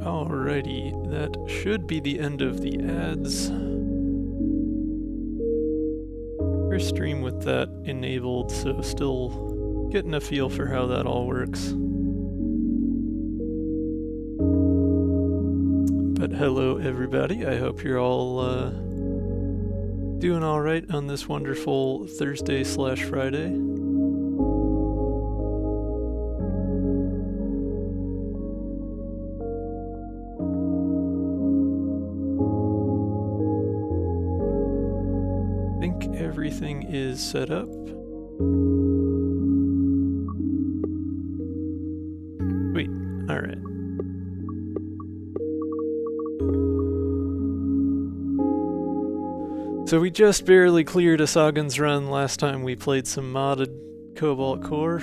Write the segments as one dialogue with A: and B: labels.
A: Alrighty, that should be the end of the ads. First stream with that enabled, so still getting a feel for how that all works. But hello everybody, I hope you're all doing alright on this wonderful Thursday/Friday. Everything is set up. Sweet, alright. So we just barely cleared a Sagan's run last time we played some modded Cobalt core.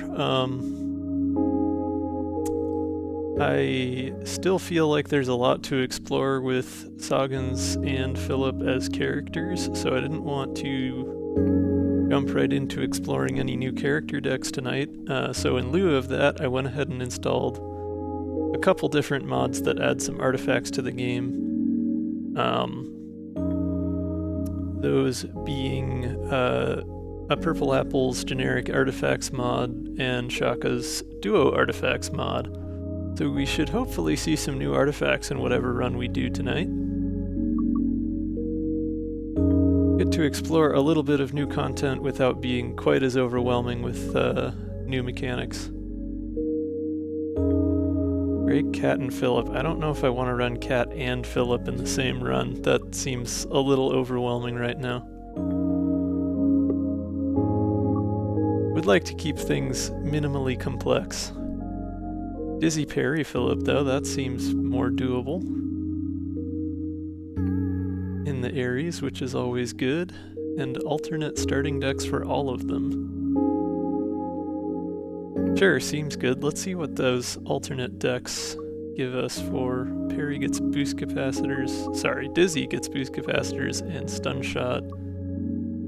A: I still feel like there's a lot to explore with Sagan's and Philip as characters, so I didn't want to jump right into exploring any new character decks tonight. So in lieu of that, I went ahead and installed a couple different mods that add some artifacts to the game. Those being a Purple Apple's generic artifacts mod and Shaka's duo artifacts mod. So we should hopefully see some new artifacts in whatever run we do tonight. Get to explore a little bit of new content without being quite as overwhelming with new mechanics. Great, Cat and Philip. I don't know if I want to run Cat and Philip in the same run. That seems a little overwhelming right now. Would like to keep things minimally complex. Dizzy Parry Philip, though, that seems more doable. In the Ares, which is always good, and alternate starting decks for all of them. Sure, seems good. Let's see what those alternate decks give us for Parry gets boost capacitors. Sorry, Dizzy gets boost capacitors and stun shot.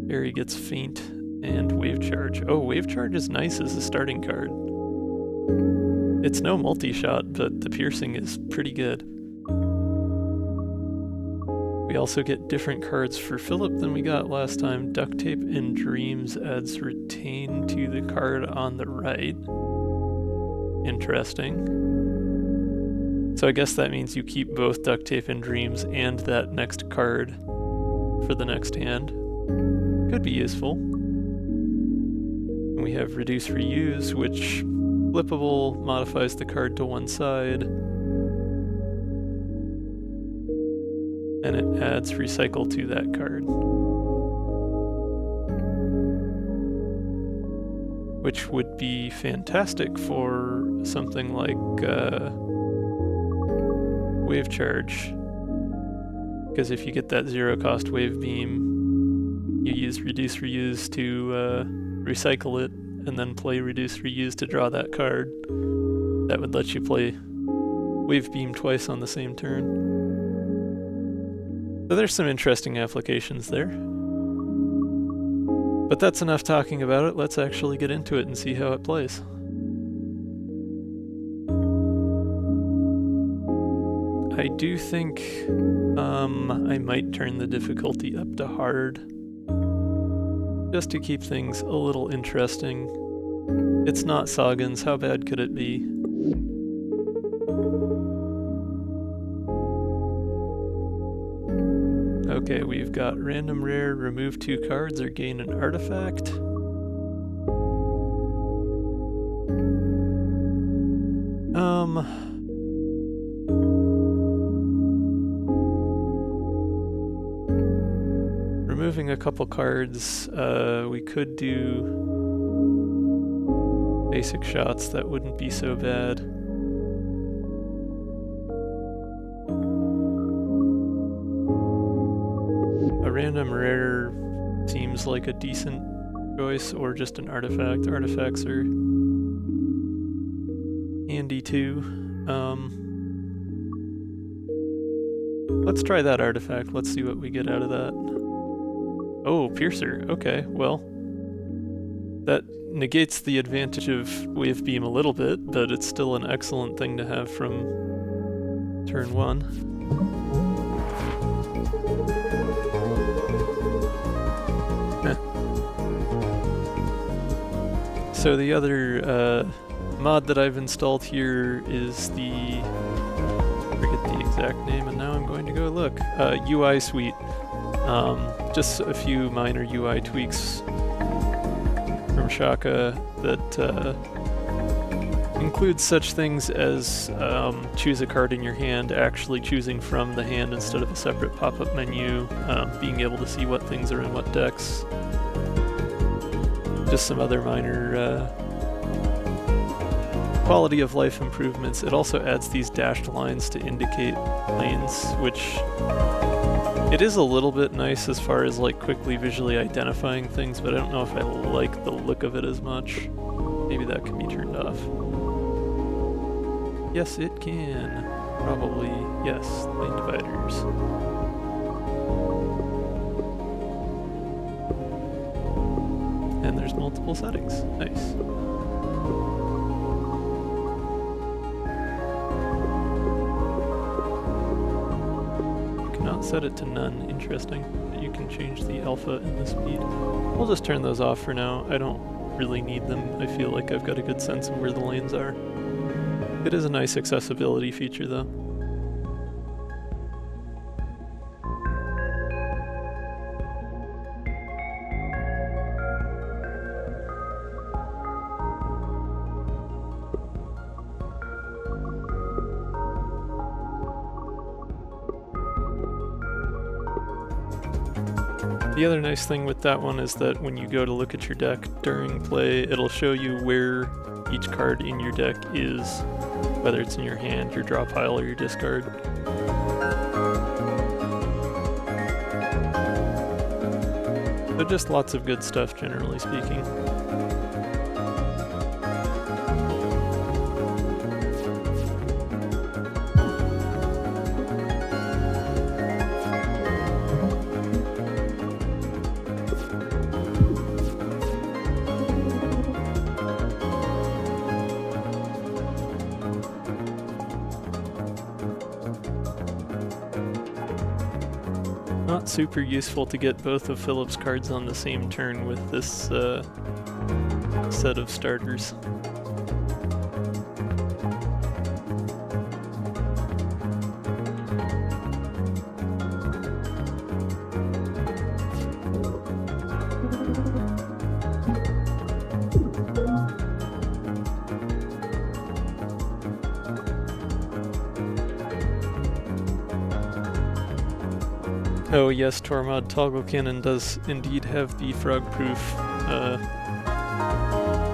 A: Parry gets feint and wave charge. Oh, wave charge is nice as a starting card. It's no multi-shot, but the piercing is pretty good. We also get different cards for Philip than we got last time. Duct Tape and Dreams adds Retain to the card on the right. Interesting. So I guess that means you keep both Duct Tape and Dreams and that next card for the next hand. Could be useful. And we have Reduce Reuse, which flippable, modifies the card to one side. And it adds Recycle to that card. Which would be fantastic for something like Wave Charge. Because if you get that zero cost Wave Beam, you use Reduce Reuse to recycle it, and then play Reduce Reuse to draw that card. That would let you play Wave Beam twice on the same turn. So there's some interesting applications there. But that's enough talking about it. Let's actually get into it and see how it plays. I do think I might turn the difficulty up to hard, just to keep things a little interesting. It's not Sagan's, how bad could it be? Okay, we've got random rare, remove 2 cards or gain an artifact. Removing a couple cards, we could do basic shots, that wouldn't be so bad. A random rare seems like a decent choice, or just an artifact. Artifacts are handy too. Let's try that artifact. Let's see what we get out of that. Oh, Piercer. Okay, well, that negates the advantage of Wave Beam a little bit, but it's still an excellent thing to have from Turn 1. So the other mod that I've installed here is I forget the exact name, and now I'm going to go look. UI Suite. Just a few minor UI tweaks from Shaka that includes such things as choose a card in your hand, actually choosing from the hand instead of a separate pop-up menu, being able to see what things are in what decks. Just some other minor quality of life improvements. It also adds these dashed lines to indicate lanes, which it is a little bit nice as far as like quickly visually identifying things, but I don't know if I like the look of it as much. Maybe that can be turned off. Yes, it can. Probably, yes, lane dividers. And there's multiple settings. Nice. Set it to none. Interesting. You can change the alpha and the speed. We'll just turn those off for now. I don't really need them. I feel like I've got a good sense of where the lanes are. It is a nice accessibility feature though. The other nice thing with that one is that when you go to look at your deck during play, it'll show you where each card in your deck is, whether it's in your hand, your draw pile, or your discard. So just lots of good stuff, generally speaking. Not super useful to get both of Philip's cards on the same turn with this set of starters. Oh yes, Tormod Toggle Cannon does indeed have the frog-proof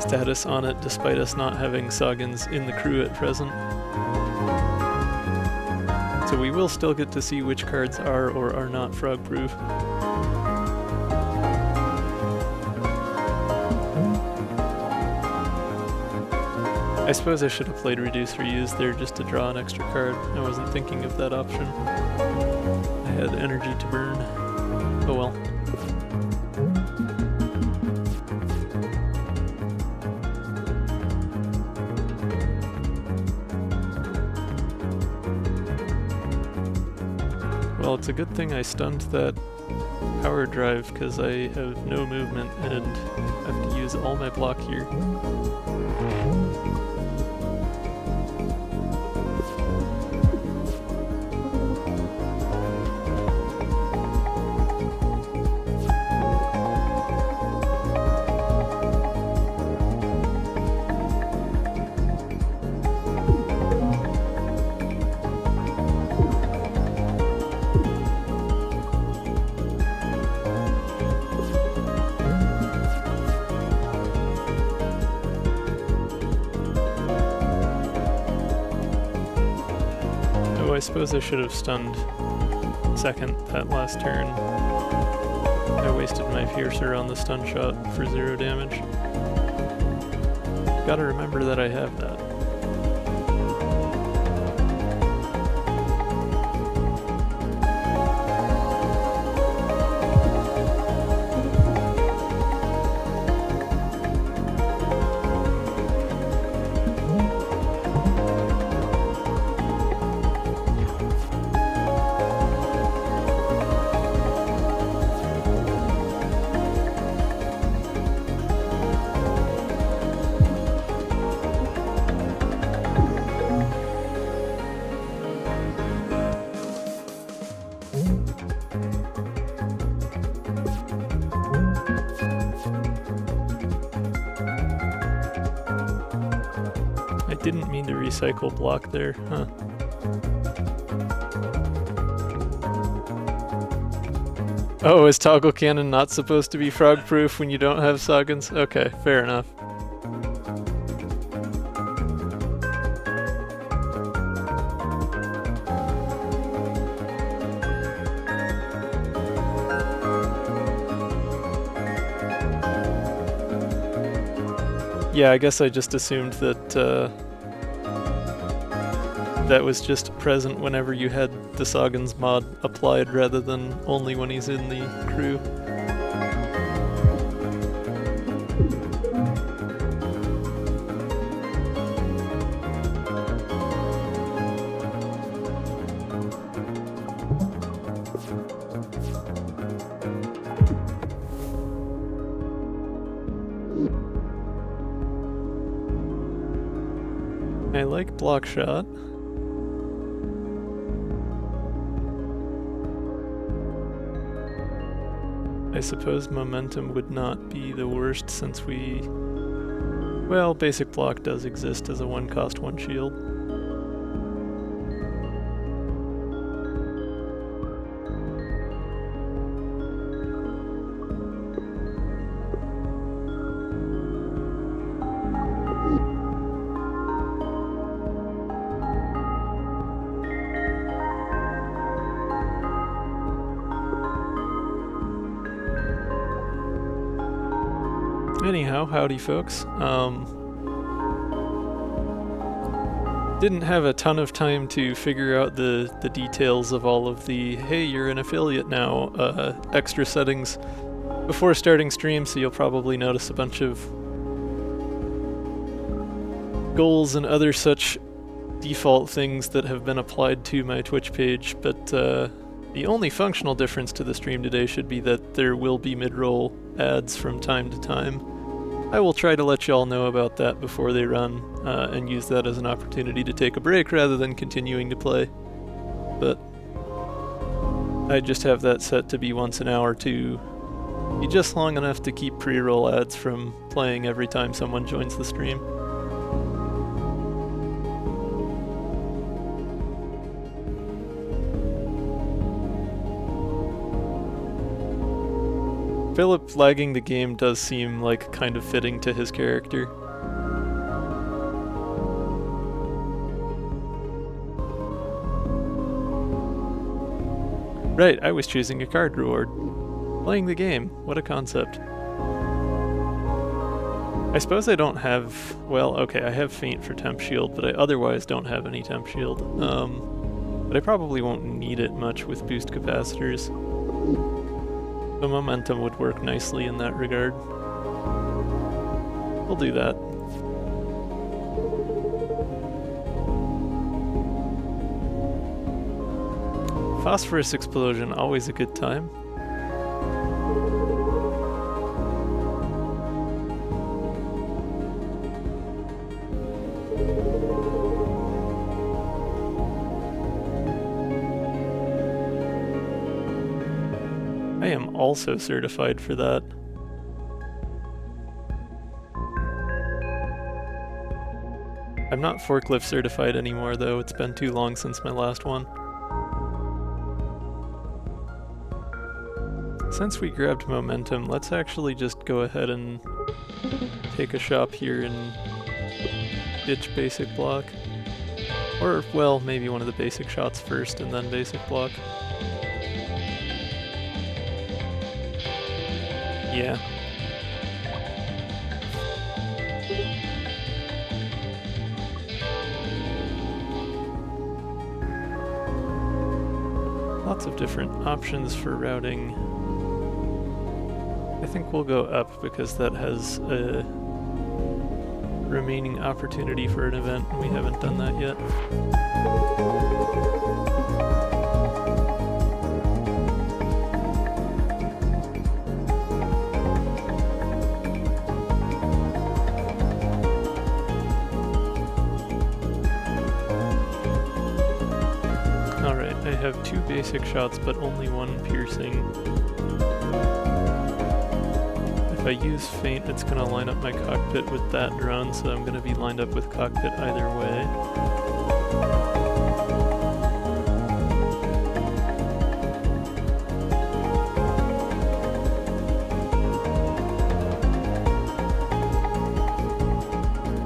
A: status on it, despite us not having Saugans in the crew at present. So we will still get to see which cards are or are not frog-proof. I suppose I should have played Reduce Reuse there just to draw an extra card. I wasn't thinking of that option. I had energy to burn. Oh well. Well, it's a good thing I stunned that power drive because I have no movement and have to use all my block here. I suppose I should have stunned second that last turn. I wasted my piercer on the stun shot for 0 damage. Gotta remember that I have that. didn't mean to recycle block there, huh? Oh, is toggle cannon not supposed to be frog-proof when you don't have Soggins? Okay, fair enough. Yeah, I guess I just assumed that that was just present whenever you had the Soggins mod applied rather than only when he's in the crew. I like block shot. I suppose momentum would not be the worst since we... Well, basic block does exist as a 1-cost 1 shield. Anyhow, howdy folks. Didn't have a ton of time to figure out the details of all of the, hey, you're an affiliate now, extra settings before starting stream, so you'll probably notice a bunch of goals and other such default things that have been applied to my Twitch page, but the only functional difference to the stream today should be that there will be mid-roll ads from time to time. I will try to let y'all know about that before they run, and use that as an opportunity to take a break rather than continuing to play. But I just have that set to be once an hour to be just long enough to keep pre-roll ads from playing every time someone joins the stream. Philip lagging the game does seem like kind of fitting to his character. Right, I was choosing a card reward. Playing the game, what a concept. I suppose I don't have, well, okay, I have Feint for Temp Shield, but I otherwise don't have any Temp Shield. But I probably won't need it much with boost capacitors. The momentum would work nicely in that regard. We'll do that. Phosphorus explosion, always a good time. I am also certified for that. I'm not forklift certified anymore though, it's been too long since my last one. Since we grabbed momentum, let's actually just go ahead and take a shop here and ditch basic block. Or, well, maybe one of the basic shots first and then basic block. Yeah. Lots of different options for routing. I think we'll go up because that has a remaining opportunity for an event, and we haven't done that yet. Alright, I have 2 basic shots, but only 1 piercing. If I use feint, it's going to line up my cockpit with that drone, so I'm going to be lined up with cockpit either way.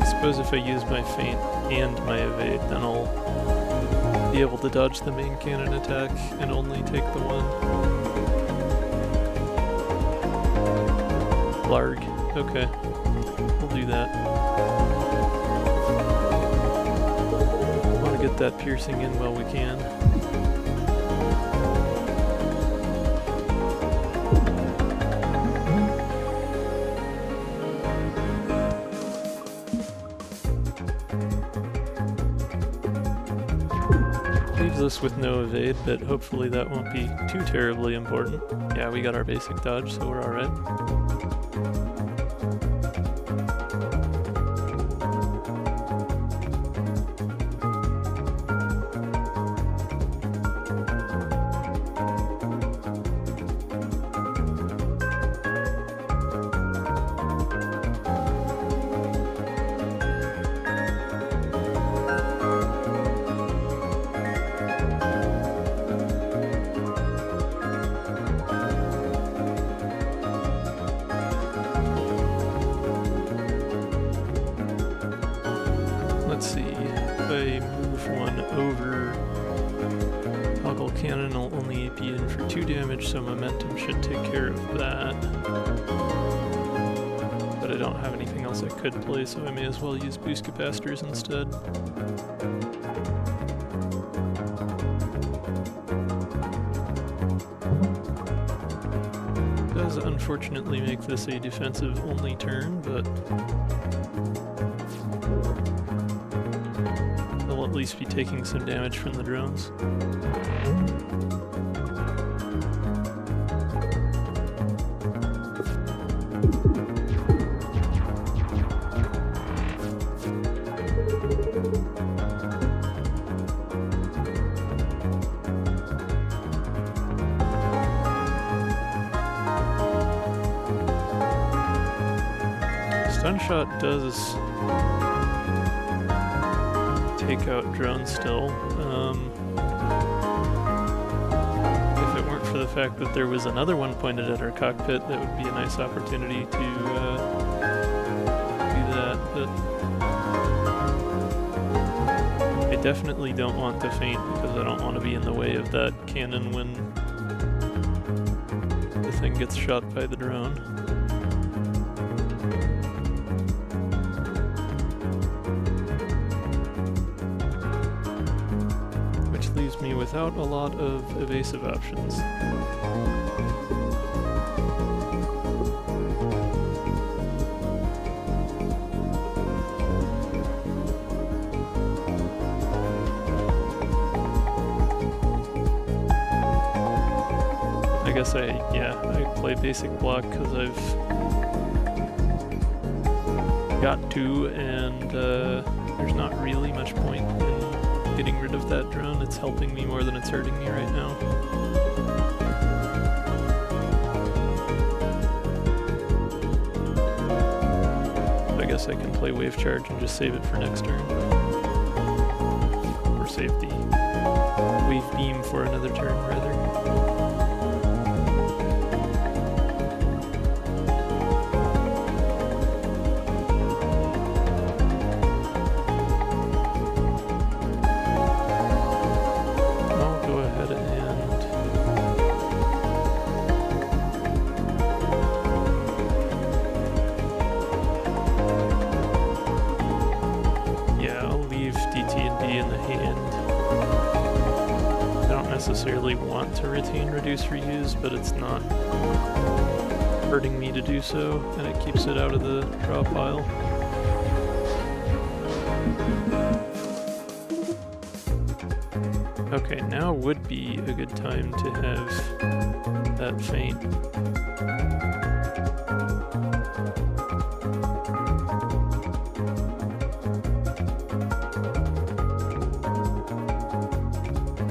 A: I suppose if I use my feint and my evade, then I'll be able to dodge the main cannon attack and only take the one. Larg. Okay. We'll do that. Want to get that piercing in while we can. Leaves us with no evade, but hopefully that won't be too terribly important. Yeah, we got our basic dodge, so we're alright. Let's see, if I move one over, toggle cannon will only be in for 2 damage, so momentum should take care of that. But I don't have anything else I could play, so I may as well use boost capacitors instead. Does unfortunately make this a defensive only turn, but they'll at least be taking some damage from the drones. Stun shot does take out drones still. If it weren't for the fact that there was another one pointed at our cockpit, that would be a nice opportunity to do that, but I definitely don't want to feint because I don't want to be in the way of that cannon when the thing gets shot by the drone. Leaves me without a lot of evasive options. I guess I play basic block because I've got to, and there's not really much point in getting rid of that drone. It's helping me more than it's hurting me right now. I guess I can play wave charge and just save it for next turn. Or save the wave beam for another turn, rather. Necessarily want to retain reduce reuse, but it's not hurting me to do so, and it keeps it out of the draw pile. Okay, now would be a good time to have that feint.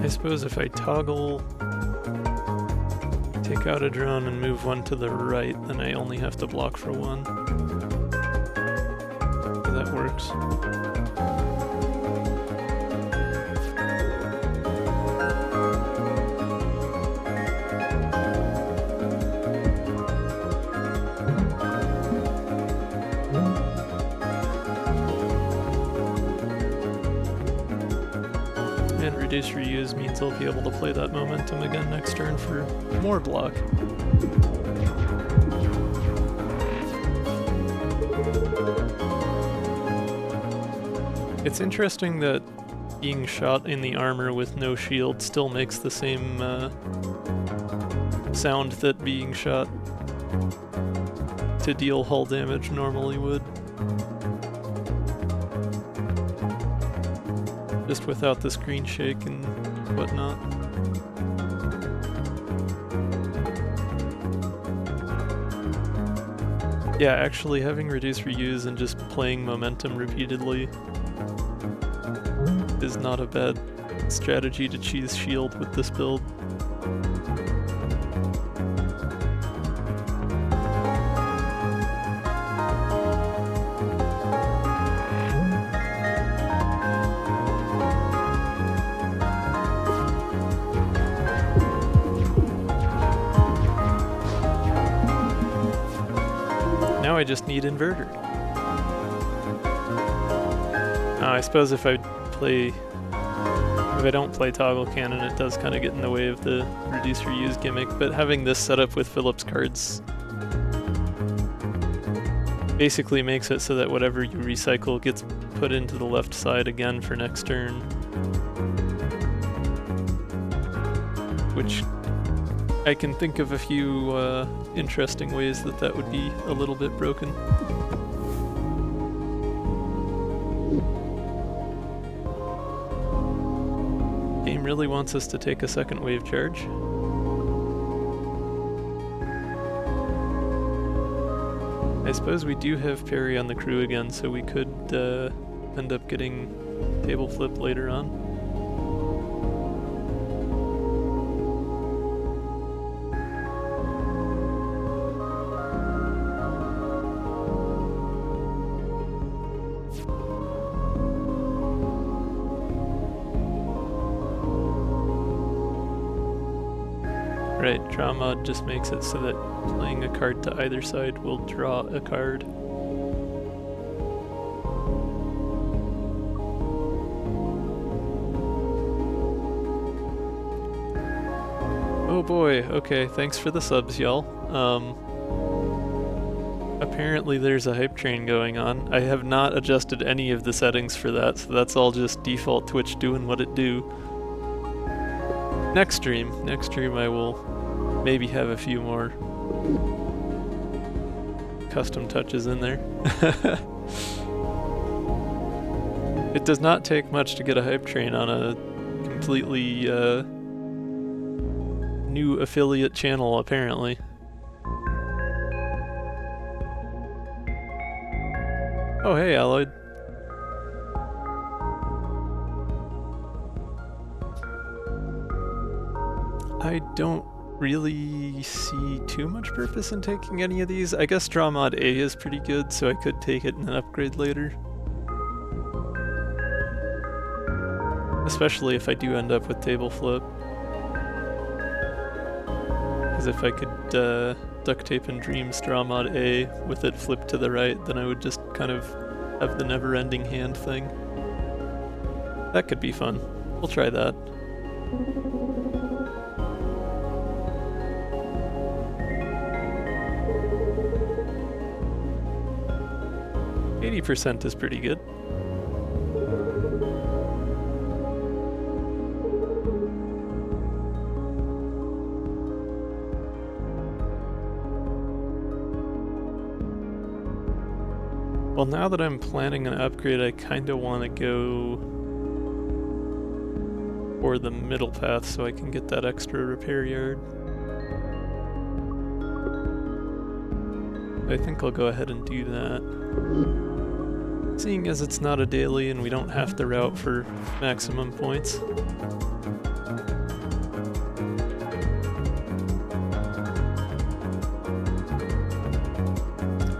A: I suppose if I toggle, take take out a drone and move one to the right, then I only have to block for one. So that works. And reduce reuse means I'll be able to play that momentum again next turn for more block. It's interesting that being shot in the armor with no shield still makes the same sound that being shot to deal hull damage normally would. Just without the screen shake and whatnot. Yeah, actually having reduce reuse and just playing momentum repeatedly is not a bad strategy to choose shield with this build. Now I just need inverter. I suppose if I don't play toggle cannon, it does kind of get in the way of the reduce reuse gimmick, but having this set up with Phillips cards basically makes it so that whatever you recycle gets put into the left side again for next turn. Which I can think of a few interesting ways that would be a little bit broken. Game really wants us to take a second wave charge. I suppose we do have Perry on the crew again, so we could end up getting table flip later on. Right, draw mod just makes it so that playing a card to either side will draw a card. Oh boy, okay, thanks for the subs, y'all. Apparently there's a hype train going on. I have not adjusted any of the settings for that, so that's all just default Twitch doing what it do. Next stream I will maybe have a few more custom touches in there. It does not take much to get a hype train on a completely new affiliate channel, apparently. Oh hey, Alloyd. I don't really see too much purpose in taking any of these. I guess draw mod A is pretty good, so I could take it and then upgrade later. Especially if I do end up with table flip. Because if I could duct tape and dreams draw mod A with it flipped to the right, then I would just kind of have the never-ending hand thing. That could be fun. We'll try that. %80 is pretty good. Well, now that I'm planning an upgrade, I kind of want to go for the middle path so I can get that extra repair yard. I think I'll go ahead and do that. Seeing as it's not a daily and we don't have to route for maximum points.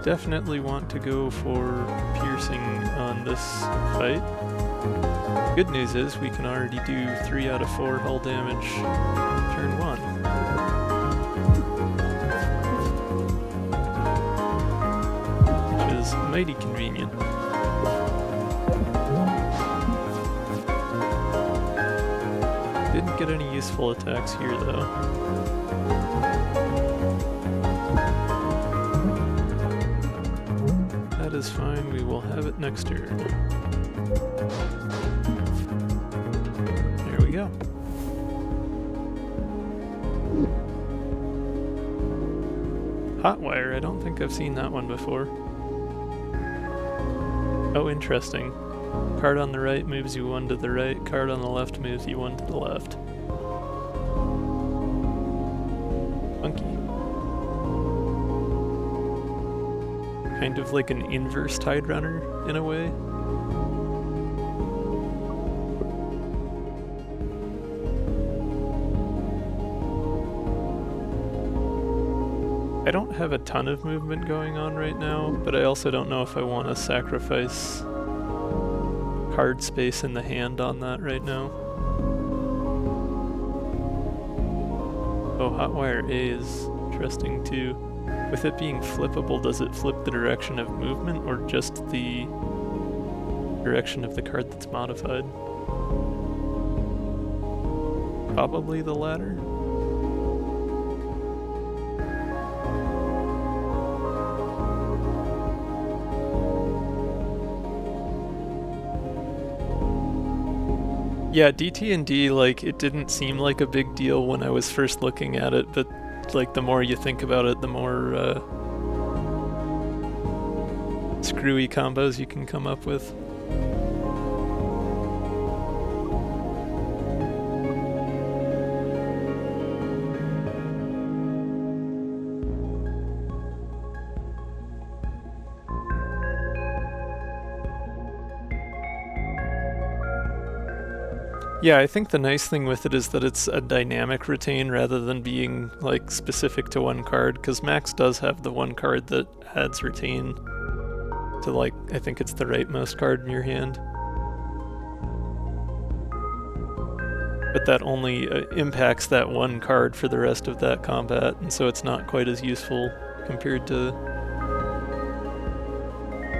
A: definitely want to go for piercing on this fight. Good news is we can already do 3 out of 4 hull damage turn 1. Which is mighty convenient. Didn't get any useful attacks here though. That is fine, we will have it next turn. There we go. Hotwire, I don't think I've seen that one before. Oh, interesting. Card on the right moves you 1 to the right, card on the left moves you 1 to the left. Funky. Kind of like an inverse Tide Runner, in a way. I don't have a ton of movement going on right now, but I also don't know if I want to sacrifice card space in the hand on that right now. Oh, Hotwire A is interesting too. With it being flippable, does it flip the direction of movement or just the direction of the card that's modified? Probably the latter. Yeah, DT&D, like, it didn't seem like a big deal when I was first looking at it, but, like, the more you think about it, the more, screwy combos you can come up with. Yeah, I think the nice thing with it is that it's a dynamic retain rather than being, like, specific to one card, because Max does have the one card that adds retain to, like, I think it's the rightmost card in your hand. But that only impacts that one card for the rest of that combat, and so it's not quite as useful compared to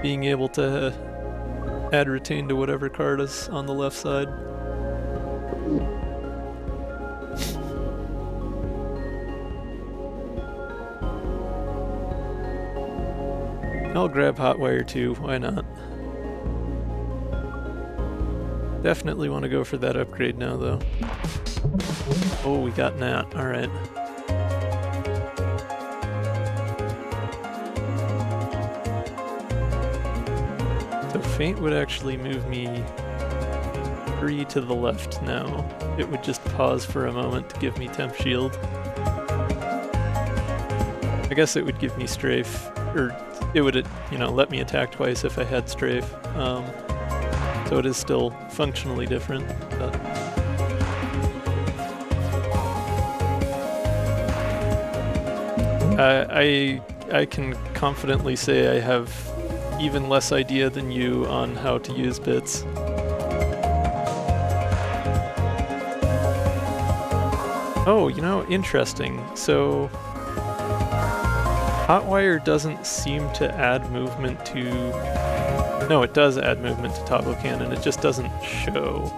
A: being able to add retain to whatever card is on the left side. I'll grab Hotwire too, why not? Definitely want to go for that upgrade now though. Oh, we got Nat, alright. So Feint would actually move me 3 to the left now. It would just pause for a moment to give me temp shield. I guess it would give me strafe, or it would, you know, let me attack twice if I had strafe. So it is still functionally different, but I can confidently say I have even less idea than you on how to use bits. Oh, you know, interesting. So Hotwire doesn't seem to add movement to... No, it does add movement to Toggle Cannon, it just doesn't show.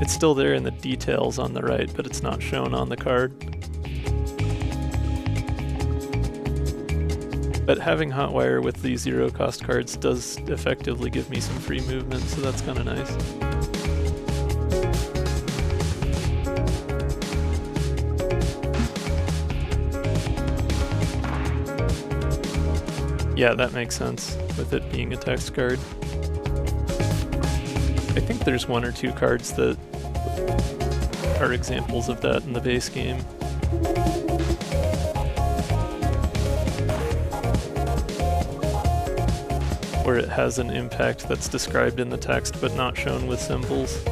A: It's still there in the details on the right, but it's not shown on the card. But having Hotwire with the 0-cost cards does effectively give me some free movement, so that's kind of nice. Yeah, that makes sense, with it being a text card. I think there's 1 or 2 cards that are examples of that in the base game. Where it has an impact that's described in the text but not shown with symbols.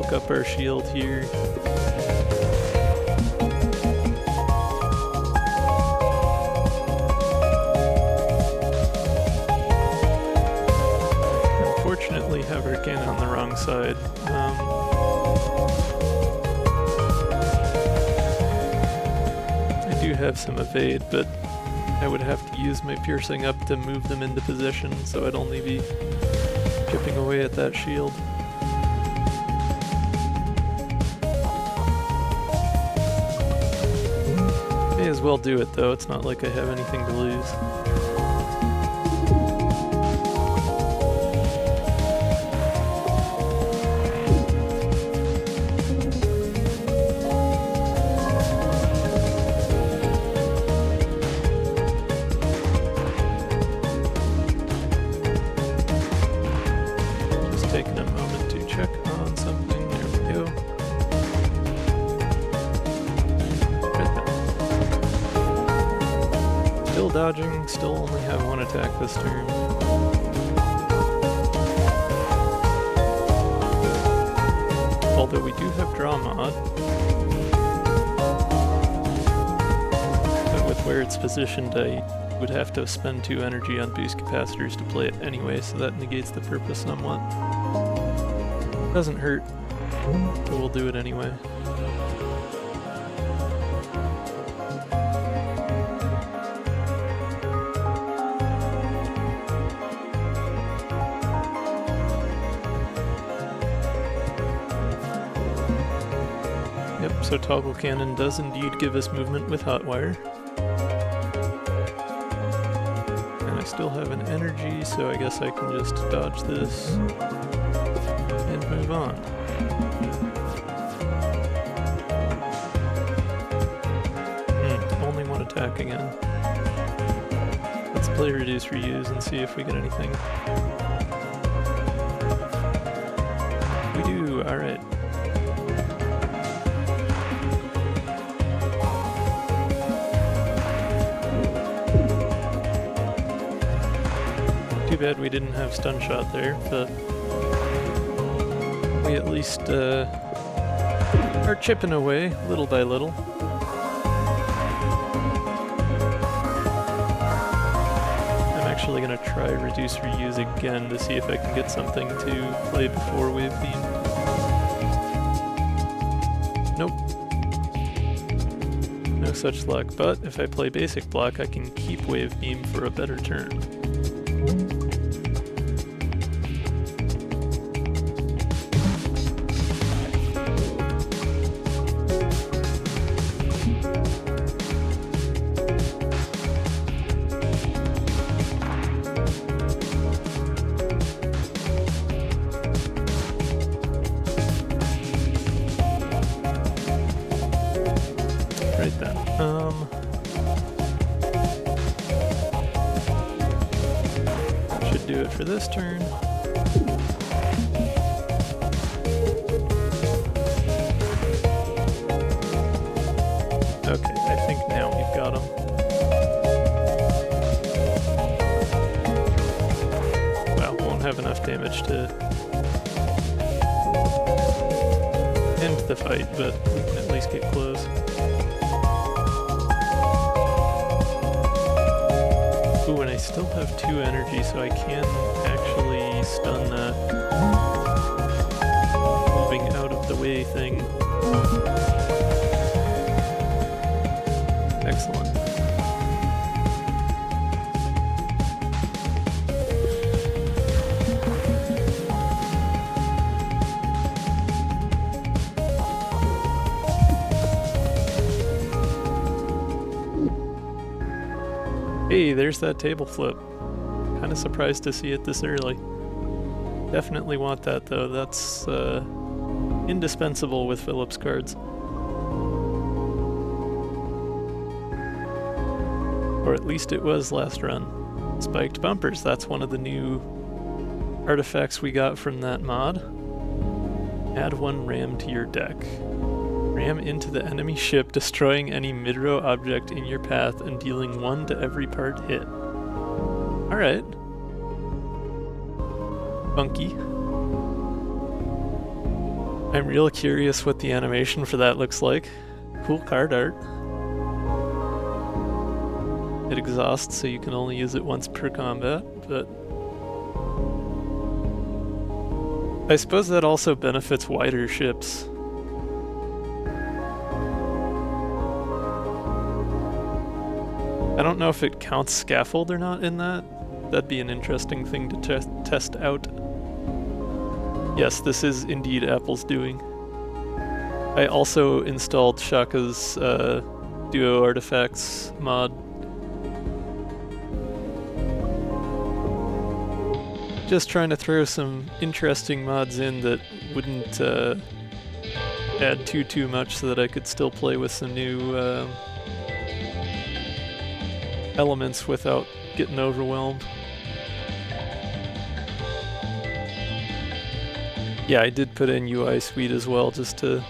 A: bulk up our shield here. Unfortunately, have our cannon on the wrong side. I do have some evade, but I would have to use my piercing up to move them into position, so I'd only be chipping away at that shield. May as well do it though, it's not like I have anything to lose. Dodging, still only have one attack this turn. Although we do have draw mod. But with where it's positioned, I would have to spend 2 energy on boost capacitors to play it anyway, so that negates the purpose somewhat. Doesn't hurt, but we'll do it anyway. So toggle cannon does indeed give us movement with hotwire. And I still have an energy, so I guess I can just dodge this and move on. Only one attack again. Let's play reduce reuse and see if we get anything. We do, alright. Too bad we didn't have stun shot there, but we at least are chipping away little by little. I'm actually going to try reduce reuse again to see if I can get something to play before wave beam. Nope. No such luck, but if I play basic block I can keep wave beam for a better turn. Should do it for this turn. Okay, I think now we've got him. Well, won't have enough damage to end the fight, but we can at least get close. Ooh, and I still have 2 energy, so I can actually stun that moving out of the way thing. Excellent. Hey, there's that table flip. Kind of surprised to see it this early. Definitely want that though. That's indispensable with Phillips cards. Or at least it was last run. Spiked bumpers, that's one of the new artifacts we got from that mod. Add 1 ram to your deck. Ram into the enemy ship, destroying any mid-row object in your path and dealing 1 to every part hit. Alright. Funky. I'm real curious what the animation for that looks like. Cool card art. It exhausts, so you can only use it once per combat, but I suppose that also benefits wider ships. I don't know if it counts scaffold or not in that. That'd be an interesting thing to test out. Yes, this is indeed Apple's doing. I also installed Shaka's Duo Artifacts mod. Just trying to throw some interesting mods in that wouldn't add too much so that I could still play with some new elements without getting overwhelmed. Yeah, I did put in UI Suite as well just to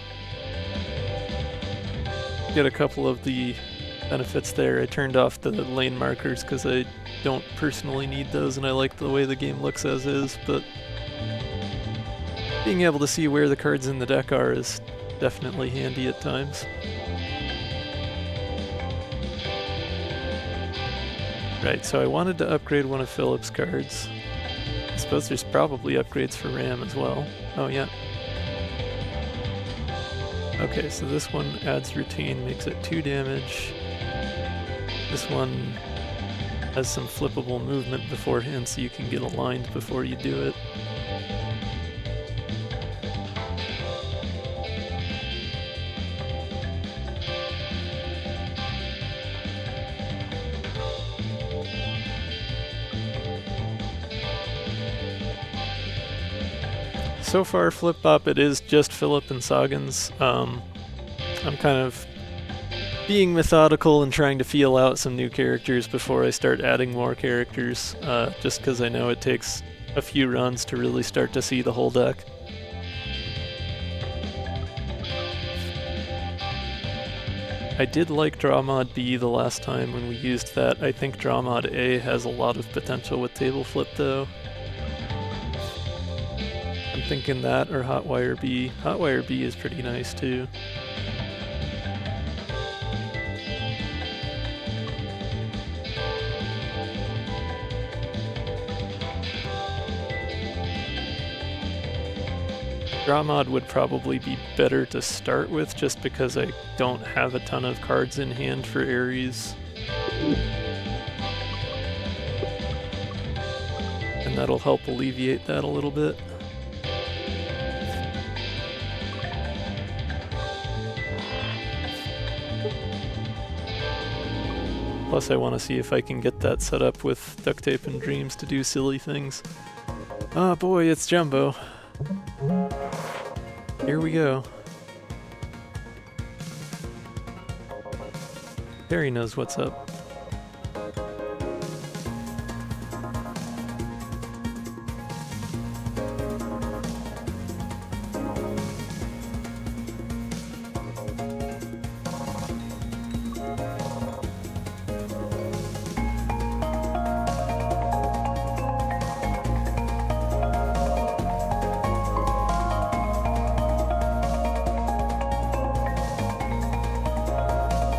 A: get a couple of the benefits there. I turned off the lane markers because I don't personally need those and I like the way the game looks as is, but being able to see where the cards in the deck are is definitely handy at times. Right, so I wanted to upgrade one of Philip's cards. I suppose there's probably upgrades for RAM as well. Oh yeah. Okay, so this one adds retain, makes it 2 damage. This one has some flippable movement beforehand so you can get aligned before you do it. So far, Flip Bop, it is just Philip and Sagan's. I'm kind of being methodical and trying to feel out some new characters before I start adding more characters, just because I know it takes a few runs to really start to see the whole deck. I did like Draw Mod B the last time when we used that. I think Draw Mod A has a lot of potential with Table Flip though. I'm thinking that or Hotwire B. Hotwire B is pretty nice too. Draw Mod would probably be better to start with just because I don't have a ton of cards in hand for Ares. And that'll help alleviate that a little bit. Plus I want to see if I can get that set up with Duct Tape and Dreams to do silly things. Oh boy, it's Jumbo. Here we go. Barry knows what's up.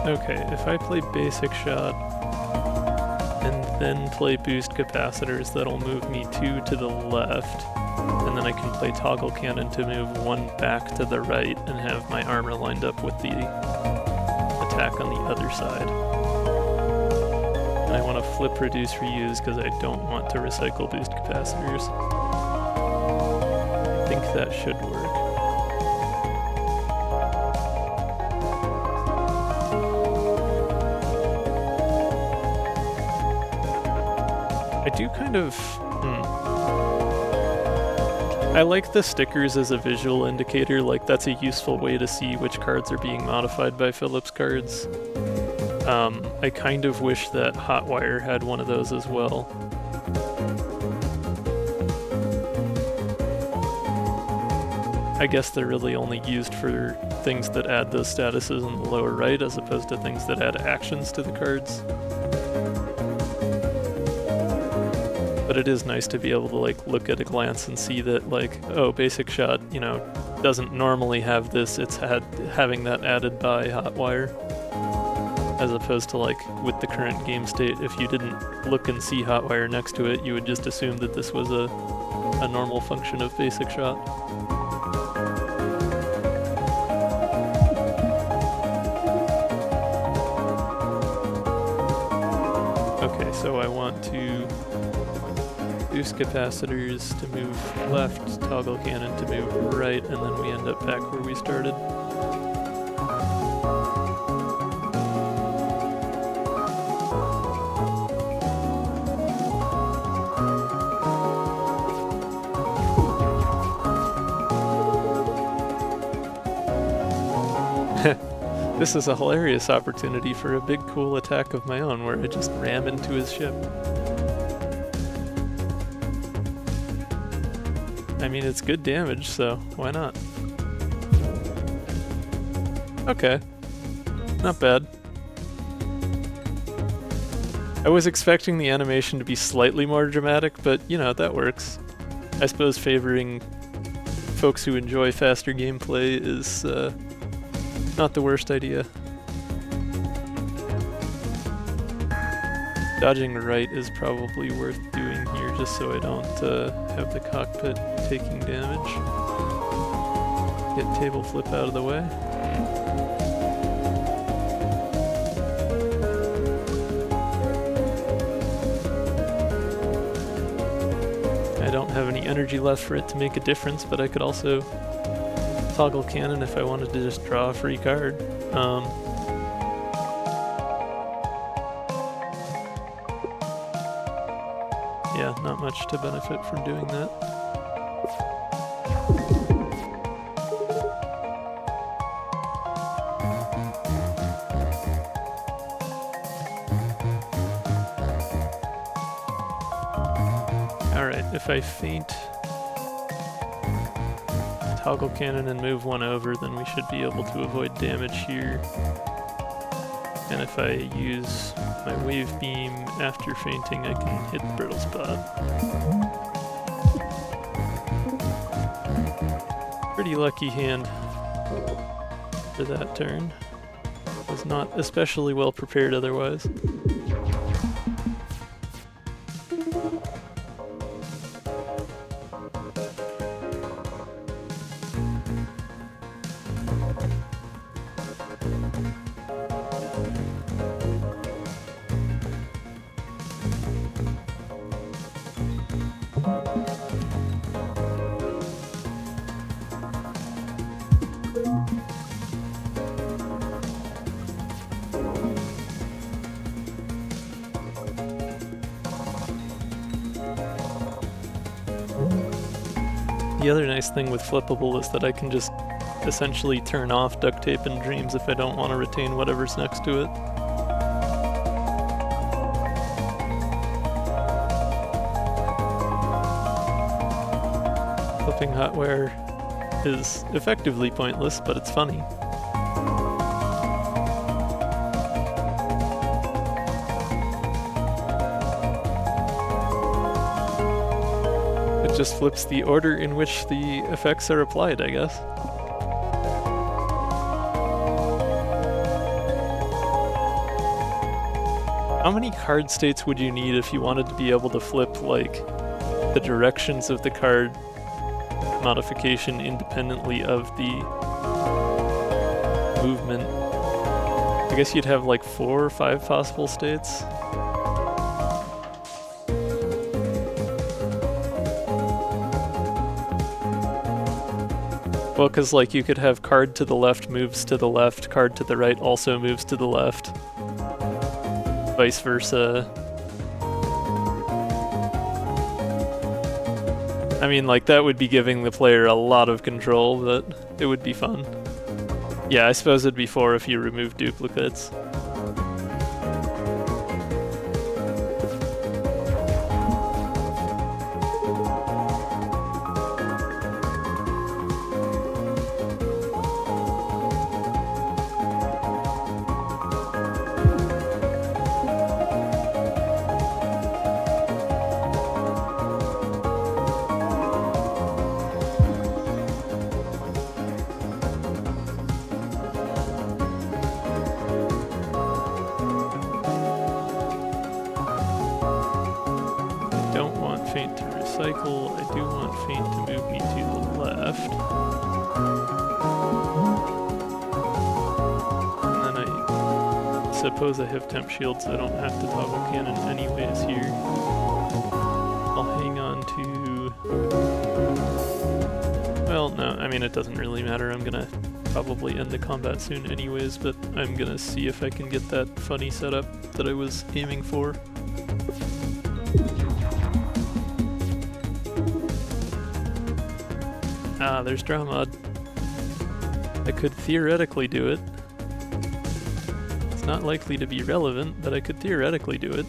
A: Okay, if I play Basic Shot and then play Boost Capacitors, that'll move me 2 to the left, and then I can play Toggle Cannon to move 1 back to the right and have my armor lined up with the attack on the other side. And I want to flip, reduce, reuse because I don't want to recycle Boost Capacitors. I think that should work. I do kind of... I like the stickers as a visual indicator, like that's a useful way to see which cards are being modified by Philip's cards. I kind of wish that Hotwire had one of those as well. I guess they're really only used for things that add those statuses in the lower right as opposed to things that add actions to the cards. But it is nice to be able to like look at a glance and see that like, oh, Basic Shot, you know, doesn't normally have this, it's having that added by Hotwire. As opposed to like with the current game state, if you didn't look and see Hotwire next to it, you would just assume that this was a normal function of basic shot. Okay, so I want to boost capacitors to move left, toggle cannon to move right, and then we end up back where we started. This is a hilarious opportunity for a big cool attack of my own where I just ram into his ship. I mean, it's good damage, so why not? Okay. Not bad. I was expecting the animation to be slightly more dramatic, but you know, that works. I suppose favoring folks who enjoy faster gameplay is not the worst idea. Dodging right is probably worth doing here just so I don't have the cockpit taking damage. Get table flip out of the way. I don't have any energy left for it to make a difference, but I could also toggle cannon if I wanted to just draw a free card. Yeah, not much to benefit from doing that. Alright, if I feint toggle cannon and move one over, then we should be able to avoid damage here. And if I use my wave beam after feinting, I can hit the brittle spot. Pretty lucky hand for that turn. Was not especially well prepared otherwise. The other nice thing with flippable is that I can just essentially turn off duct tape and dreams if I don't want to retain whatever's next to it. Flipping hotwire is effectively pointless, but it's funny. Just flips the order in which the effects are applied, I guess. How many card states would you need if you wanted to be able to flip, like, the directions of the card modification independently of the movement? I guess you'd have like 4 or 5 possible states. Well, because like you could have card to the left moves to the left, card to the right also moves to the left, vice versa. I mean, like, that would be giving the player a lot of control, but it would be fun. Yeah, I suppose it'd be 4 if you remove duplicates. faint to recycle. I do want faint to move me to the left. And then I suppose I have temp shield, so I don't have to toggle cannon anyways here. I'll hang on to... Well, no, I mean, it doesn't really matter. I'm gonna probably end the combat soon anyways, but I'm gonna see if I can get that funny setup that I was aiming for. Ah, there's draw mod. I could theoretically do it. It's not likely to be relevant, but I could theoretically do it.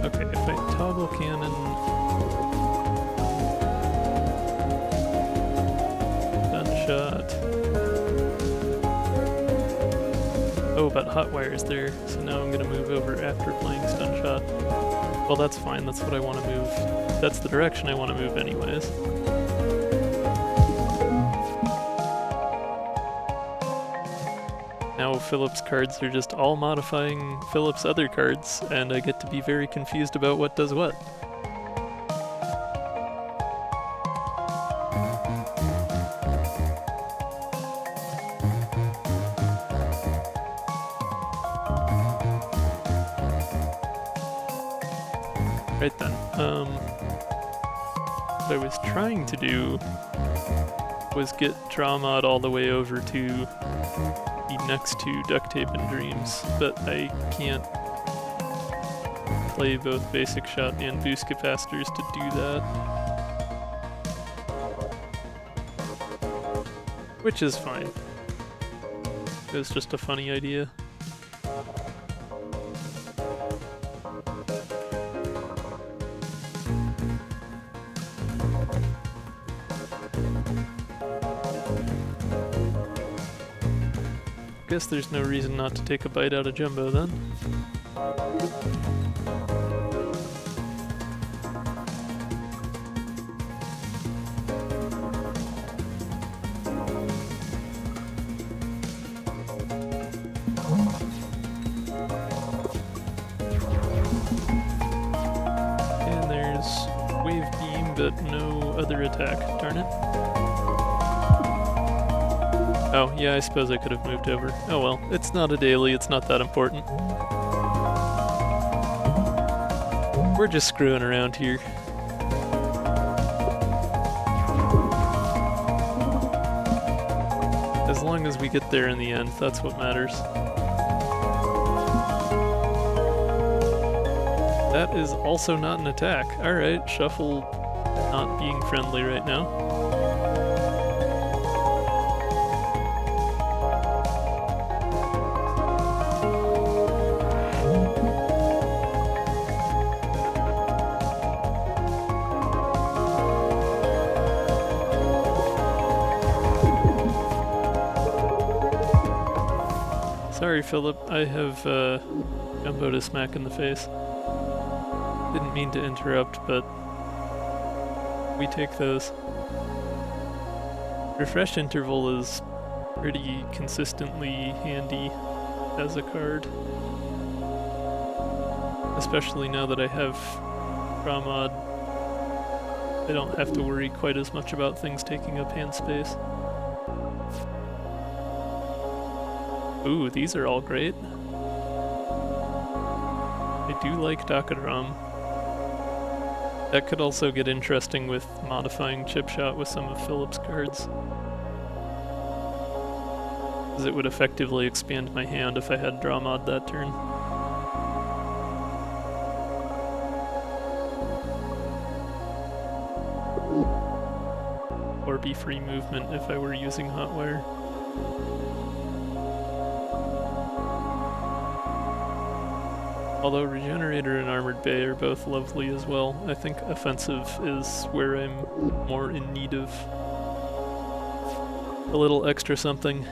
A: Okay, if I toggle cannon... Gunshot... Oh, but Hotwire is there, so now I'm gonna move over after playing Stun Shot. Well, that's fine, that's what I want to move. That's the direction I want to move anyways. Now Philip's cards are just all modifying Philip's other cards, and I get to be very confused about what does what. Right then, what I was trying to do was get draw mod all the way over to be next to Duct Tape and Dreams, but I can't play both Basic Shot and Boost Capacitors to do that. Which is fine. It was just a funny idea. Guess there's no reason not to take a bite out of Jumbo then. And there's Wave Beam, but no other attack, darn it. Oh, yeah, I suppose I could have moved over. Oh well, it's not a daily, it's not that important. We're just screwing around here. As long as we get there in the end, that's what matters. That is also not an attack. Alright, Shuffle not being friendly right now. Sorry, Philip, I have Jumbo to smack in the face. Didn't mean to interrupt, but we take those. Refresh Interval is pretty consistently handy as a card. Especially now that I have draw mod. I don't have to worry quite as much about things taking up hand space. Ooh, these are all great. I do like Dakadram. That could also get interesting with modifying Chip Shot with some of Philip's cards. Because it would effectively expand my hand if I had draw mod that turn. Or be free movement if I were using Hotwire. Although Regenerator and Armored Bay are both lovely as well, I think Offensive is where I'm more in need of a little extra something.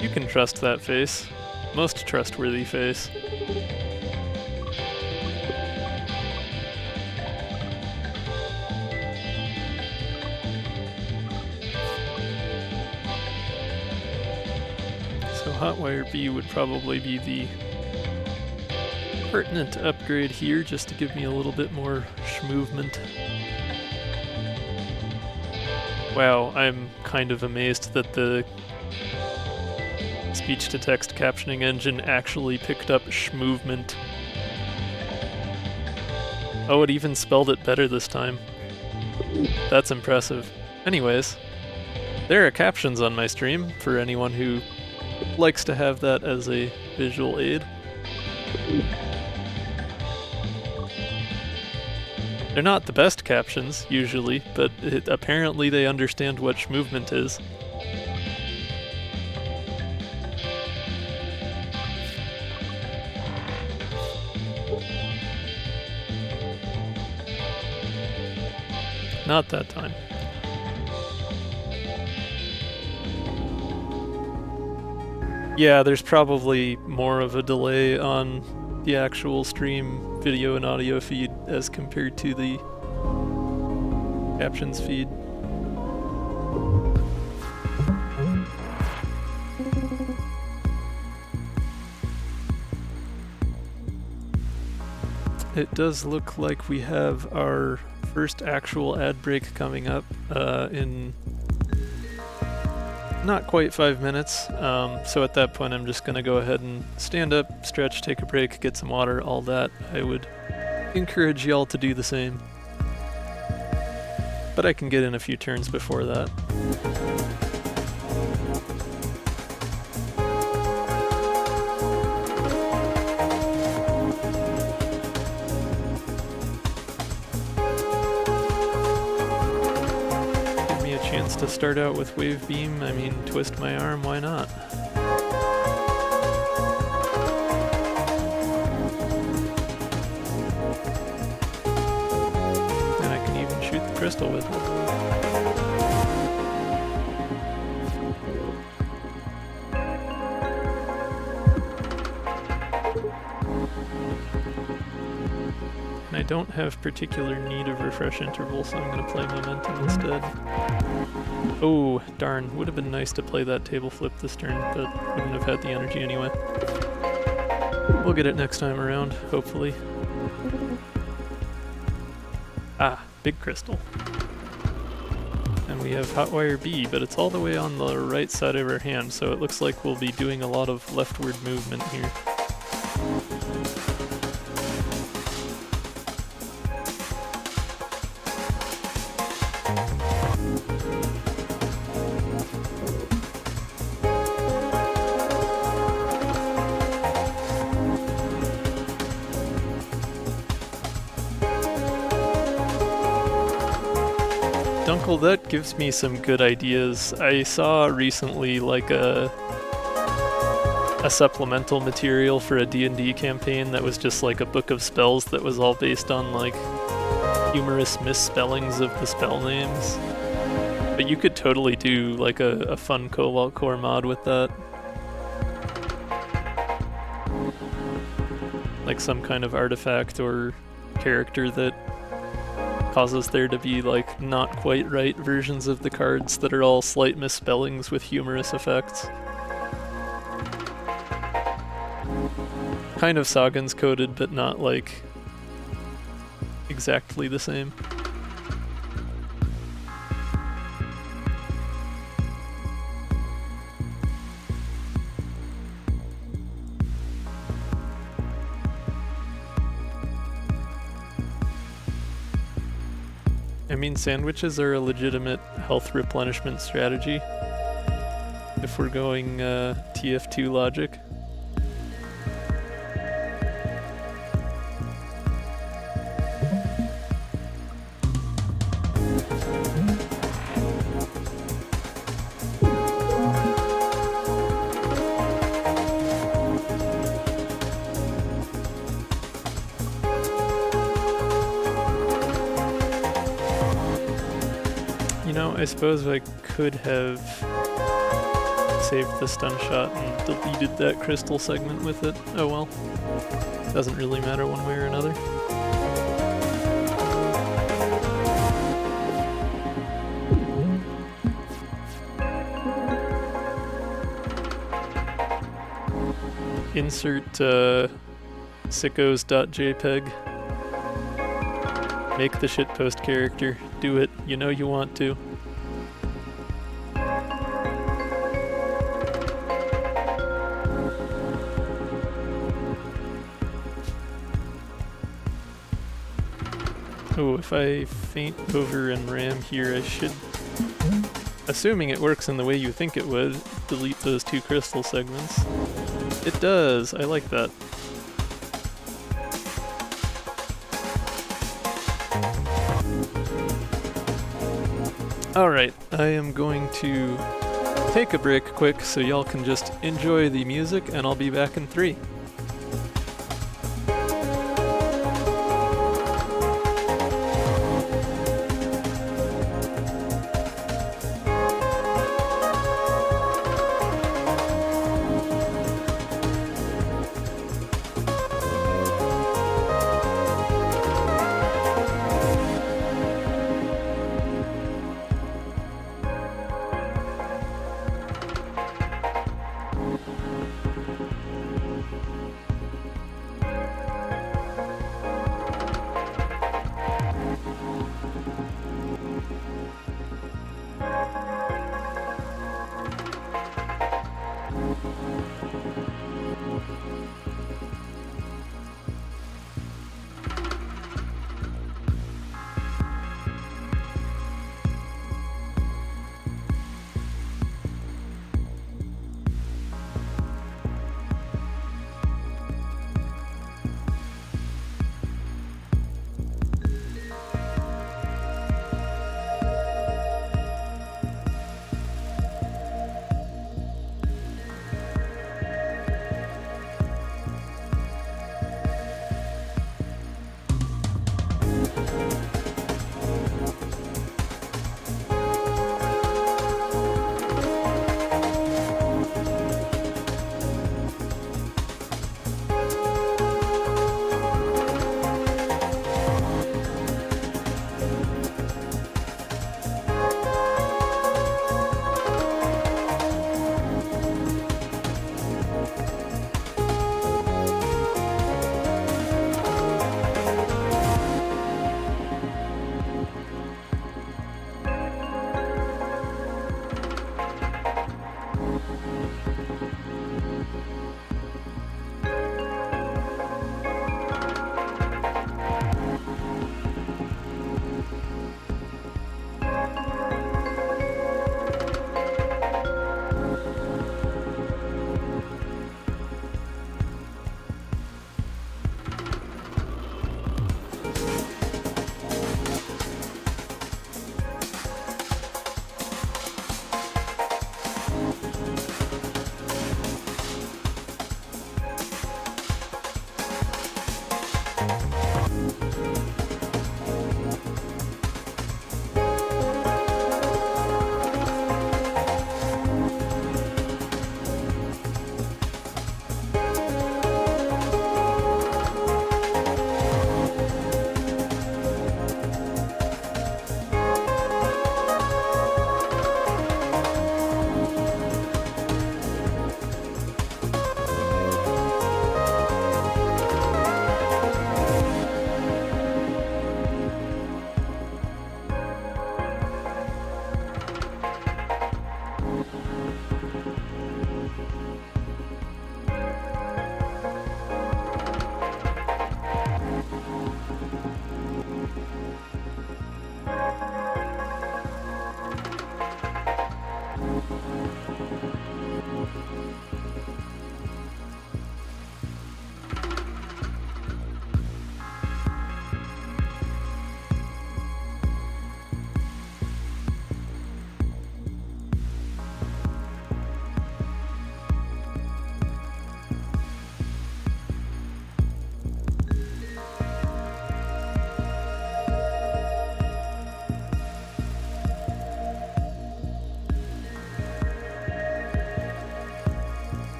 A: You can trust that face. Most trustworthy face. So Hotwire B would probably be the pertinent upgrade here, just to give me a little bit more schmovement. Wow, I'm kind of amazed that the speech-to-text captioning engine actually picked up schmovement. Oh, it even spelled it better this time. That's impressive. Anyways, there are captions on my stream for anyone who likes to have that as a visual aid. They're not the best captions, usually, but apparently they understand what schmovement is. Not that time. Yeah, there's probably more of a delay on the actual stream video and audio feed as compared to the captions feed. It does look like we have our first actual ad break coming up in not quite 5 minutes, so at that point I'm just going to go ahead and stand up, stretch, take a break, get some water, all that. I would encourage y'all to do the same. But I can get in a few turns before that. To start out with Wave Beam, I mean, twist my arm, why not? And I can even shoot the crystal with it. And I don't have particular need of refresh interval, so I'm going to play Momentum instead. Oh, darn. Would have been nice to play that table flip this turn, but wouldn't have had the energy anyway. We'll get it next time around, hopefully. Ah, big crystal. And we have Hotwire B, but it's all the way on the right side of our hand, so it looks like we'll be doing a lot of leftward movement here. Dunkel, that gives me some good ideas. I saw recently like a supplemental material for a D&D campaign that was just like a book of spells that was all based on like humorous misspellings of the spell names. But you could totally do like a fun Cobalt core mod with that. Like some kind of artifact or character that causes there to be like not quite right versions of the cards that are all slight misspellings with humorous effects. Kind of Sagan's coded, but not like exactly the same. I mean, sandwiches are a legitimate health replenishment strategy if we're going TF2 logic. I suppose I could have saved the stun shot and deleted that crystal segment with it. Oh well. Doesn't really matter one way or another. Insert sickos.jpg. Make the shitpost character. Do it. You know you want to. Oh, if I faint over and ram here, I should, assuming it works in the way you think it would, delete those 2 crystal segments. It does! I like that. Alright, I am going to take a break quick so y'all can just enjoy the music, and I'll be back in 3.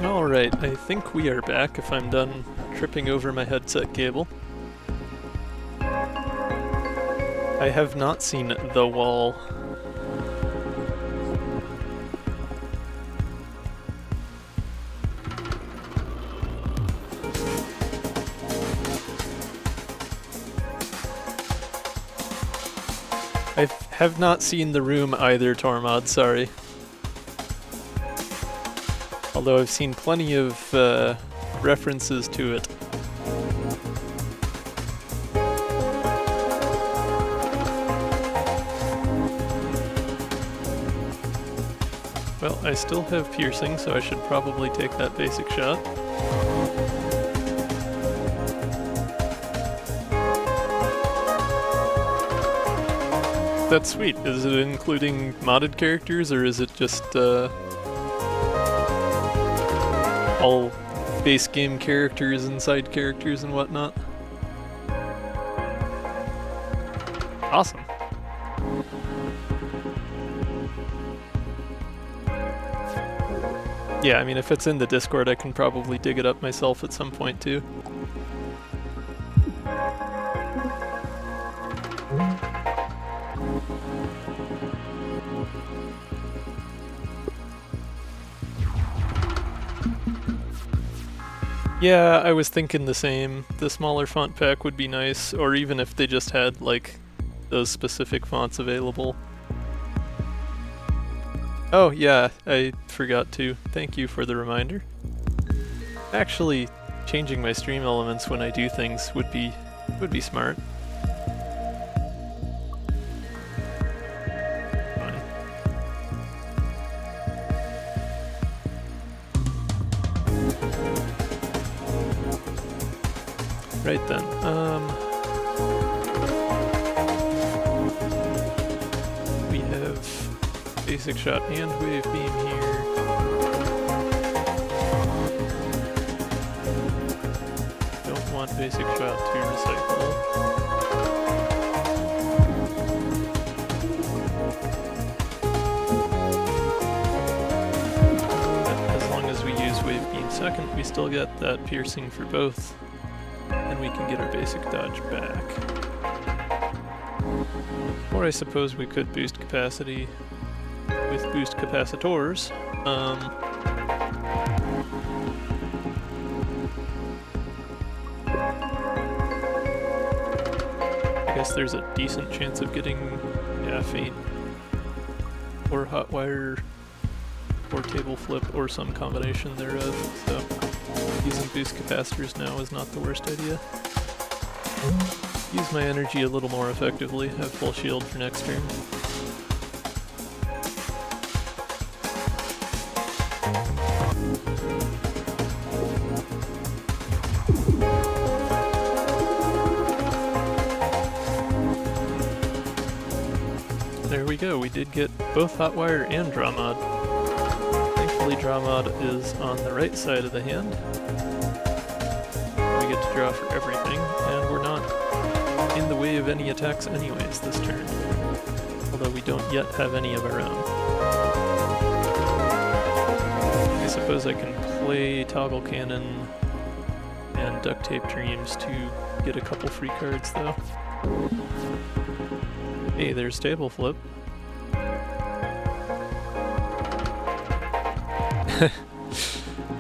A: Alright, I think we are back if I'm done tripping over my headset cable. I have not seen the wall. I have not seen the room either, Tormod, sorry. Although I've seen plenty of references to it. Well, I still have piercing, so I should probably take that basic shot. That's sweet. Is it including modded characters, or is it just all base game characters and side characters and whatnot? Awesome. Yeah, I mean, if it's in the Discord, I can probably dig it up myself at some point too. Yeah, I was thinking the same. The smaller font pack would be nice, or even if they just had, like, those specific fonts available. Oh yeah, I forgot to. Thank you for the reminder. Actually, changing my stream elements when I do things would be smart. Fine. Right then. We have basic shot and wave beam here. Don't want basic shot to recycle. But as long as we use wave beam second, we still get that piercing for both. And we can get our basic dodge back. Or I suppose we could boost capacity with boost capacitors. I guess there's a decent chance of getting, yeah, feint, or hot wire, or table flip, or some combination thereof, so using boost capacitors now is not the worst idea. Use my energy a little more effectively, have full shield for next turn. There we go, we did get both hotwire and draw mod. Thankfully draw mod is on the right side of the hand. We get to draw for everything, and we're not in the way of any attacks anyways this turn. Although we don't yet have any of our own. I suppose I can play Toggle Cannon and Duct Tape Dreams to get a couple free cards though. Hey, there's Table Flip.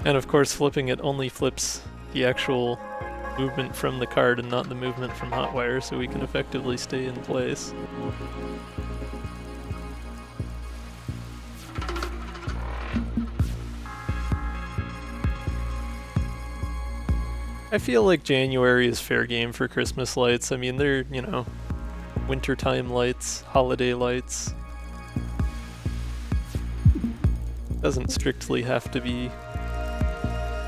A: And of course flipping it only flips the actual movement from the card and not the movement from hotwire, so we can effectively stay in place. I feel like January is fair game for Christmas lights. I mean, they're, you know, wintertime lights, holiday lights. Doesn't strictly have to be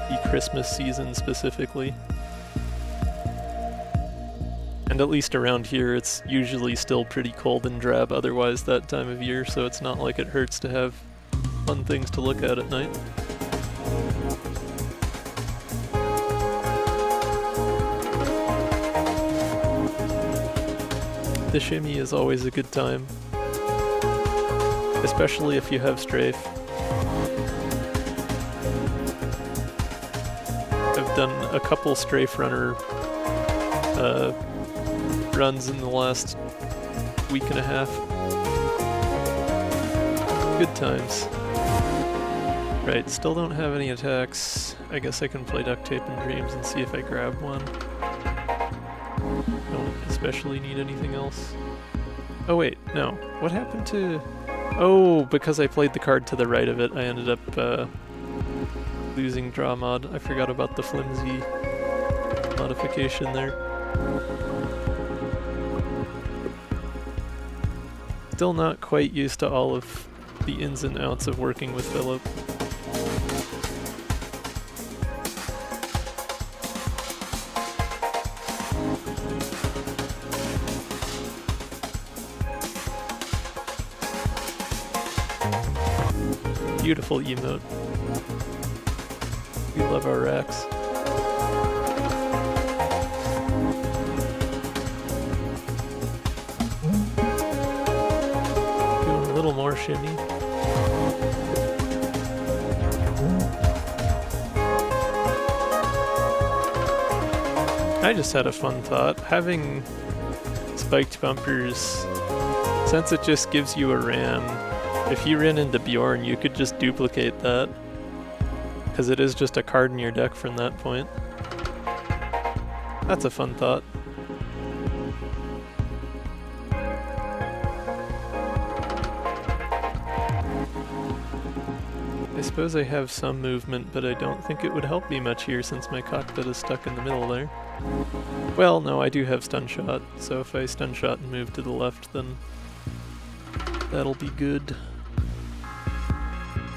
A: the Christmas season specifically. And at least around here it's usually still pretty cold and drab otherwise that time of year, so it's not like it hurts to have fun things to look at night. The shimmy is always a good time, especially if you have strafe. done a couple strafe runner runs in the last week and a half. Good times. Right, still don't have any attacks. I guess I can play Duct Tape and Dreams and see if I grab one. Don't especially need anything else. Oh wait, no. What happened to... Oh, because I played the card to the right of it, I ended up losing Draw Mod. I forgot about the flimsy modification there. Still not quite used to all of the ins and outs of working with Philip. Beautiful emote. We love our racks. Doing a little more shimmy. I just had a fun thought. Having spiked bumpers, since it just gives you a ram, if you ran into Bjorn, you could just duplicate that, because it is just a card in your deck from that point. That's a fun thought. I suppose I have some movement, but I don't think it would help me much here since my cockpit is stuck in the middle there. Well, no, I do have stun shot, so if I stun shot and move to the left, then that'll be good.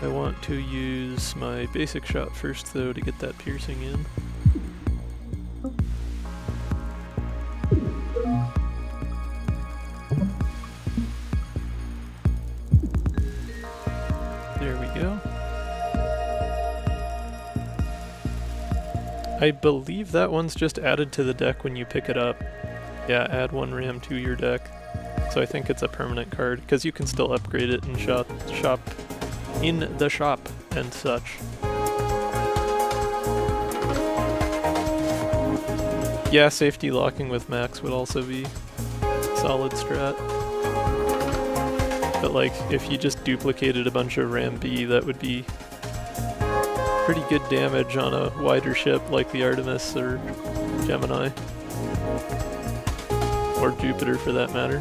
A: I want to use my basic shot first, though, to get that piercing in. There we go. I believe that one's just added to the deck when you pick it up. Yeah, add one ram to your deck. So I think it's a permanent card, because you can still upgrade it and shop in the shop and such. Yeah, safety locking with max would also be solid strat. But like, if you just duplicated a bunch of Ram B, that would be pretty good damage on a wider ship like the Artemis or Gemini. Or Jupiter for that matter.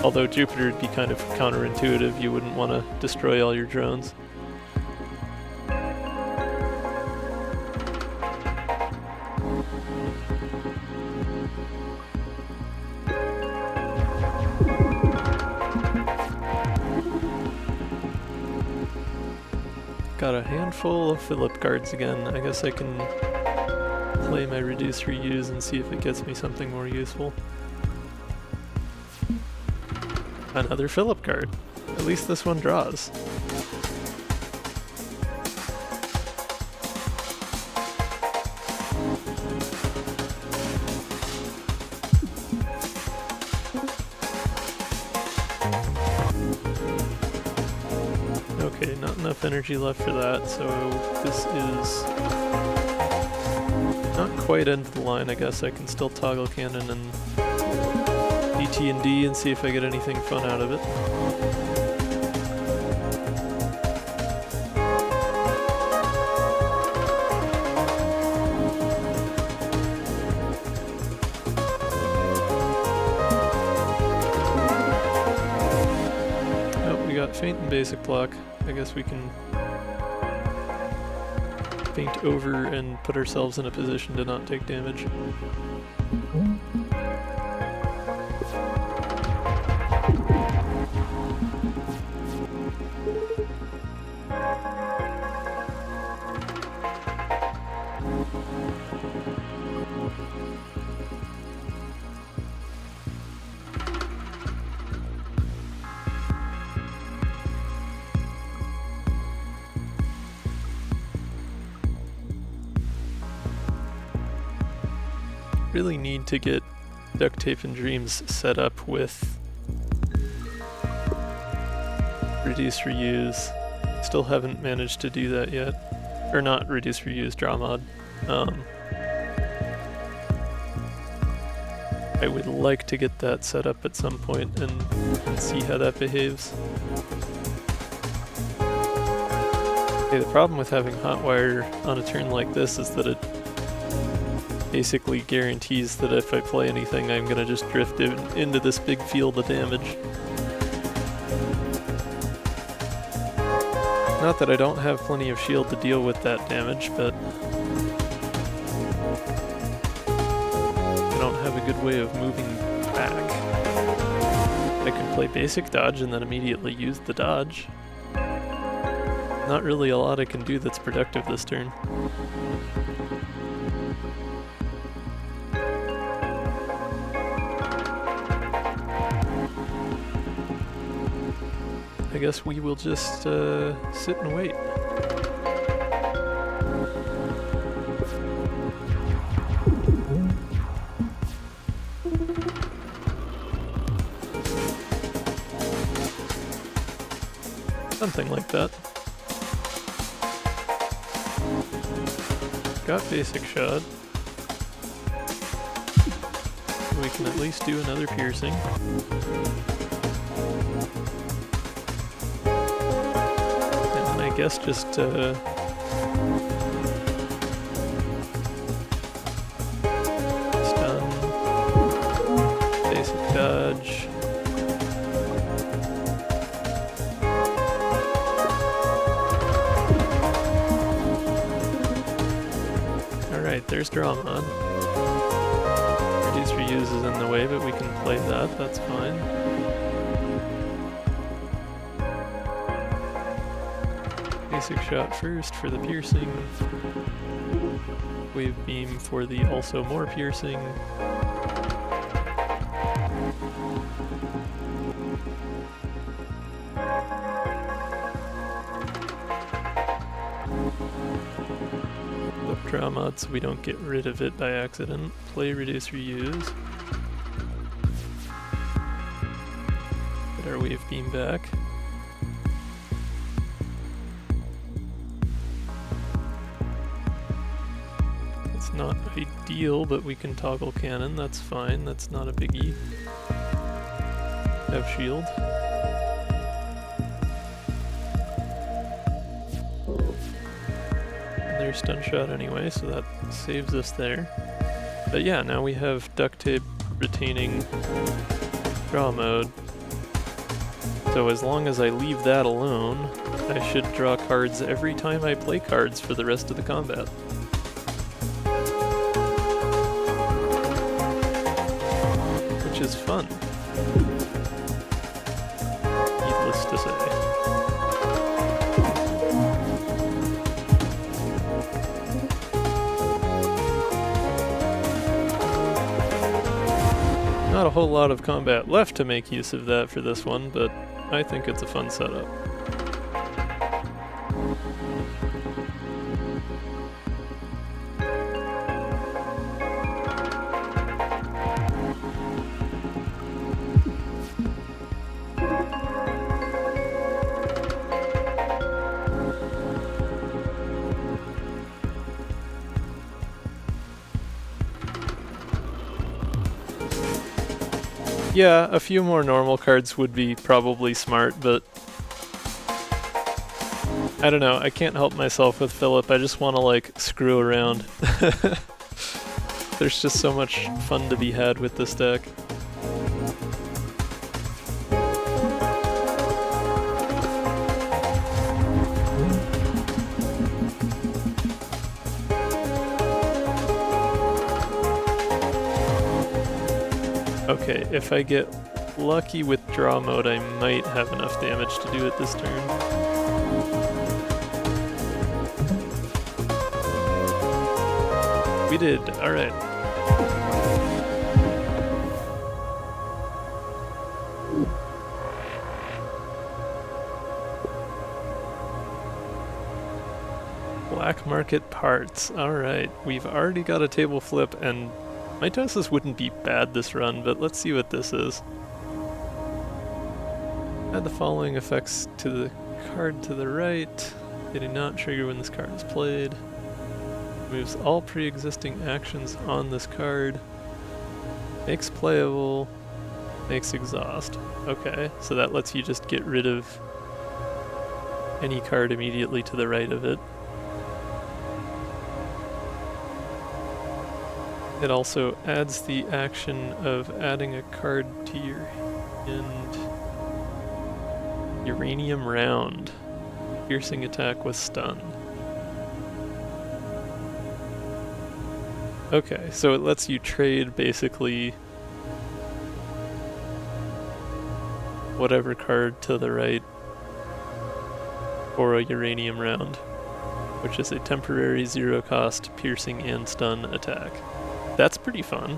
A: Although Jupiter would be kind of counterintuitive, you wouldn't want to destroy all your drones. Got a handful of Philip cards again. I guess I can play my Reduce Reuse and see if it gets me something more useful. Another Philip card. At least this one draws. Okay, not enough energy left for that, so this is not quite end of the line. I guess I can still toggle cannon and DT&D and see if I get anything fun out of it. Oh, we got Feint and Basic Block. I guess we can feint over and put ourselves in a position to not take damage. Really need to get Duct Tape and Dreams set up with Reduce Reuse. Still haven't managed to do that yet. Or not Reduce Reuse, Draw Mod. I would like to get that set up at some point and see how that behaves. Okay, the problem with having Hotwire on a turn like this is that it basically guarantees that if I play anything, I'm gonna just drift into this big field of damage. Not that I don't have plenty of shield to deal with that damage, but I don't have a good way of moving back. I could play basic dodge and then immediately use the dodge. Not really a lot I can do that's productive this turn. I guess we will just sit and wait. Something like that. Got basic shot. We can at least do another piercing. I guess just stun, basic dodge. Alright, there's Dramon. Reduce reuse is in the way, but we can play that, that's fine. Basic shot first for the piercing. Wave beam for the also more piercing. Flip draw mod so we don't get rid of it by accident. Play reduce reuse. Get our wave beam back. Not ideal, but we can toggle cannon, that's fine, that's not a biggie. Have shield. And there's stun shot anyway, so that saves us there. But yeah, now we have duct tape retaining draw mode. So as long as I leave that alone, I should draw cards every time I play cards for the rest of the combat. Which is fun. Needless to say. Not a whole lot of combat left to make use of that for this one, but I think it's a fun setup. Yeah, a few more normal cards would be probably smart, but I don't know, I can't help myself with Philip, I just want to like screw around. There's just so much fun to be had with this deck. Okay, if I get lucky with draw mode, I might have enough damage to do it this turn. We did, alright. Black market parts, alright. We've already got a table flip, and Mitosis wouldn't be bad this run, but let's see what this is. Add the following effects to the card to the right. They do not trigger when this card is played. Moves all pre-existing actions on this card. Makes playable, makes exhaust. Okay, so that lets you just get rid of any card immediately to the right of it. It also adds the action of adding a card to your hand. Uranium Round. Piercing attack with stun. Okay, so it lets you trade basically whatever card to the right for a Uranium Round, which is a temporary zero-cost piercing and stun attack. That's pretty fun.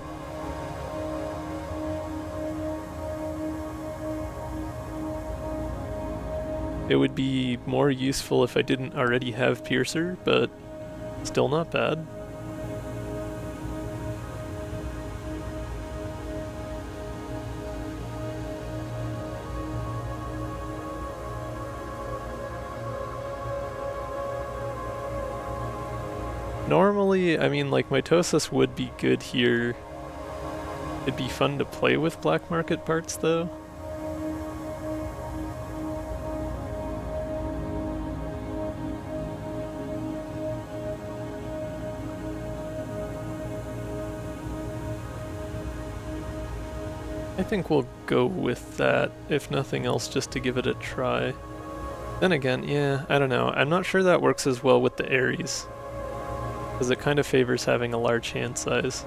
A: It would be more useful if I didn't already have Piercer, but still not bad. Normally, I mean, like, Mitosis would be good here. It'd be fun to play with black market parts, though. I think we'll go with that, if nothing else, just to give it a try. Then again, yeah, I don't know. I'm not sure that works as well with the Ares, because it kind of favors having a large hand size.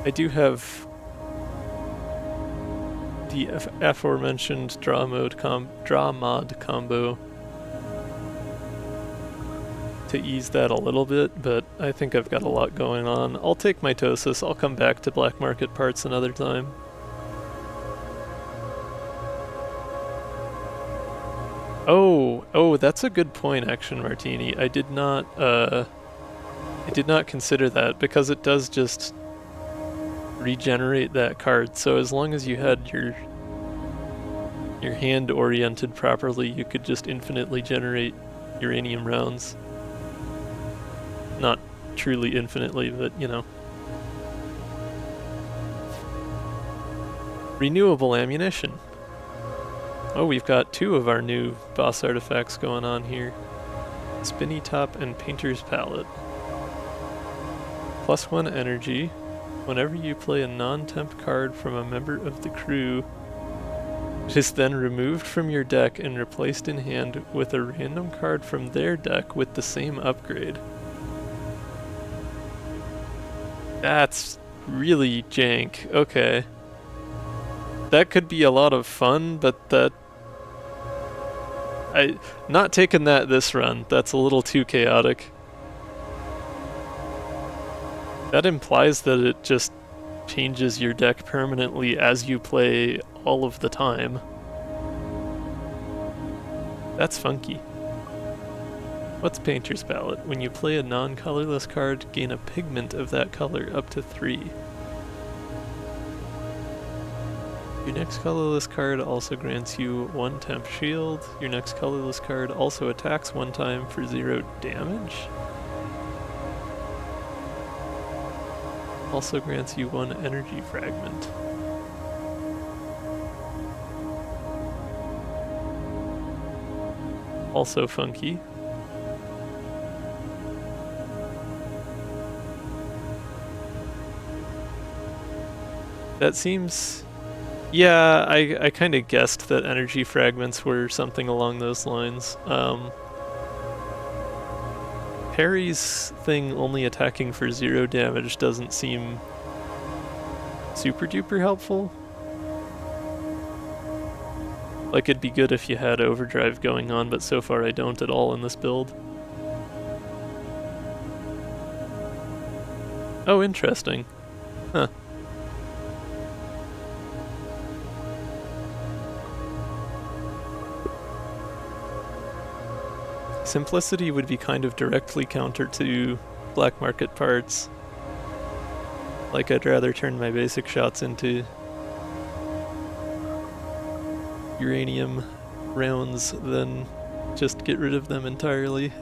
A: I do have the aforementioned draw mod combo to ease that a little bit, but I think I've got a lot going on. I'll take Mitosis. I'll come back to black market parts another time. Oh, that's a good point, Action Martini. I did not consider that, because it does just regenerate that card. So as long as you had your hand oriented properly, you could just infinitely generate uranium rounds. Not truly infinitely, but you know. Renewable ammunition. Oh, we've got two of our new boss artifacts going on here. Spinny Top and Painter's Palette. +1 energy. Whenever you play a non-temp card from a member of the crew, it is then removed from your deck and replaced in hand with a random card from their deck with the same upgrade. That's really jank. Okay. That could be a lot of fun, but not taking that this run. That's a little too chaotic. That implies that it just changes your deck permanently as you play all of the time. That's funky. What's Painter's Palette? When you play a non-colorless card, gain a pigment of that color up to 3. Your next colorless card also grants you 1 temp shield. Your next colorless card also attacks 1 time for 0 damage. Also grants you 1 energy fragment. Also funky. That seems... Yeah, I kind of guessed that energy fragments were something along those lines. Parry's thing only attacking for 0 damage doesn't seem super duper helpful. Like, it'd be good if you had overdrive going on, but so far I don't at all in this build. Oh, interesting. Huh. Simplicity would be kind of directly counter to black market parts. Like, I'd rather turn my basic shots into uranium rounds than just get rid of them entirely.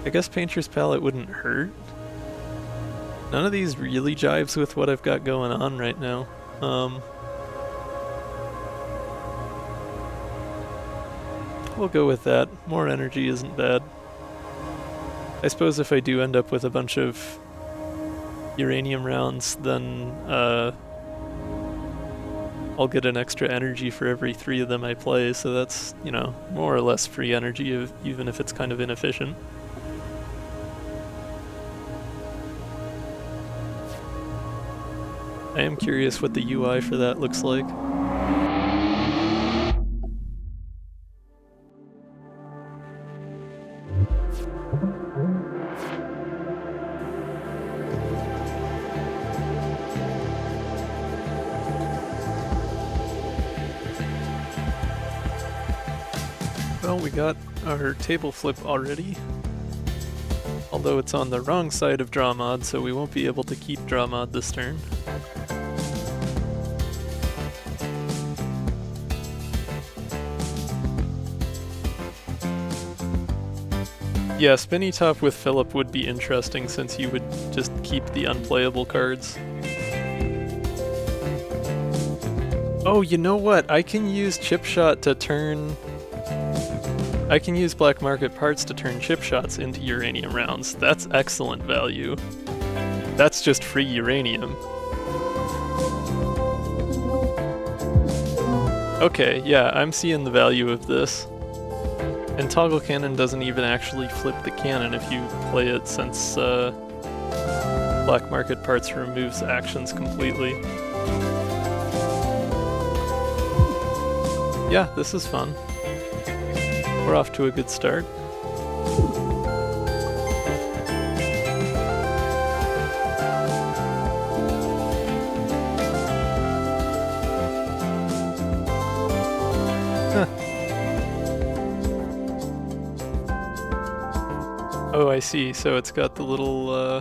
A: I guess Painter's Palette wouldn't hurt. None of these really jives with what I've got going on right now. We'll go with that. More energy isn't bad. I suppose if I do end up with a bunch of uranium rounds, then I'll get an extra energy for every 3 of them I play, so that's, you know, more or less free energy, even if it's kind of inefficient. I am curious what the UI for that looks like. Well, we got our table flip already. Although it's on the wrong side of draw mod, so we won't be able to keep draw mod this turn. Yeah, Spinny Top with Philip would be interesting since you would just keep the unplayable cards. Oh, you know what? I can use Chip Shot to turn... I can use Black Market Parts to turn Chip Shots into uranium rounds. That's excellent value. That's just free uranium. Okay, yeah, I'm seeing the value of this. And Toggle Cannon doesn't even actually flip the cannon if you play it, since Black Market Parts removes actions completely. Yeah, this is fun. We're off to a good start. Oh, I see. So it's got the little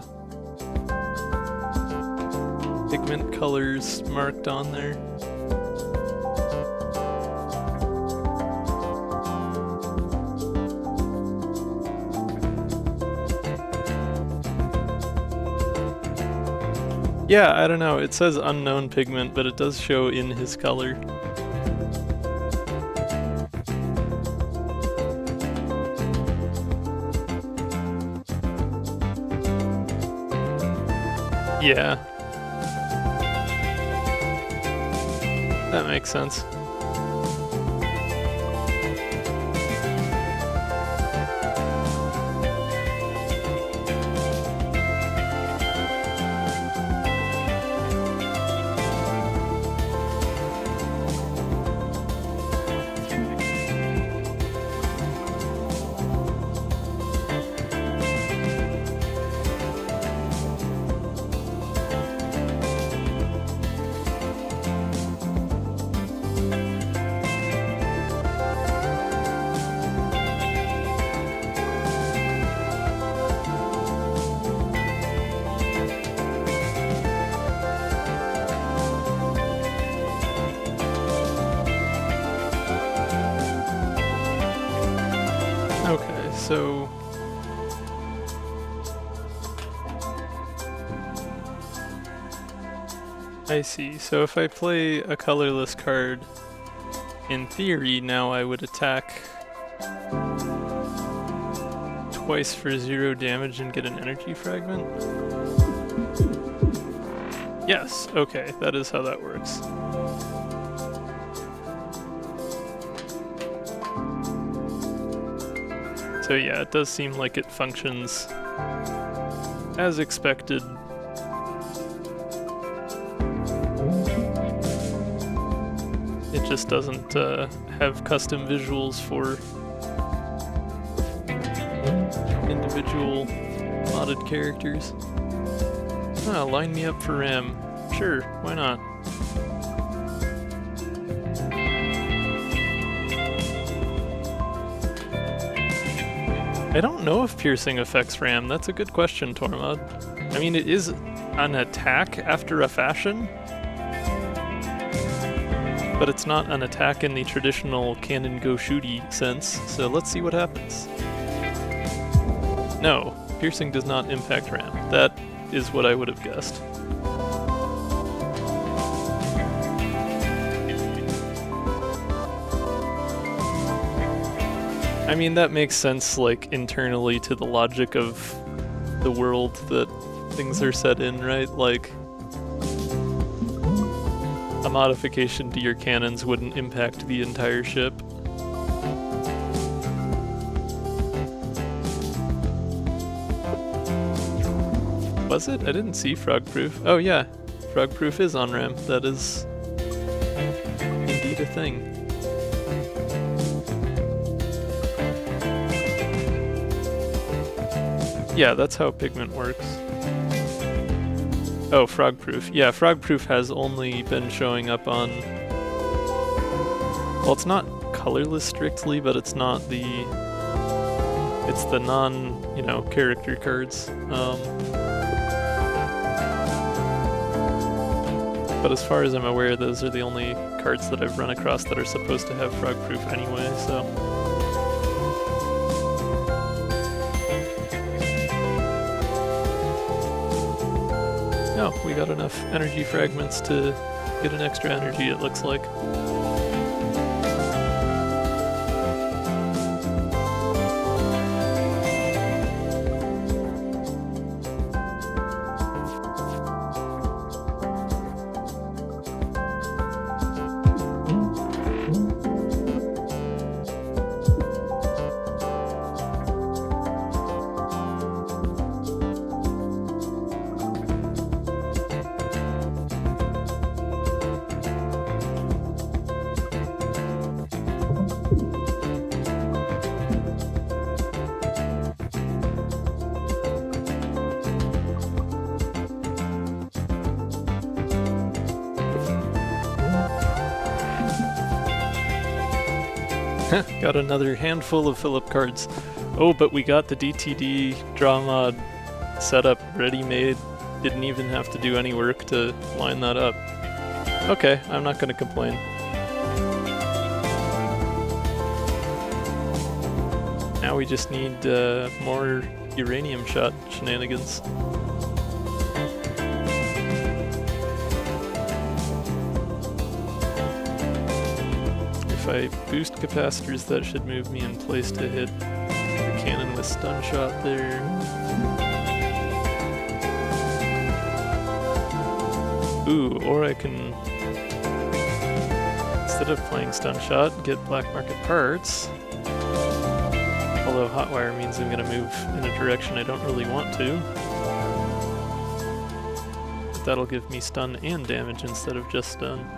A: pigment colors marked on there. Yeah, I don't know. It says unknown pigment, but it does show in his color. Yeah. That makes sense. Okay, so... I see. So if I play a colorless card, in theory, now I would attack twice for 0 damage and get an energy fragment? Yes, okay, that is how that works. So yeah, it does seem like it functions as expected. It just doesn't have custom visuals for individual modded characters. Ah, line me up for RAM. Sure, why not? I don't know if piercing affects RAM. That's a good question, Tormod. I mean, it is an attack after a fashion, but it's not an attack in the traditional cannon go shooty sense, so let's see what happens. No, piercing does not impact RAM. That is what I would have guessed. I mean, that makes sense, like, internally to the logic of the world that things are set in, right? Like, a modification to your cannons wouldn't impact the entire ship. Was it? I didn't see frogproof. Oh yeah, frogproof is on RAM. That is indeed a thing. Yeah, that's how pigment works. Oh, frogproof. Yeah, frogproof has only been showing up on... Well, it's not colorless strictly, but it's not the... It's the character cards. But as far as I'm aware, those are the only cards that I've run across that are supposed to have frogproof anyway, so... Oh, we got enough energy fragments to get an extra energy, it looks like. Got another handful of Philip cards. Oh, but we got the DTD draw mod set up, ready-made. Didn't even have to do any work to line that up. Okay, I'm not gonna complain. Now we just need more uranium shot shenanigans. If I boost capacitors, that should move me in place to hit the cannon with stun shot there. Ooh, or I can, instead of playing stun shot, get black market parts. Although hotwire means I'm going to move in a direction I don't really want to. But that'll give me stun and damage instead of just stun.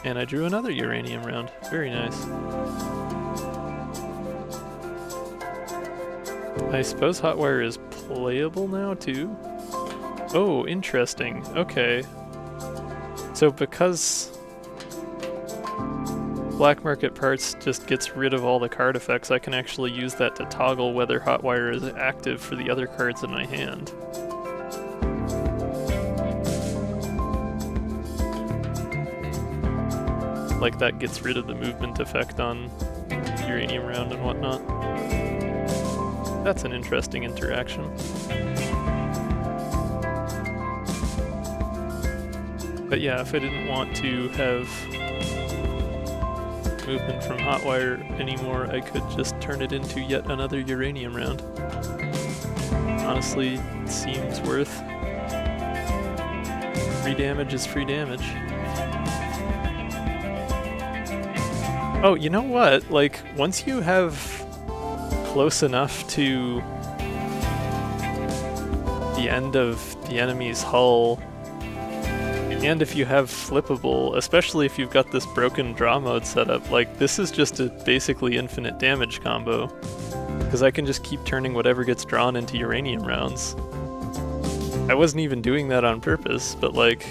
A: And I drew another uranium round. Very nice. I suppose hotwire is playable now too? Oh, interesting. Okay. So because black market parts just gets rid of all the card effects, I can actually use that to toggle whether hotwire is active for the other cards in my hand. Like that gets rid of the movement effect on uranium round and whatnot. That's an interesting interaction. But yeah, if I didn't want to have movement from hotwire anymore, I could just turn it into yet another uranium round. Honestly, it seems worth. Free damage is free damage. Oh, you know what? Like, once you have close enough to the end of the enemy's hull, and if you have flippable, especially if you've got this broken draw mode set up, like, this is just a basically infinite damage combo. Because I can just keep turning whatever gets drawn into uranium rounds. I wasn't even doing that on purpose, but like,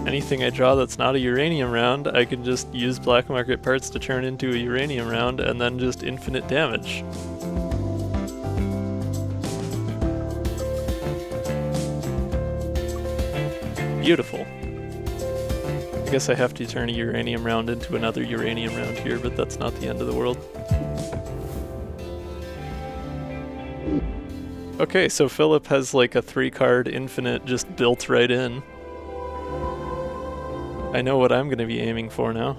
A: anything I draw that's not a uranium round, I can just use black market parts to turn into a uranium round and then just infinite damage. Beautiful. I guess I have to turn a uranium round into another uranium round here, but that's not the end of the world. Okay, so Philip has like a 3-card infinite just built right in. I know what I'm going to be aiming for now.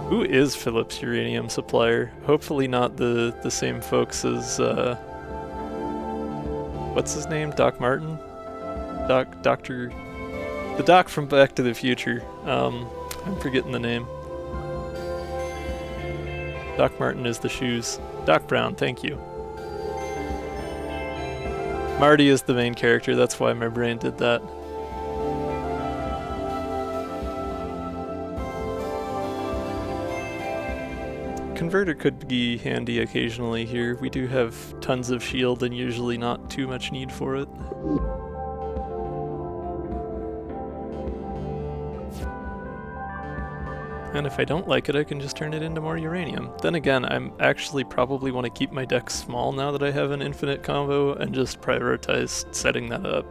A: Who is Philip's uranium supplier? Hopefully not the same folks as, what's his name? Doc Martin? The Doc from Back to the Future. I'm forgetting the name. Doc Martin is the shoes. Doc Brown, thank you. Marty is the main character, that's why my brain did that. Converter could be handy occasionally here. We do have tons of shield and usually not too much need for it. And if I don't like it, I can just turn it into more uranium. Then again, I'm actually probably want to keep my deck small now that I have an infinite combo and just prioritize setting that up.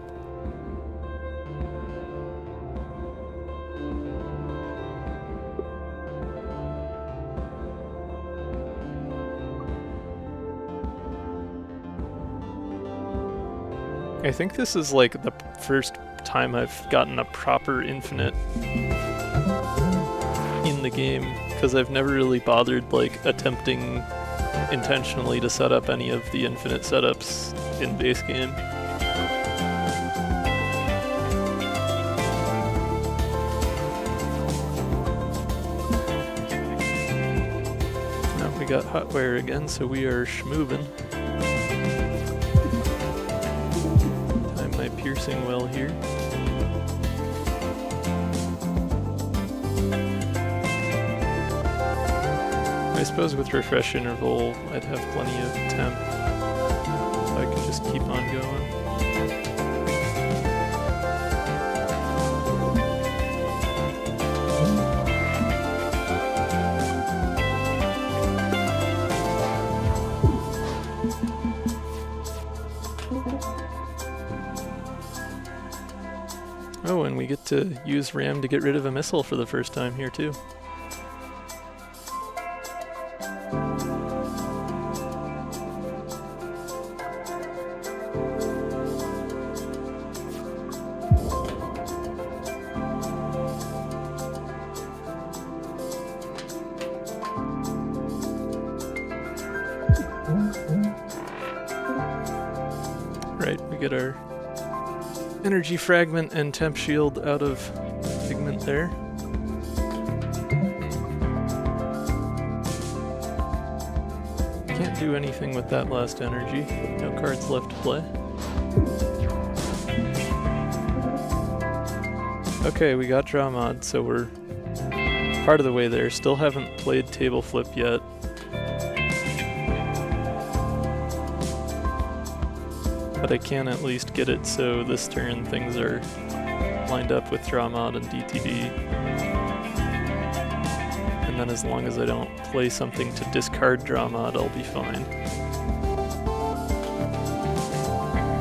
A: I think this is like the first time I've gotten a proper infinite in the game, because I've never really bothered like attempting intentionally to set up any of the infinite setups in base game. Now we got hotwire again, so we are schmoovin'. Time my piercing well here. I suppose with refresh interval, I'd have plenty of temp, so I can just keep on going. Oh, and we get to use RAM to get rid of a missile for the first time here too. Right, we get our energy fragment and temp shield out of pigment there. Can't do anything with that last energy. No cards left to play. Okay, we got draw mod, so we're part of the way there. Still haven't played table flip yet. But I can at least get it so this turn things are lined up with draw mod and DTD. And then as long as I don't play something to discard draw mod, I'll be fine.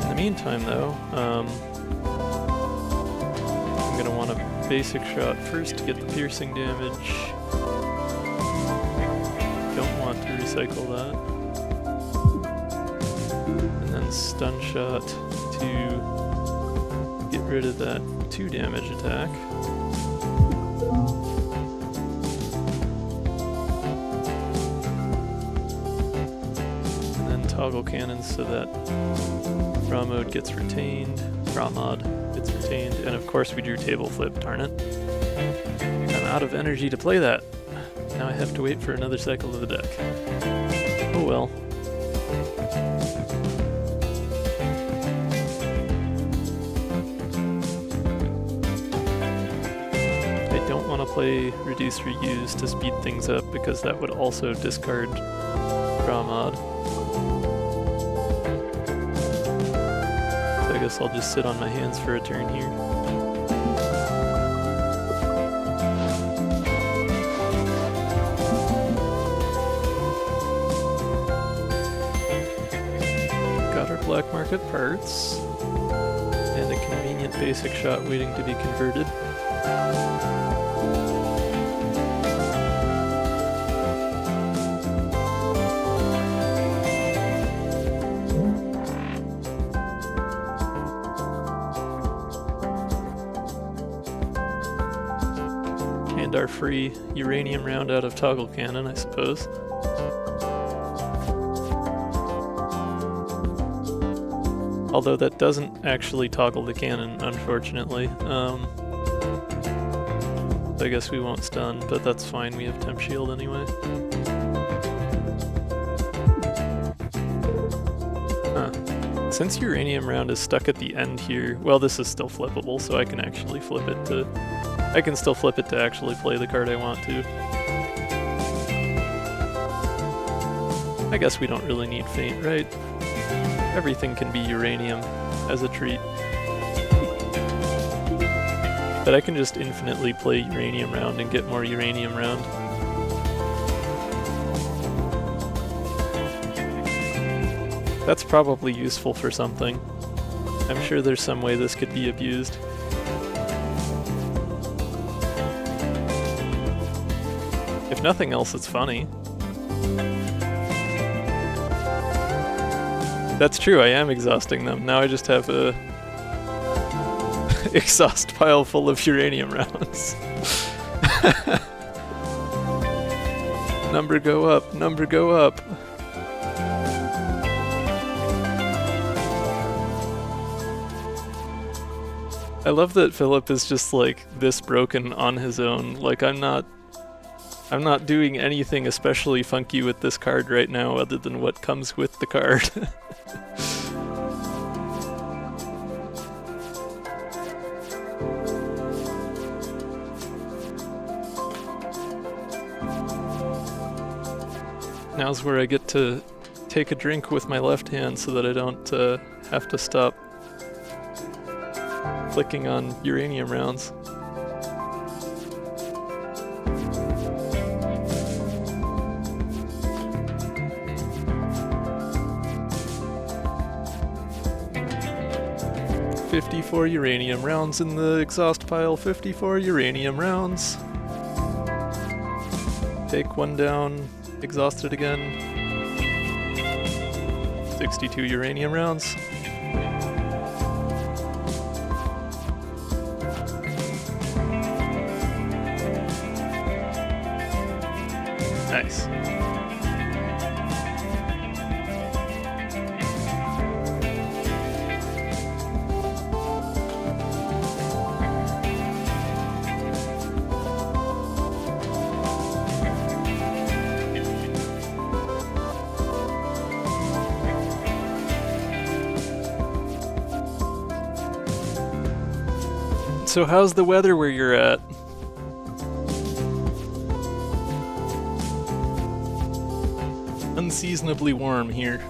A: In the meantime though, I'm going to want a basic shot first to get the piercing damage. Don't want to recycle that. Stun shot to get rid of that 2 damage attack. And then toggle cannons so that draw mode gets retained, draw mod gets retained, and of course we drew table flip, darn it. I'm out of energy to play that. Now I have to wait for another cycle of the deck. Oh well. Play reduce reuse to speed things up because that would also discard draw mod. So I guess I'll just sit on my hands for a turn here. Got our black market parts and a convenient basic shot waiting to be converted. And our free uranium round out of toggle cannon, I suppose. Although that doesn't actually toggle the cannon, unfortunately. I guess we won't stun, but that's fine, we have temp shield anyway. Huh. Since uranium round is stuck at the end here, well, this is still flippable, so I can actually flip it to... I can still flip it to actually play the card I want to. I guess we don't really need Feint, right? Everything can be uranium as a treat. But I can just infinitely play uranium round and get more uranium round. That's probably useful for something. I'm sure there's some way this could be abused. If nothing else, it's funny. That's true, I am exhausting them. Now I just have a exhaust pile full of uranium rounds. Number go up, number go up. I love that Philip is just like this broken on his own. Like I'm not doing anything especially funky with this card right now other than what comes with the card. Now's where I get to take a drink with my left hand so that I don't have to stop clicking on uranium rounds. "54 uranium rounds in the exhaust pile, 54 uranium rounds." Take one down, exhaust it again. 62 uranium rounds. Nice. So how's the weather where you're at? Unseasonably warm here.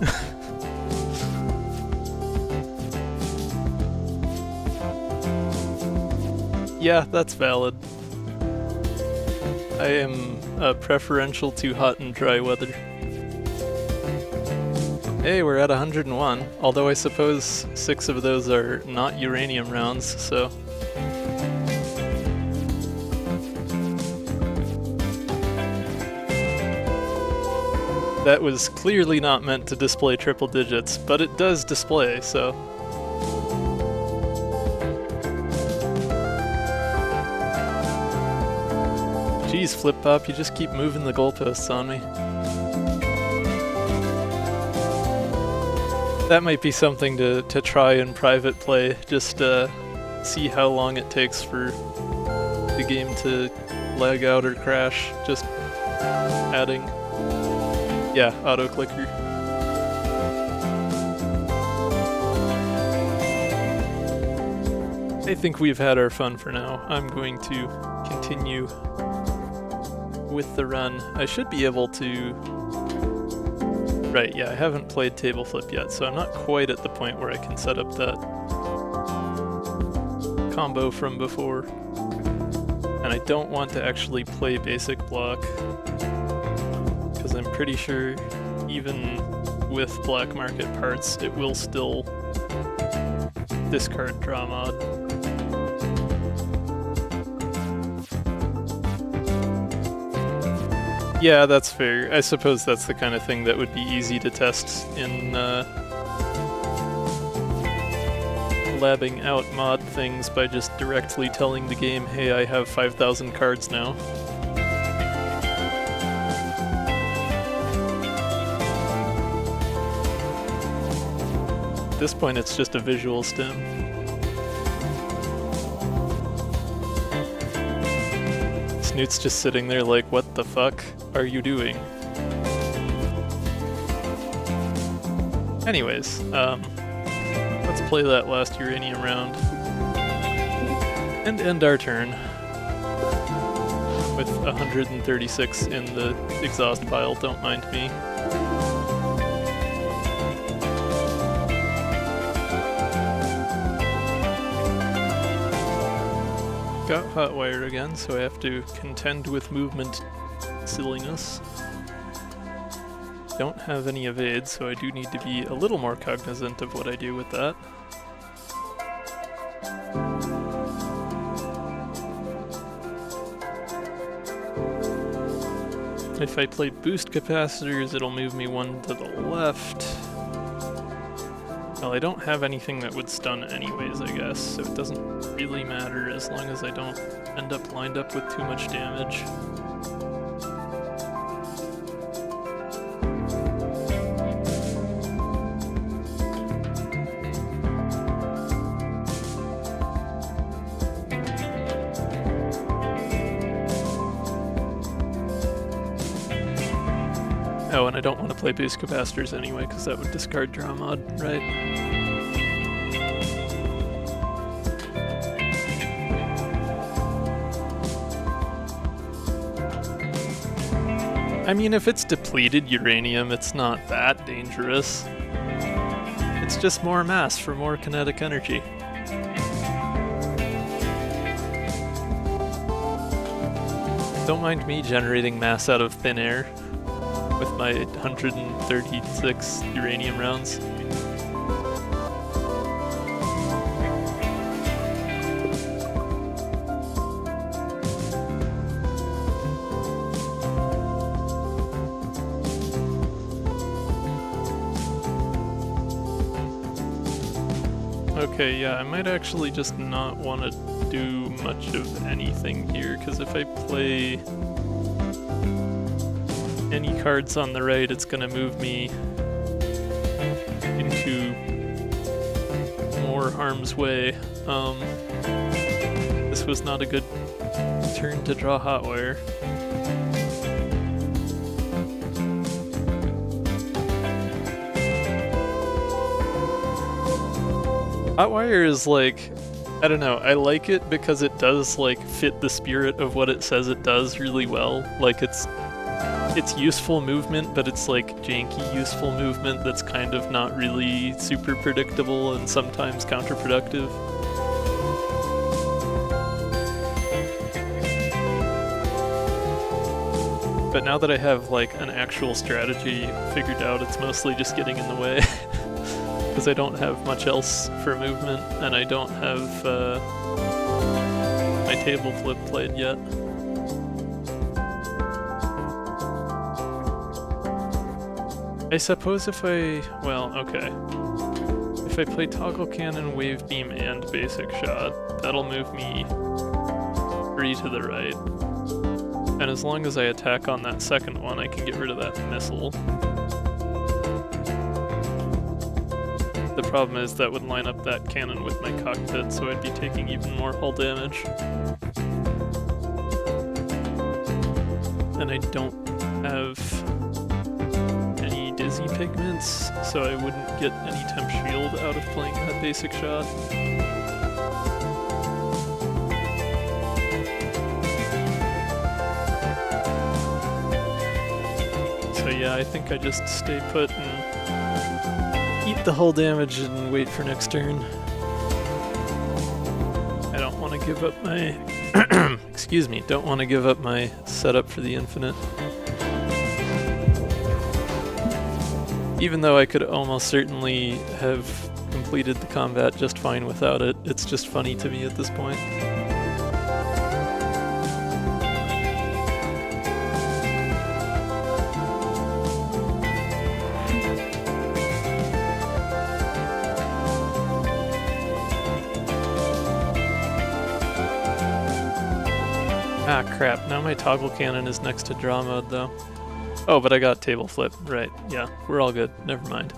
A: Yeah, that's valid. I am preferential to hot and dry weather. Hey, we're at 101, although I suppose 6 of those are not uranium rounds, so... That was clearly not meant to display triple digits, but it does display, so... Jeez, Flip-Pop, you just keep moving the goalposts on me. That might be something to try in private play, just see how long it takes for the game to lag out or crash, just adding... Yeah, auto-clicker. I think we've had our fun for now. I'm going to continue with the run. I should be able to... Right, yeah, I haven't played table flip yet, so I'm not quite at the point where I can set up that combo from before. And I don't want to actually play basic block, because I'm pretty sure even with black market parts, it will still discard draw mod. Yeah, that's fair. I suppose that's the kind of thing that would be easy to test in labbing out mod things by just directly telling the game, hey, I have 5,000 cards now. At this point, it's just a visual stim. Snoot's just sitting there like, what the fuck are you doing? Anyways, let's play that last uranium round and end our turn with 136 in the exhaust pile, don't mind me. Got hotwire again, so I have to contend with movement silliness. Don't have any evade, so I do need to be a little more cognizant of what I do with that. If I play boost capacitors, it'll move me one to the left. Well, I don't have anything that would stun anyways, I guess, so it doesn't really matter as long as I don't end up lined up with too much damage. Oh, and I don't want to play boost capacitors anyway, because that would discard draw mod, right? I mean, if it's depleted uranium, it's not that dangerous. It's just more mass for more kinetic energy. Don't mind me generating mass out of thin air with my 136 uranium rounds. Okay, yeah, I might actually just not want to do much of anything here, because if I play any cards on the right, it's going to move me into more harm's way. This was not a good turn to draw hotwire. Hotwire is like, I don't know, I like it because it does like fit the spirit of what it says it does really well. Like it's useful movement, but it's like janky useful movement that's kind of not really super predictable and sometimes counterproductive. But now that I have like an actual strategy figured out, it's mostly just getting in the way. Because I don't have much else for movement, and I don't have my table flip played yet. I suppose if I... well, okay. If I play Toggle Cannon, Wave Beam, and Basic Shot, that'll move me 3 to the right. And as long as I attack on that second one, I can get rid of that missile. The problem is that would line up that cannon with my cockpit, so I'd be taking even more hull damage. And I don't have any dizzy pigments, so I wouldn't get any temp shield out of playing that basic shot. So yeah, I think I just stay put and eat the hull damage and wait for next turn. I don't want to give up my excuse me, don't want to give up my setup for the infinite. Even though I could almost certainly have completed the combat just fine without it, it's just funny to me at this point. Ah, crap. Now my toggle cannon is next to draw mode, though. Oh, but I got table flip. Right. Yeah, we're all good. Never mind.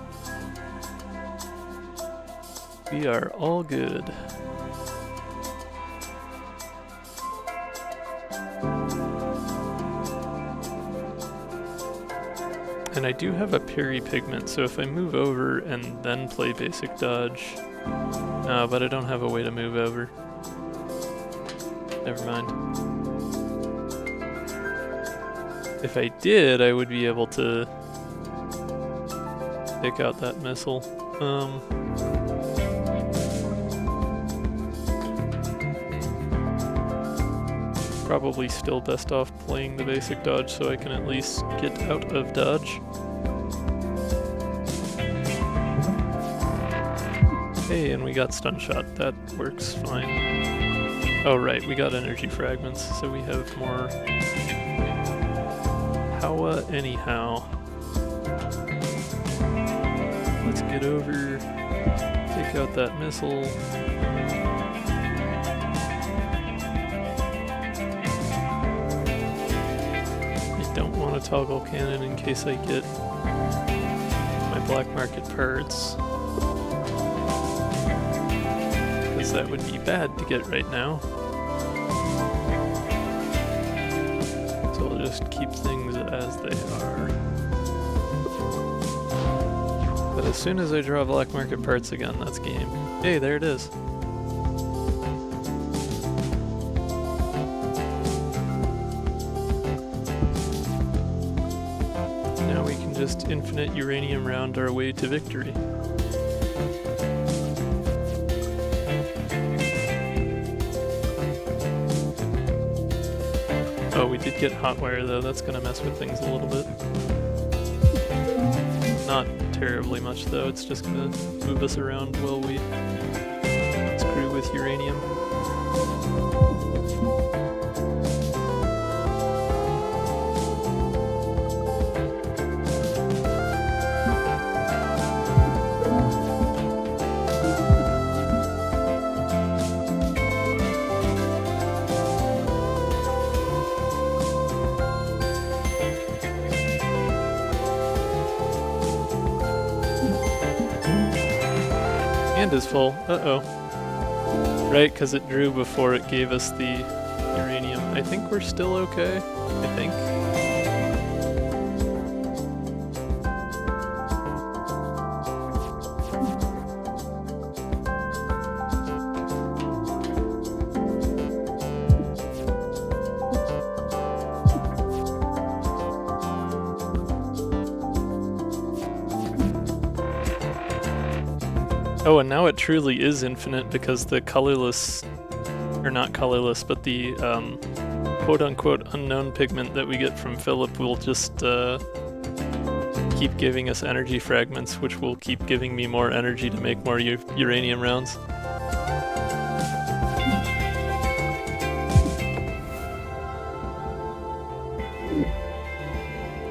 A: We are all good. And I do have a parry pigment, so if I move over and then play basic dodge... but I don't have a way to move over. Never mind. If I did, I would be able to pick out that missile. Probably still best off playing the basic dodge so I can at least get out of dodge. Hey, and we got stun shot. That works fine. Oh right, we got energy fragments, so we have more power anyhow. Let's get over, take out that missile. I don't want a toggle cannon in case I get my black market parts. Because that would be bad to get right now. So we'll just keep things as they are. But as soon as I draw black market parts again, that's game. Hey, there it is. Now we can just infinite uranium round our way to victory. Oh, we did get hotwire though, that's gonna mess with things a little bit. Not terribly much though, it's just gonna move us around while we screw with uranium. And is full. Uh-oh. Right, because it drew before it gave us the uranium. I think we're still okay. I think. Oh, and now it truly is infinite because the colorless, or not colorless, but the quote-unquote unknown pigment that we get from Philip will just keep giving us energy fragments, which will keep giving me more energy to make more uranium rounds.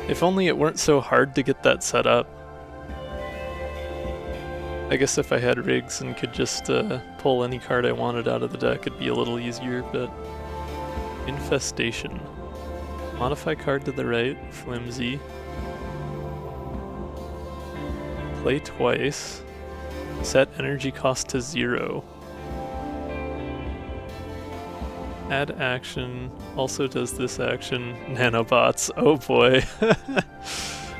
A: If only it weren't so hard to get that set up. I guess if I had rigs and could just pull any card I wanted out of the deck, it'd be a little easier, but... Infestation. Modify card to the right, flimsy. Play twice. Set energy cost to 0. Add action, also does this action. Nanobots, oh boy.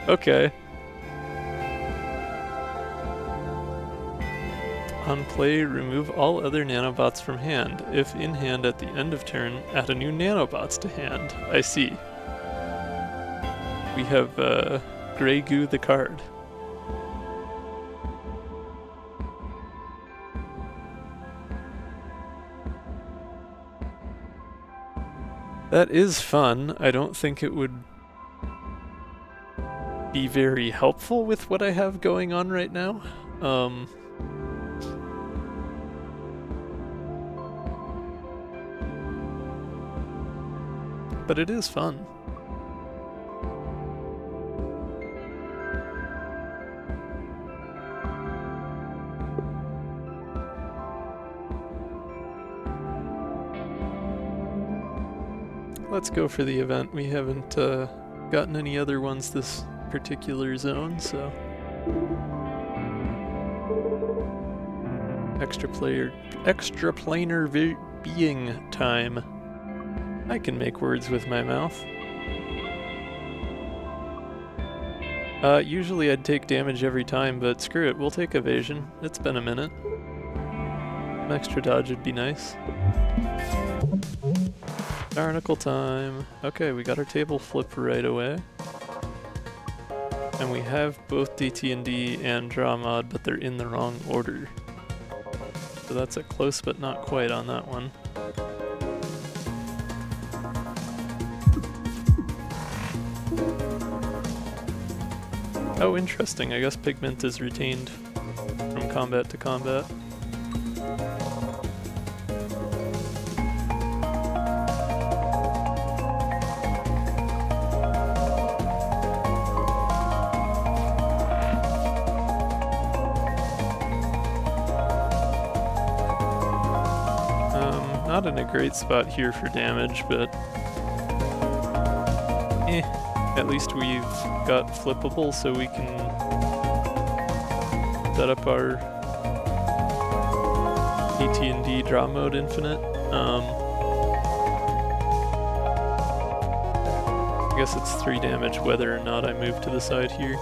A: Okay. On play, remove all other nanobots from hand. If in hand at the end of turn, add a new nanobots to hand. I see. We have Grey Goo the card. That is fun. I don't think it would be very helpful with what I have going on right now. But it is fun. let's go for the event. We haven't gotten any other ones this particular zone, so... Extra planar being time. I can make words with my mouth. Usually I'd take damage every time, but screw it, we'll take evasion. It's been a minute. An extra dodge would be nice. Barnacle time. Okay, we got our table flip right away. And we have both DT&D and draw mod, but they're in the wrong order. So that's a close but not quite on that one. Oh, interesting. I guess pigment is retained from combat to combat. Not in a great spot here for damage, but at least we've got flippable, so we can set up our AT&D draw mode infinite. I guess it's 3 damage whether or not I move to the side here.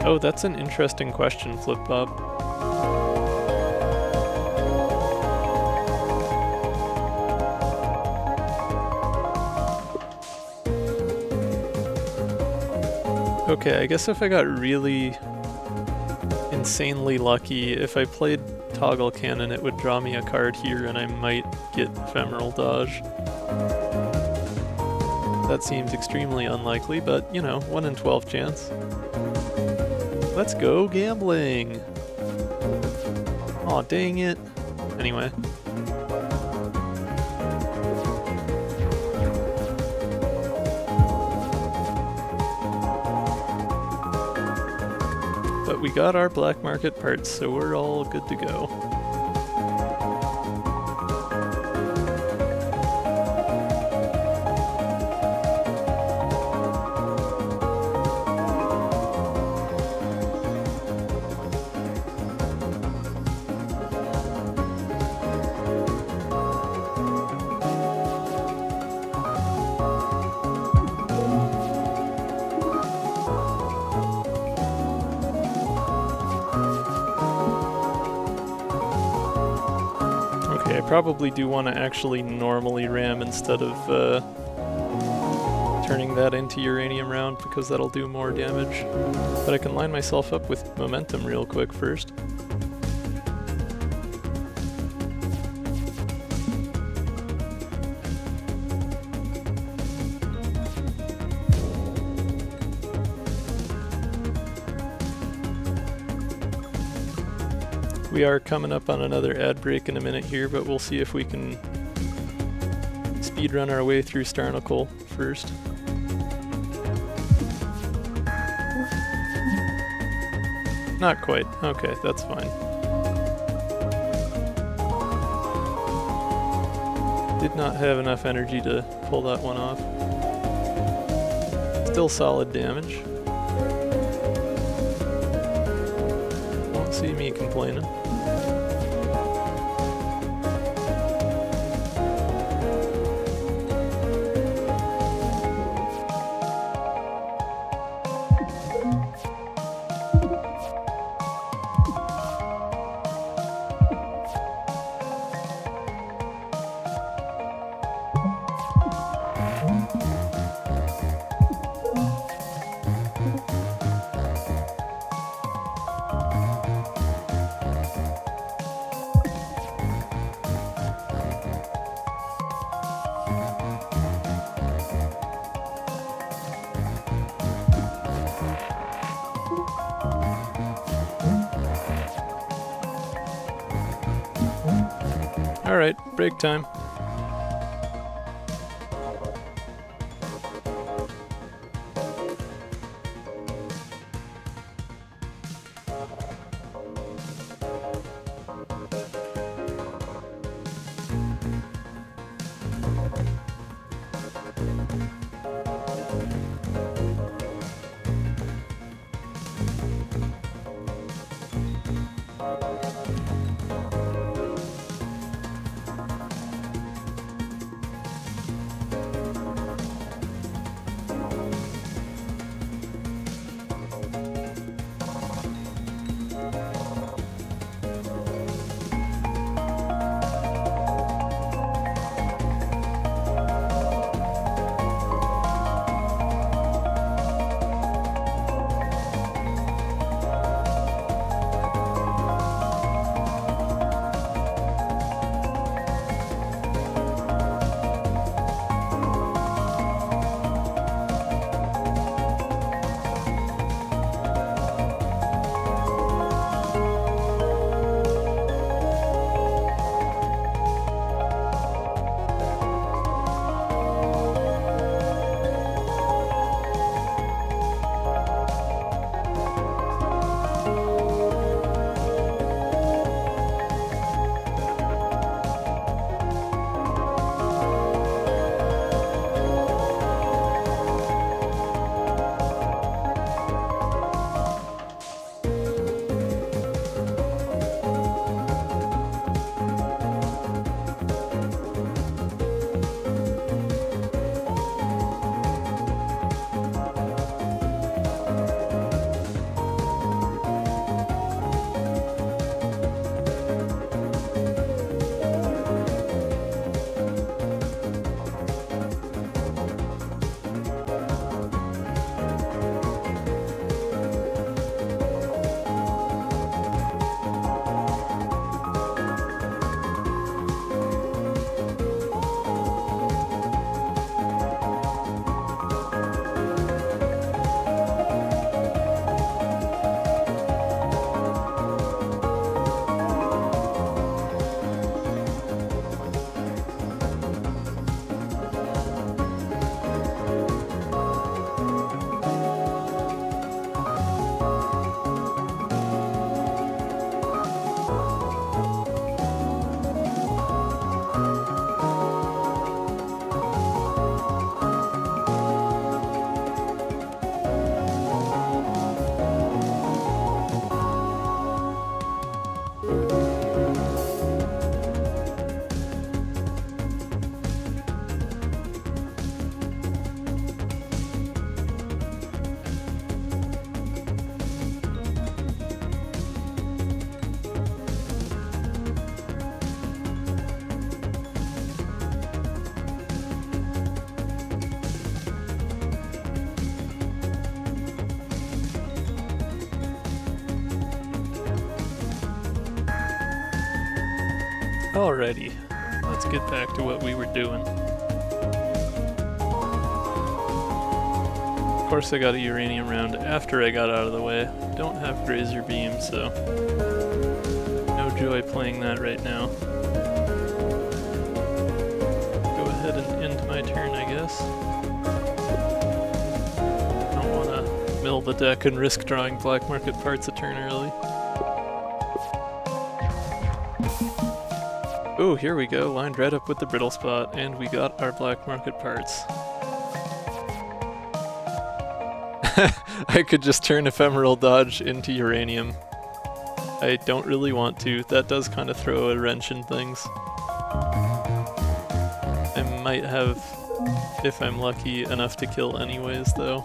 A: Oh, that's an interesting question, Flip Bob. Okay, I guess if I got really insanely lucky, if I played Toggle Cannon, it would draw me a card here and I might get Ephemeral Dodge. That seems extremely unlikely, but, you know, 1 in 12 chance. Let's go gambling! Aw, dang it. Anyway. But we got our black market parts, so we're all good to go. I probably do want to actually normally ram instead of turning that into uranium round, because that'll do more damage. But I can line myself up with momentum real quick first. We are coming up on another ad break in a minute here, but we'll see if we can speedrun our way through Starnacle first. Not quite. Okay, that's fine. Did not have enough energy to pull that one off. Still solid damage. Won't see me complaining. Alright, break time. Alrighty, let's get back to what we were doing. Of course I got a uranium round after I got out of the way. Don't have Grazer Beam, so no joy playing that right now. Go ahead and end my turn, I guess. Don't want to mill the deck and risk drawing black market parts a turn early. Oh, here we go, lined right up with the brittle spot, and we got our black market parts. I could just turn Ephemeral Dodge into uranium. I don't really want to. That does kind of throw a wrench in things. I might have, if I'm lucky, enough to kill anyways, though.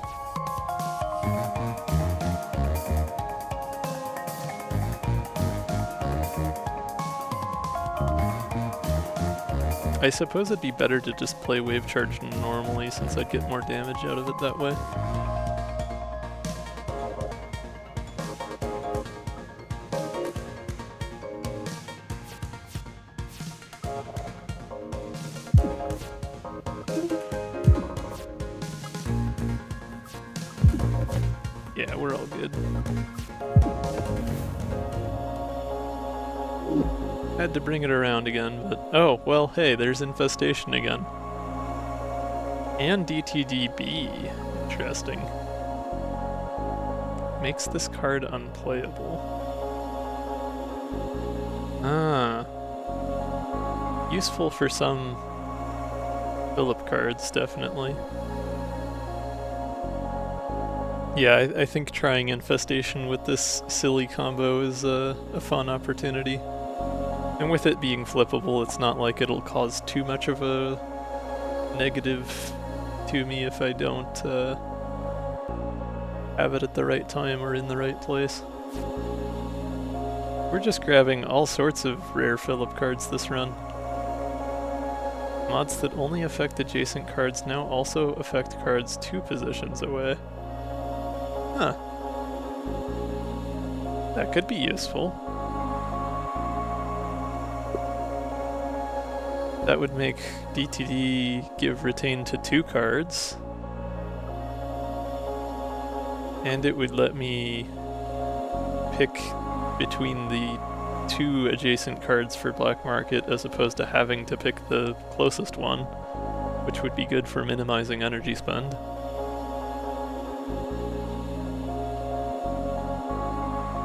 A: I suppose it'd be better to just play Wave Charge normally, since I'd get more damage out of it that way. Yeah, we're all good. Had to bring it around again, but oh, well, hey, there's Infestation again. And DTDB. Interesting. Makes this card unplayable. Ah. Useful for some Phillip cards, definitely. Yeah, I think trying Infestation with this silly combo is a fun opportunity. And with it being flippable, it's not like it'll cause too much of a negative to me if I don't have it at the right time or in the right place. We're just grabbing all sorts of rare Phillip cards this run. Mods that only affect adjacent cards now also affect cards 2 positions away. Huh. That could be useful. That would make DTD give retain to 2 cards. And it would let me pick between the 2 adjacent cards for black market as opposed to having to pick the closest one, which would be good for minimizing energy spend.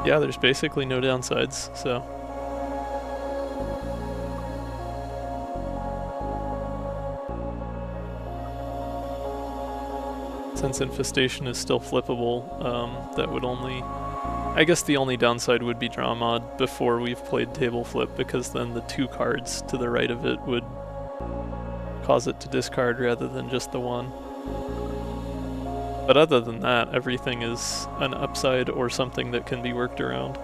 A: Yeah, there's basically no downsides, so. Since Infestation is still flippable, that would only... I guess the only downside would be draw mod before we've played table flip, because then the 2 cards to the right of it would cause it to discard rather than just the 1. But other than that, everything is an upside or something that can be worked around.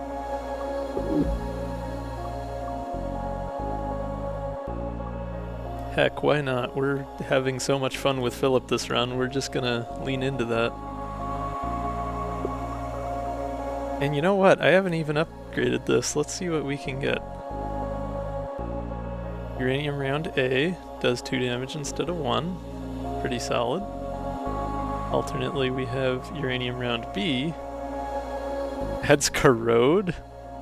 A: Heck, why not? We're having so much fun with Phillip this run, we're just gonna lean into that. And you know what? I haven't even upgraded this. Let's see what we can get. Uranium round A does 2 damage instead of 1. Pretty solid. Alternately, we have uranium round B. Adds corrode?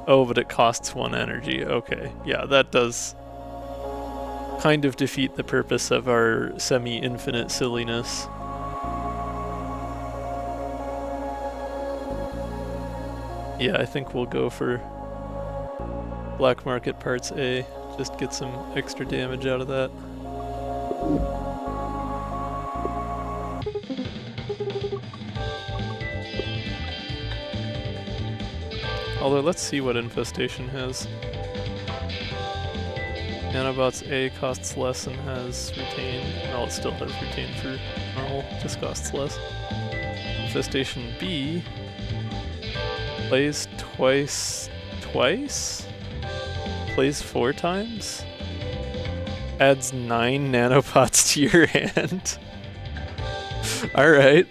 A: Oh, but it costs 1 energy. Okay, yeah, that does kind of defeat the purpose of our semi-infinite silliness. Yeah, I think we'll go for black market parts A. Just get some extra damage out of that. Although, let's see what Infestation has. Nanobots A costs less and has retain. Well, it still has retain for normal, just costs less. Infestation B plays twice? Plays 4 times? Adds 9 nanobots to your hand. Alright.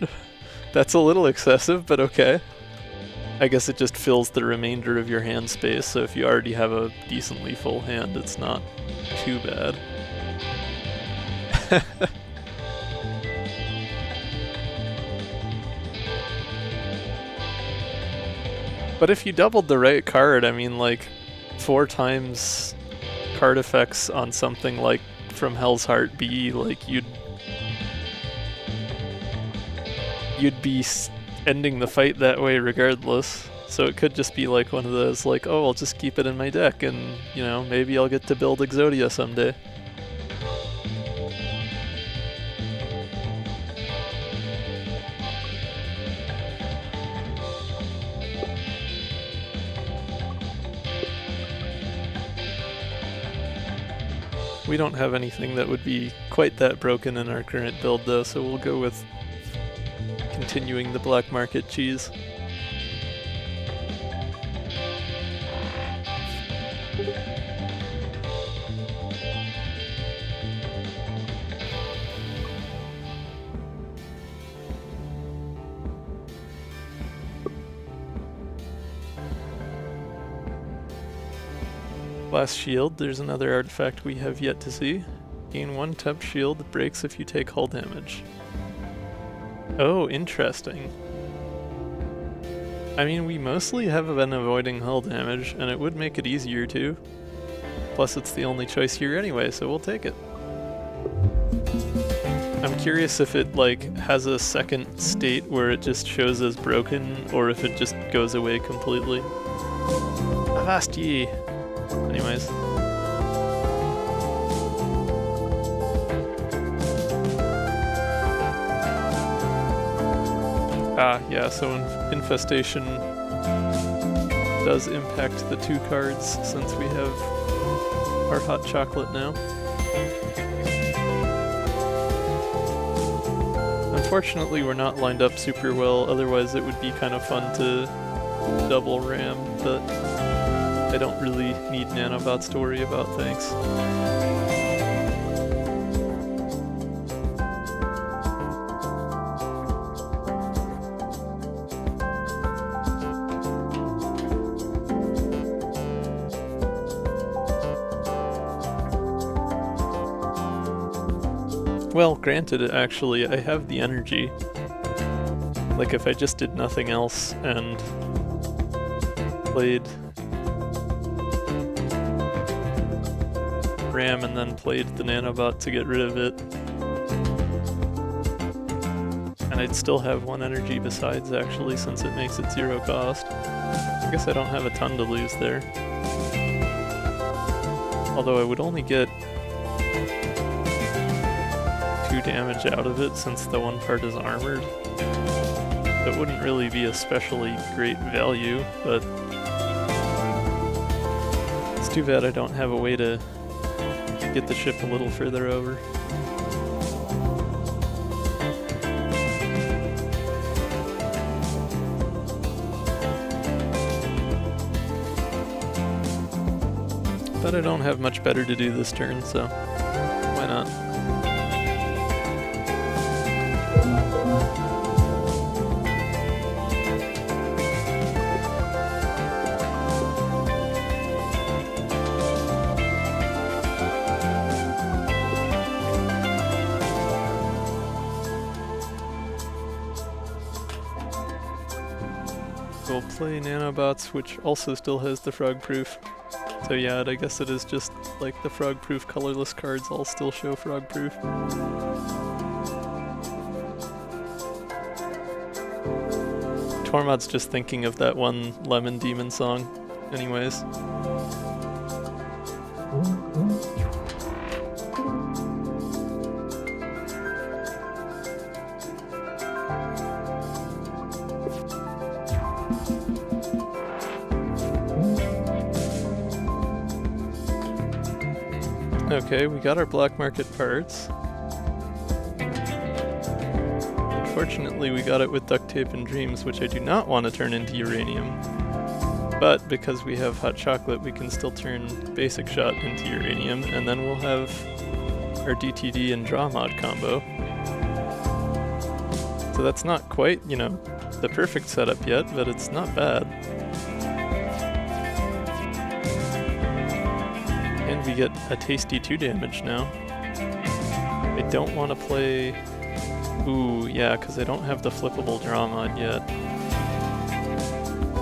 A: That's a little excessive, but okay. I guess it just fills the remainder of your hand space, so if you already have a decently full hand, it's not too bad. But if you doubled the right card, I mean, like, 4 times card effects on something like From Hell's Heart B, like, you'd be ending the fight that way regardless. So it could just be like one of those, like, oh, I'll just keep it in my deck and, you know, maybe I'll get to build Exodia someday. We don't have anything that would be quite that broken in our current build though, so we'll go with continuing the black market cheese. Blast Shield, there's another artifact we have yet to see. Gain 1 temp shield that breaks if you take hull damage. Oh, interesting. I mean, we mostly have been avoiding hull damage, and it would make it easier too. Plus it's the only choice here anyway, so we'll take it. I'm curious if it, like, has a second state where it just shows as broken, or if it just goes away completely. Avast ye! Anyways. Yeah, so Infestation does impact the 2 cards since we have our hot chocolate now. Unfortunately, we're not lined up super well, otherwise it would be kind of fun to double ram, but I don't really need nanobots to worry about, thanks. Well, granted, actually, I have the energy. Like, if I just did nothing else and played Ram and then played the nanobot to get rid of it, and I'd still have 1 energy besides, actually, since it makes it 0 cost. I guess I don't have a ton to lose there. Although I would only get 2 damage out of it since the 1 part is armored. It wouldn't really be especially great value, but it's too bad I don't have a way to get the ship a little further over. But I don't have much better to do this turn, so why not? We'll play nanobots, which also still has the frog proof. So yeah, I guess it is just like the frog proof colorless cards all still show frog proof. Tormod's just thinking of that one Lemon Demon song, anyways. Okay, we got our black market parts. Unfortunately, we got it with duct tape and dreams, which I do not want to turn into uranium. But because we have hot chocolate, we can still turn basic shot into uranium, and then we'll have our DTD and draw mod combo. So that's not quite, you know, the perfect setup yet, but it's not bad. And we get a tasty 2 damage now. I don't want to play... Ooh, yeah, because I don't have the flippable draw mod yet.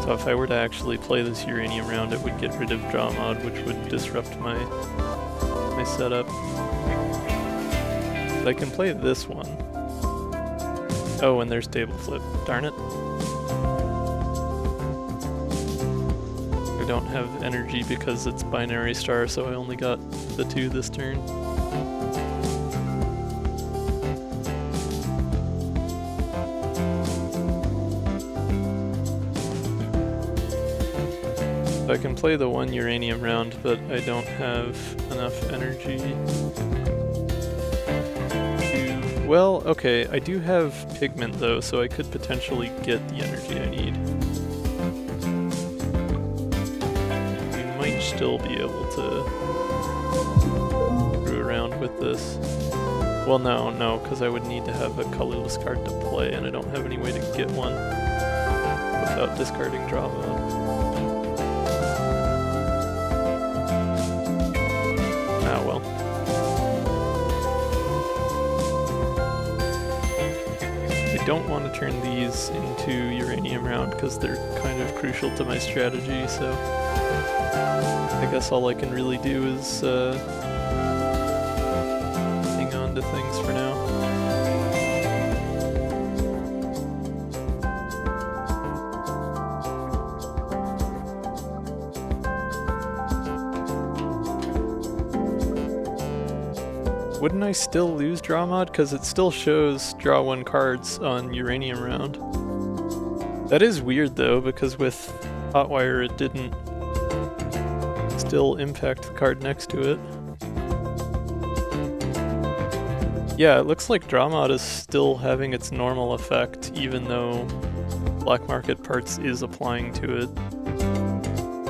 A: So if I were to actually play this uranium round, it would get rid of draw mod, which would disrupt my setup. But I can play this one. Oh, and there's table flip. Darn it. I don't have energy because it's binary star, so I only got the 2 this turn. I can play the 1 uranium round, but I don't have enough energy to... Well, okay, I do have pigment though, so I could potentially get the energy I need. We might still be able to screw around with this. Well, no, because I would need to have a colorless card to play, and I don't have any way to get one without discarding draw mode. I don't want to turn these into uranium round because they're kind of crucial to my strategy, so I guess all I can really do is hang on to things for now. Wouldn't I still lose draw mod? Because it still shows draw 1 cards on uranium round. That is weird though, because with Hotwire it didn't still impact the card next to it. Yeah, it looks like draw mod is still having its normal effect, even though Black Market Parts is applying to it.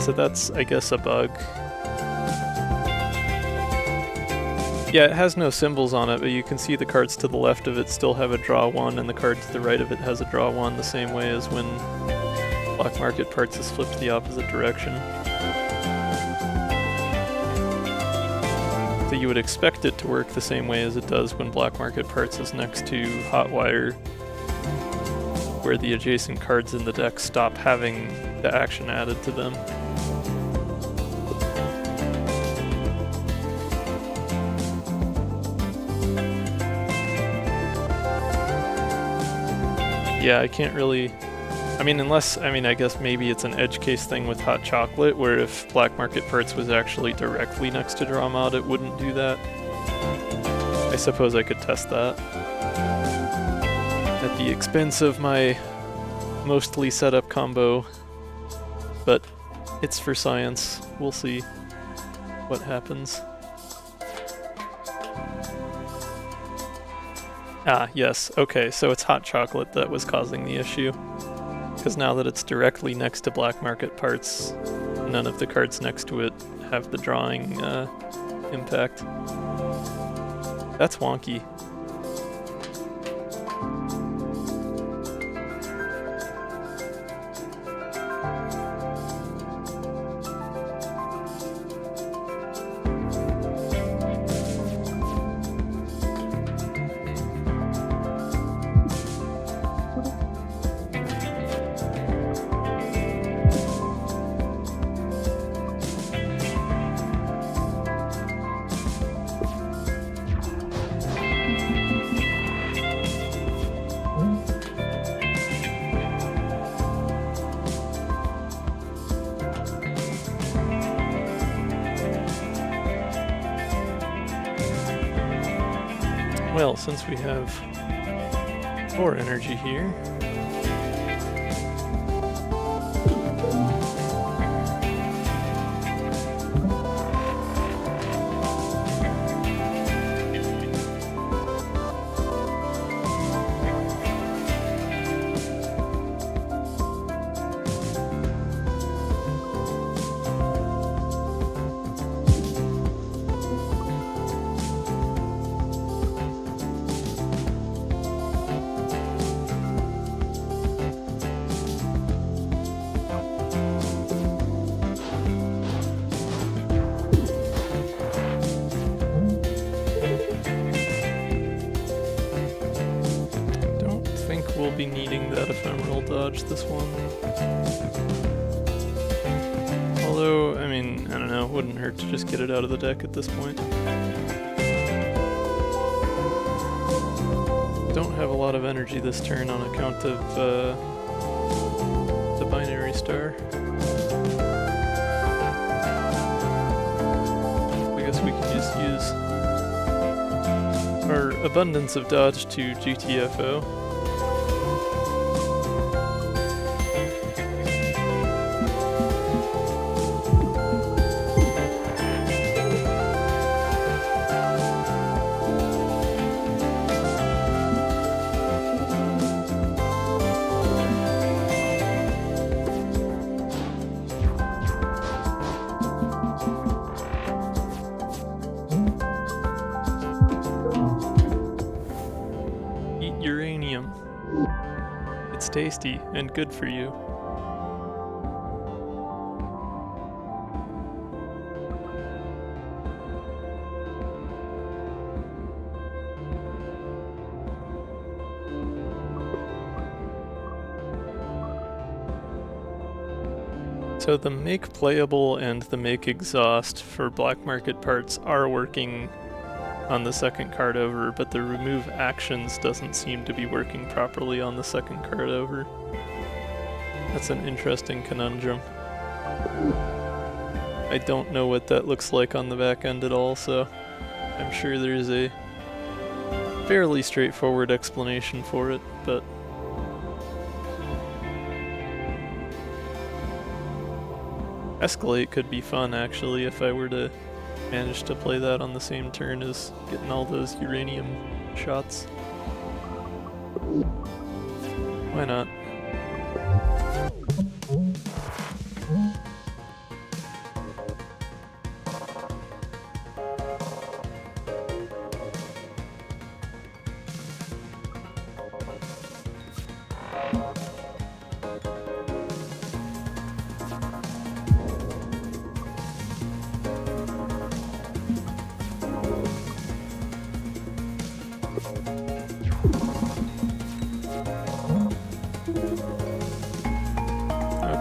A: So that's, I guess, a bug. Yeah, it has no symbols on it, but you can see the cards to the left of it still have a draw 1, and the card to the right of it has a draw 1, the same way as when Black Market Parts is flipped the opposite direction. So you would expect it to work the same way as it does when Black Market Parts is next to Hotwire, where the adjacent cards in the deck stop having the action added to them. Yeah, I can't really... I mean, I guess maybe it's an edge case thing with Hot Chocolate, where if Black Market Parts was actually directly next to draw mod, it wouldn't do that. I suppose I could test that. At the expense of my mostly set up combo, but it's for science. We'll see what happens. Ah, yes, okay, so it's Hot Chocolate that was causing the issue. Because now that it's directly next to Black Market Parts, none of the cards next to it have the drawing impact. That's wonky. Well, since we have 4 energy here, be needing that ephemeral dodge this one. Although, I mean, I don't know, it wouldn't hurt to just get it out of the deck at this point. Don't have a lot of energy this turn on account of the binary star. I guess we can just use our abundance of dodge to GTFO. Uranium. It's tasty and good for you. So the make playable and the make exhaust for black market parts are working on the second card over, but the remove actions doesn't seem to be working properly on the second card over. That's an interesting conundrum. I don't know what that looks like on the back end at all, so I'm sure there's a fairly straightforward explanation for it, but Escalate could be fun actually if I were to manage to play that on the same turn as getting all those uranium shots. Why not?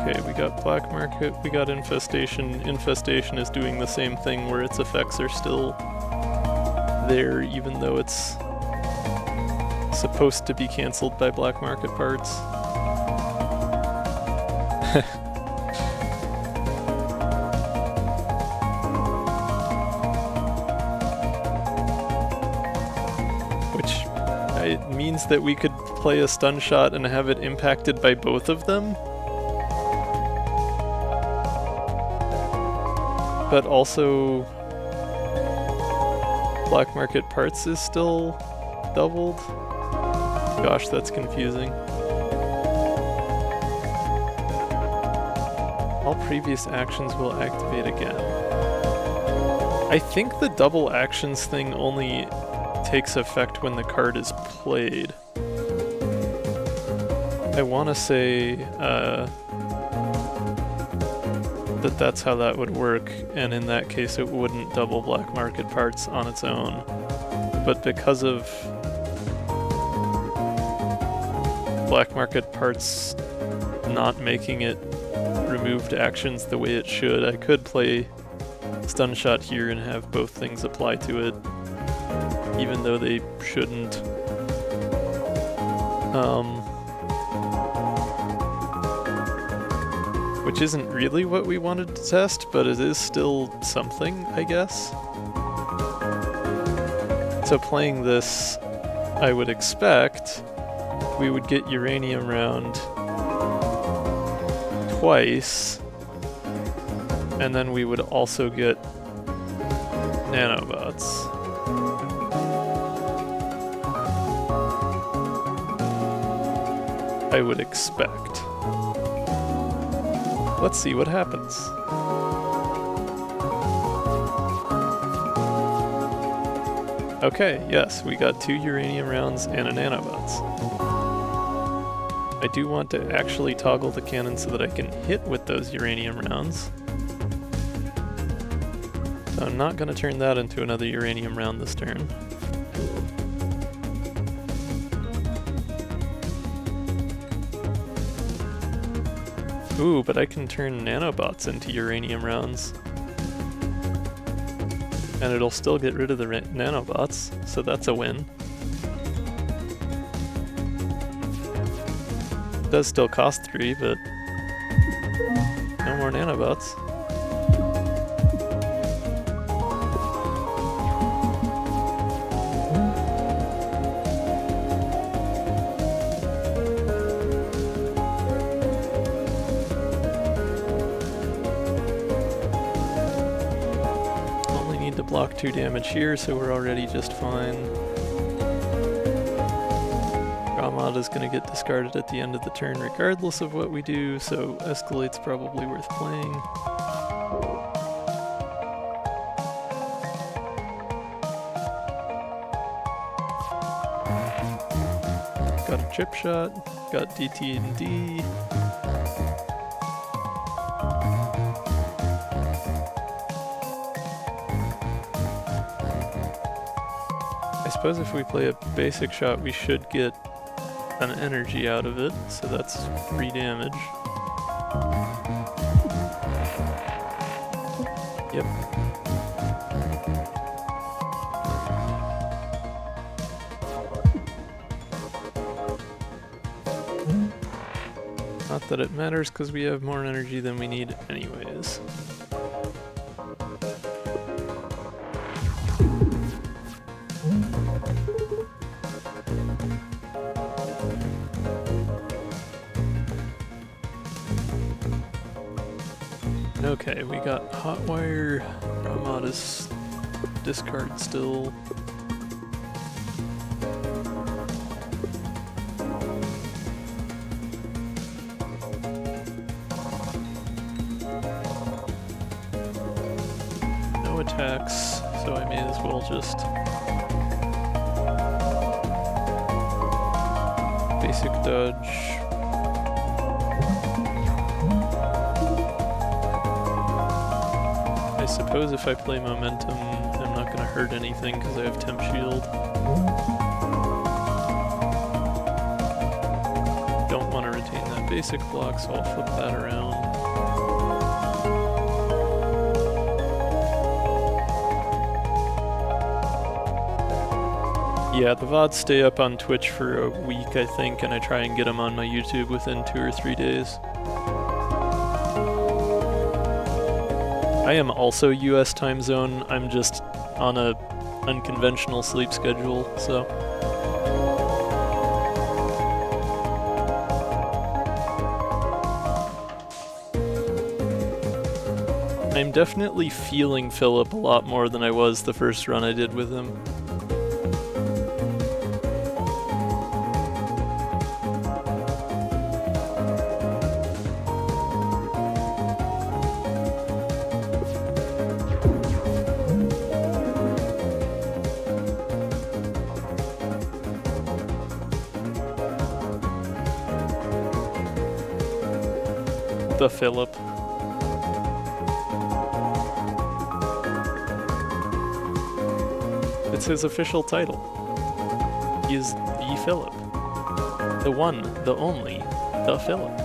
A: Okay, we got Black Market, we got Infestation. Infestation is doing the same thing where its effects are still there even though it's supposed to be cancelled by Black Market parts. Which it means that we could play a stun shot and have it impacted by both of them. But also, Black Market Parts is still doubled? Gosh, that's confusing. All previous actions will activate again. I think the double actions thing only takes effect when the card is played. I want to say that that's how that would work, and in that case it wouldn't double Black Market Parts on its own. But because of Black Market Parts not making it removed actions the way it should, I could play Stun Shot here and have both things apply to it, even though they shouldn't. Which isn't really what we wanted to test, but it is still something, I guess. So playing this, I would expect we would get Uranium Round twice, and then we would also get Nanobots. I would expect. Let's see what happens. Okay, yes, we got 2 uranium rounds and a nanobots. I do want to actually toggle the cannon so that I can hit with those uranium rounds. So I'm not going to turn that into another uranium round this turn. Ooh, but I can turn nanobots into uranium rounds. And it'll still get rid of the nanobots, so that's a win. It does still cost 3, but no more nanobots. Block 2 damage here, so we're already just fine. Ramad is going to get discarded at the end of the turn regardless of what we do, so Escalate's probably worth playing. Got a chip shot, got DT and D. I suppose if we play a basic shot, we should get an energy out of it, so that's 3 damage. Yep. Not that it matters, because we have more energy than we need anyways. Okay, we got Hotwire, Ramada's discard still. No attacks, so I may as well just basic dodge. I suppose if I play Momentum, I'm not going to hurt anything because I have Temp Shield. Don't want to retain that basic block, so I'll flip that around. Yeah, the VODs stay up on Twitch for a week, I think, and I try and get them on my YouTube within 2 or 3 days. I am also US time zone, I'm just on a unconventional sleep schedule, so. I'm definitely feeling Philip a lot more than I was the first run I did with him. The Philip. It's his official title. He is the Philip. The one, the only, the Philip.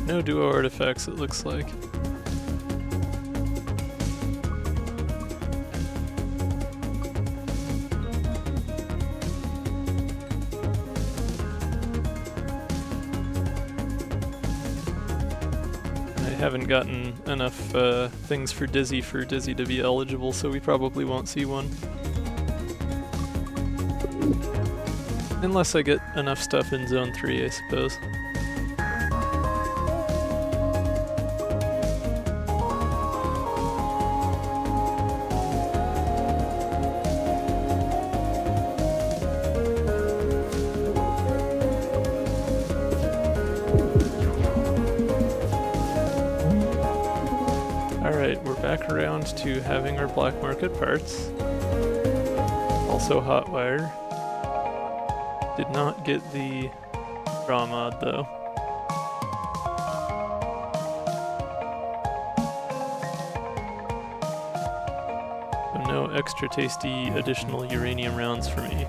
A: No duo artifacts, it looks like. I haven't gotten enough things for Dizzy to be eligible, so we probably won't see one. Unless I get enough stuff in Zone 3, I suppose. back around to having our black market parts. Also hotwire. Did not get the draw mod though. So no extra tasty additional uranium rounds for me.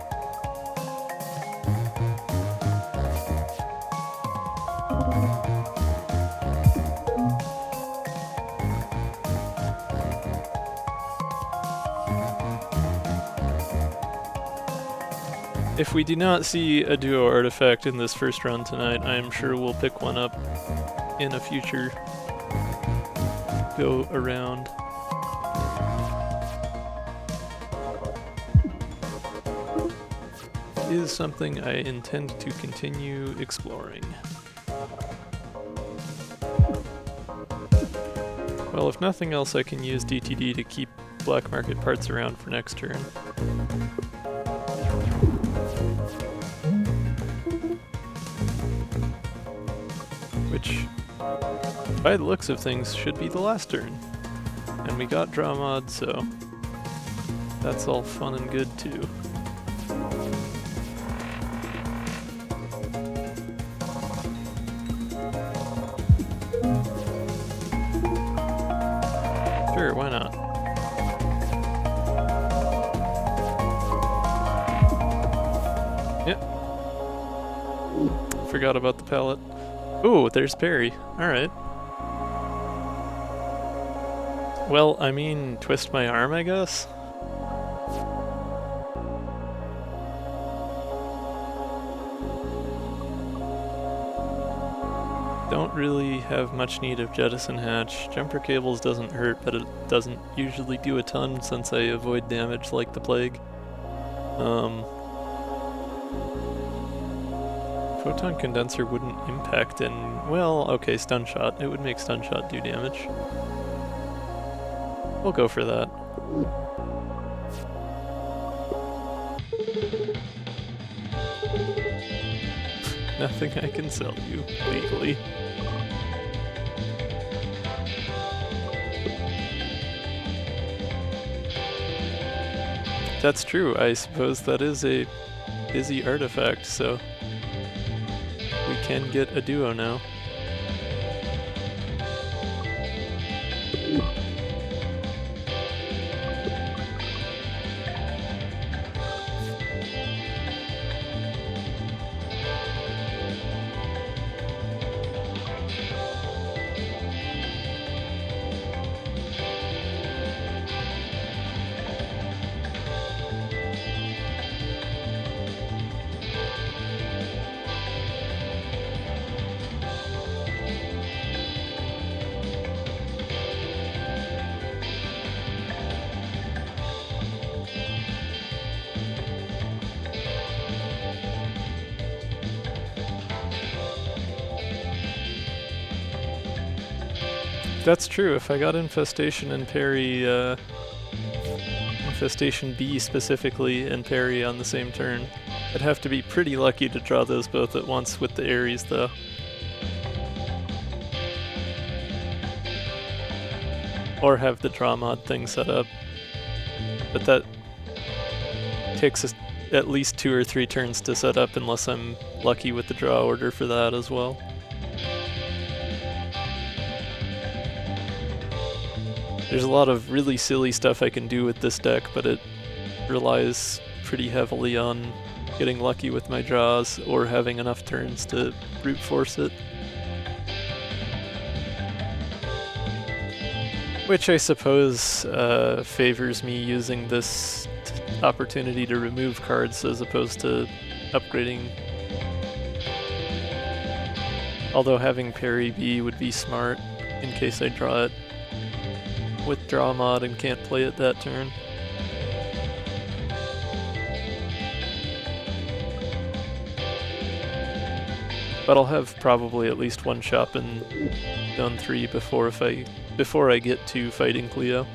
A: If we do not see a duo artifact in this first run tonight, I am sure we'll pick one up in a future go around. It is something I intend to continue exploring. Well, if nothing else, I can use DTD to keep black market parts around for next turn. Which, by the looks of things, should be the last turn. And we got draw mod, so that's all fun and good too. Sure, why not? Yep. Forgot about the pallet. Ooh, there's Perry. Alright. Well, I mean, twist my arm, I guess? Don't really have much need of jettison hatch. Jumper cables doesn't hurt, but it doesn't usually do a ton since I avoid damage like the plague. Photon condenser wouldn't impact and, well, okay, stun shot. It would make stun shot do damage. We'll go for that. Nothing I can sell you legally. That's true. I suppose that is a busy artifact, so we can get a duo now. That's true. If I got Infestation and Parry, Infestation B specifically and Parry on the same turn, I'd have to be pretty lucky to draw those both at once with the Ares though. Or have the draw mod thing set up. But that takes us at least 2 or 3 turns to set up unless I'm lucky with the draw order for that as well. There's a lot of really silly stuff I can do with this deck, but it relies pretty heavily on getting lucky with my draws or having enough turns to brute force it. Which I suppose favors me using this opportunity to remove cards as opposed to upgrading. Although having Parry B would be smart in case I draw it with draw mod and can't play it that turn. But I'll have probably at least one shop in Zone 3 before I get to fighting Cleo.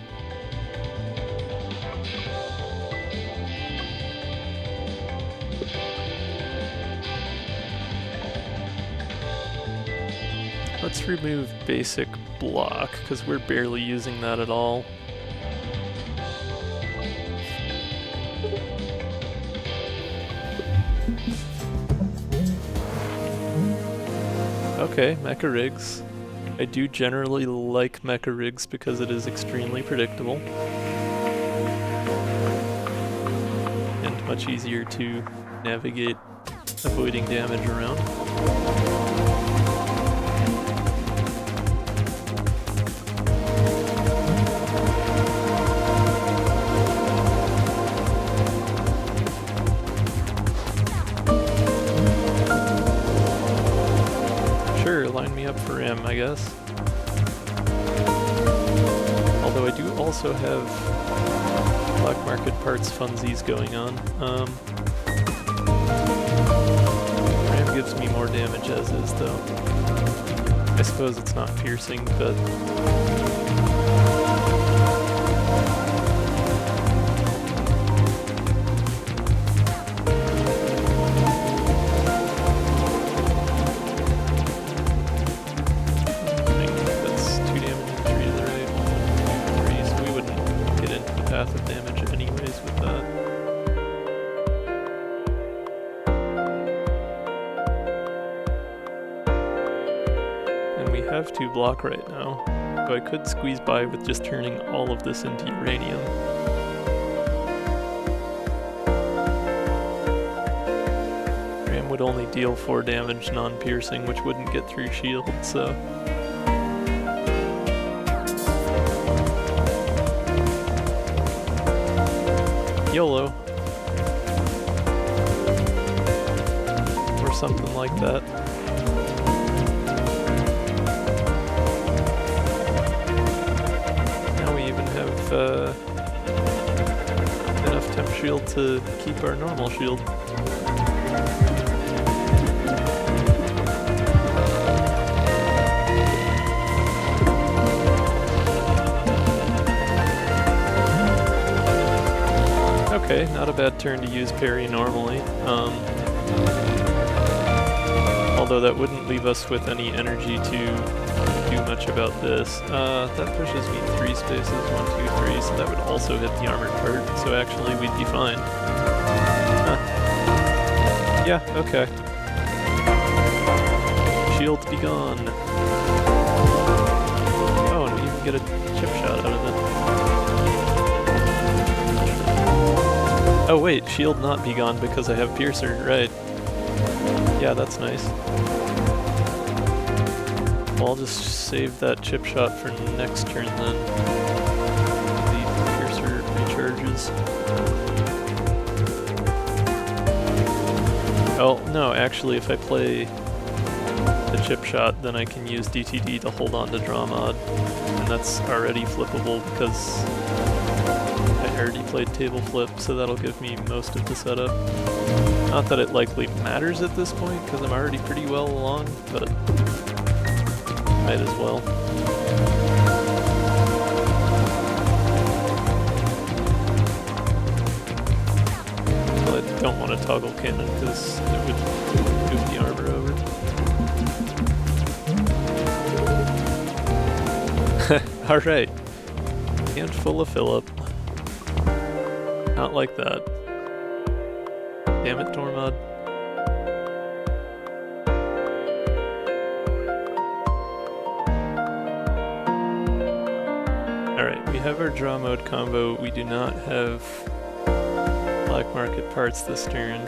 A: let's remove basic block, because we're barely using that at all. Okay, mecha rigs. I do generally like mecha rigs because it is extremely predictable. And much easier to navigate avoiding damage around. Line me up for him, I guess. Although I do also have black market parts funsies going on. Ram gives me more damage as is, though. I suppose it's not piercing, but... of damage anyways with that. And we have 2 block right now, so I could squeeze by with just turning all of this into uranium. Ram would only deal 4 damage non-piercing, which wouldn't get through shield, so... YOLO. Or something like that. Now we even have enough temp shield to keep our normal shield. Okay, not a bad turn to use parry normally. Although that wouldn't leave us with any energy to do much about this. That pushes me 3 spaces, 1, 2, 3, so that would also hit the armored part, so actually we'd be fine. Huh. Yeah, okay. Shield be gone. Oh, and we even get a chip shot out of it. Oh wait, shield not be gone because I have piercer, right. Yeah, that's nice. Well, I'll just save that chip shot for next turn then. The piercer recharges. Oh, no, actually if I play the chip shot, then I can use DTD to hold on to draw mod. And that's already flippable because I already played table flip, so that'll give me most of the setup. Not that it likely matters at this point, because I'm already pretty well along, but might as well. Well, I don't want to toggle cannon, because it would move the armor over. Alright. Handful of Phillip. Not like that. Damn it, Tormod. Alright, we have our draw mode combo. We do not have black market parts this turn.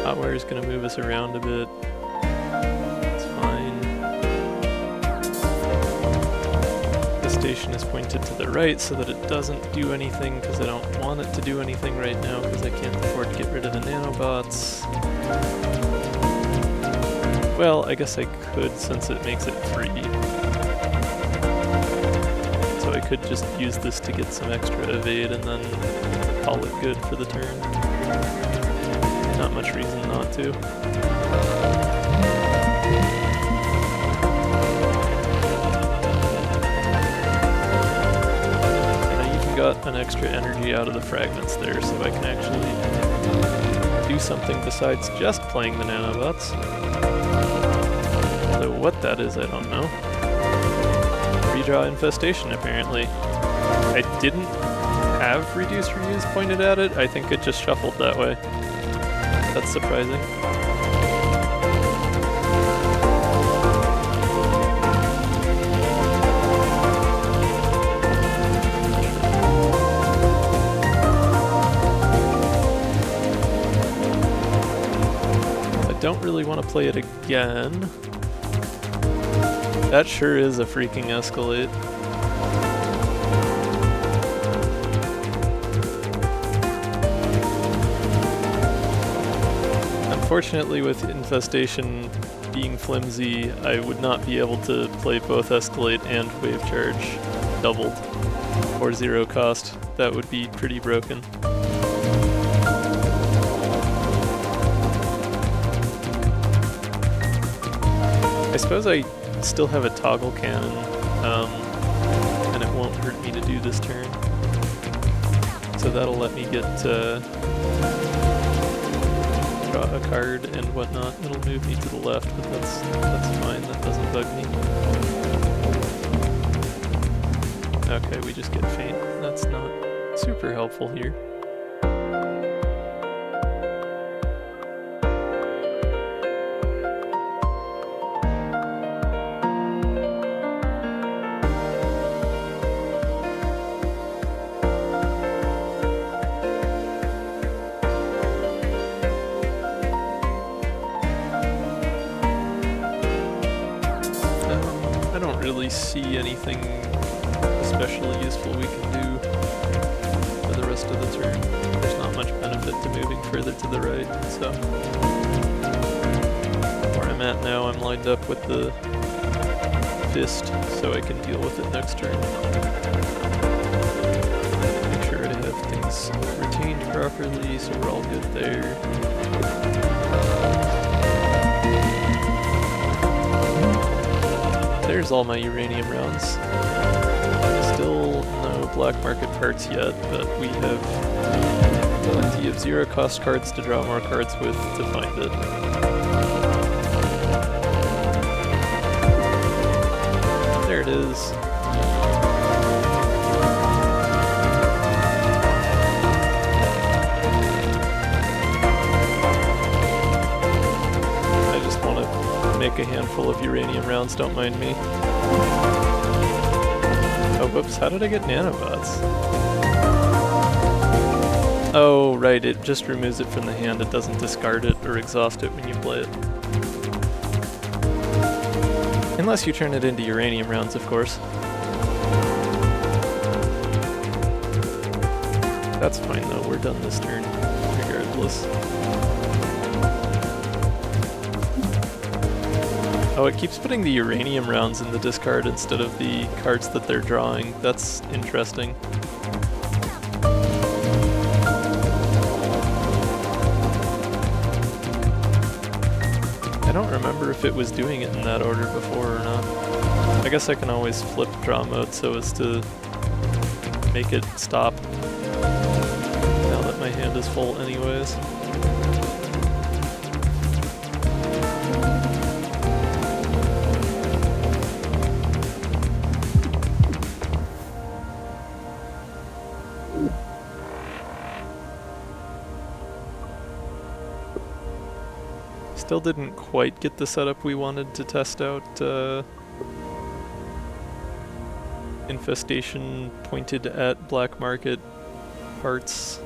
A: Hotwire is going to move us around a bit. It's fine. The station is pointed to the right so that it doesn't do anything, because I don't want it to do anything right now because I can't afford to get rid of the nanobots. Well, I guess I could since it makes it free. So I could just use this to get some extra evade and then call it good for the turn. Not much reason not to. Got an extra energy out of the fragments there, so I can actually do something besides just playing the nanobots. Although what that is, I don't know. Redraw infestation, apparently. I didn't have reduce reuse pointed at it. I think it just shuffled that way. That's surprising. I don't really want to play it again. That sure is a freaking escalate. Unfortunately, with infestation being flimsy, I would not be able to play both escalate and wave charge doubled or zero cost. That would be pretty broken. I suppose I still have a toggle cannon, and it won't hurt me to do this turn. So that'll let me get draw a card and whatnot. It'll move me to the left, but that's fine. That doesn't bug me. Okay, we just get faint. That's not super helpful here. See anything especially useful we can do for the rest of the turn. There's not much benefit to moving further to the right, so where I'm at now, I'm lined up with the fist, so I can deal with it next turn. Make sure I have things retained properly, so we're all good there. There's all my uranium rounds. Still no black market parts yet, but we have plenty of zero cost cards to draw more cards with to find it. There it is. I just want to make a handful of uranium rounds, don't mind me. Oh, whoops, how did I get nanobots? Oh, right, it just removes it from the hand. It doesn't discard it or exhaust it when you play it. Unless you turn it into uranium rounds, of course. That's fine though, we're done this turn, regardless. Oh, it keeps putting the uranium rounds in the discard instead of the cards that they're drawing. That's interesting. I don't remember if it was doing it in that order before or not. I guess I can always flip draw mode so as to make it stop now that my hand is full anyways. Still didn't quite get the setup we wanted to test out infestation pointed at black market parts,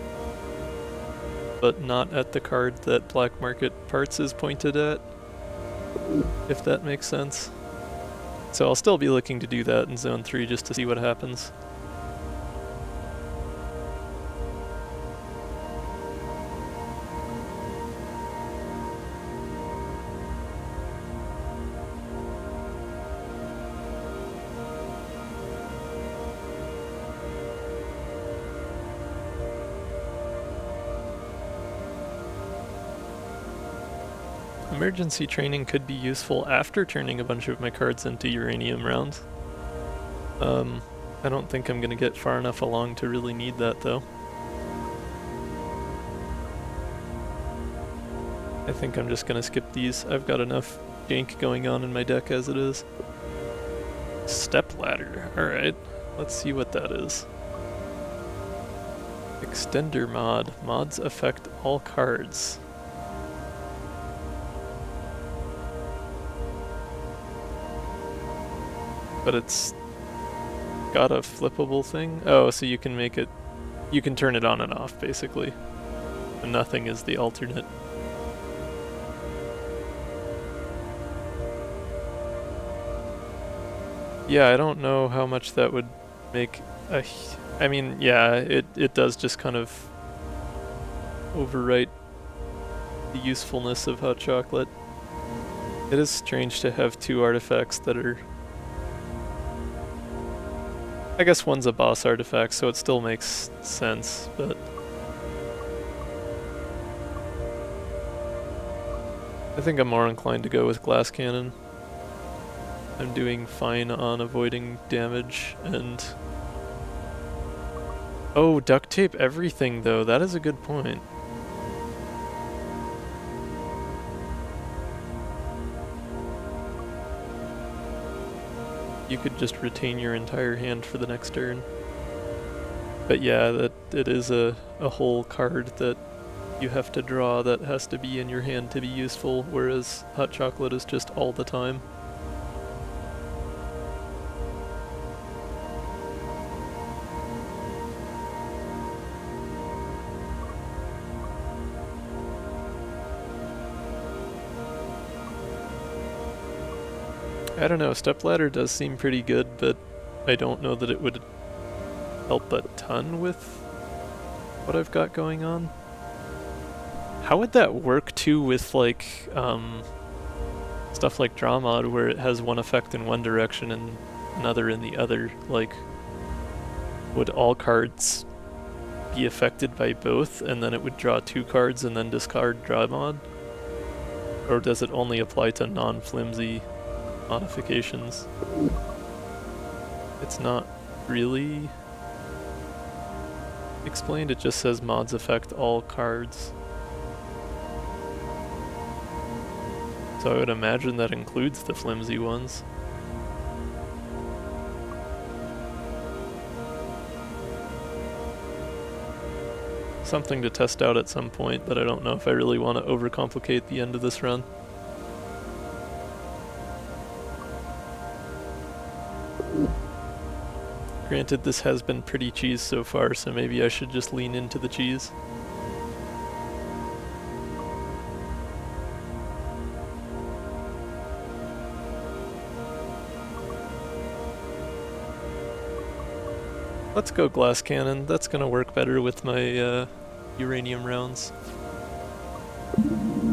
A: but not at the card that black market parts is pointed at, if that makes sense. So I'll still be looking to do that in Zone 3 just to see what happens. Emergency training could be useful after turning a bunch of my cards into uranium rounds. I don't think I'm going to get far enough along to really need that though. I think I'm just going to skip these. I've got enough jank going on in my deck as it is. Step ladder. Alright, let's see what that is. Extender mod. Mods affect all cards. But it's got a flippable thing? Oh, so you can make it... You can turn it on and off, basically. And nothing is the alternate. Yeah, I don't know how much that would make a... I mean, yeah, it does just kind of overwrite the usefulness of hot chocolate. It is strange to have two artifacts that are... I guess one's a boss artifact, so it still makes sense, but... I think I'm more inclined to go with Glass Cannon. I'm doing fine on avoiding damage, and... Oh, duct tape everything though, that is a good point. You could just retain your entire hand for the next turn. But yeah, that it is a whole card that you have to draw that has to be in your hand to be useful, whereas hot chocolate is just all the time. I don't know, stepladder does seem pretty good, but I don't know that it would help a ton with what I've got going on. How would that work too with like stuff like draw mod where it has one effect in one direction and another in the other? Like, would all cards be affected by both and then it would draw two cards and then discard draw mod? Or does it only apply to non-flimsy modifications? It's not really explained, it just says mods affect all cards. So I would imagine that includes the flimsy ones. Something to test out at some point, but I don't know if I really want to overcomplicate the end of this run. Granted, this has been pretty cheese so far, so maybe I should just lean into the cheese. Let's go Glass Cannon. That's gonna work better with my uranium rounds.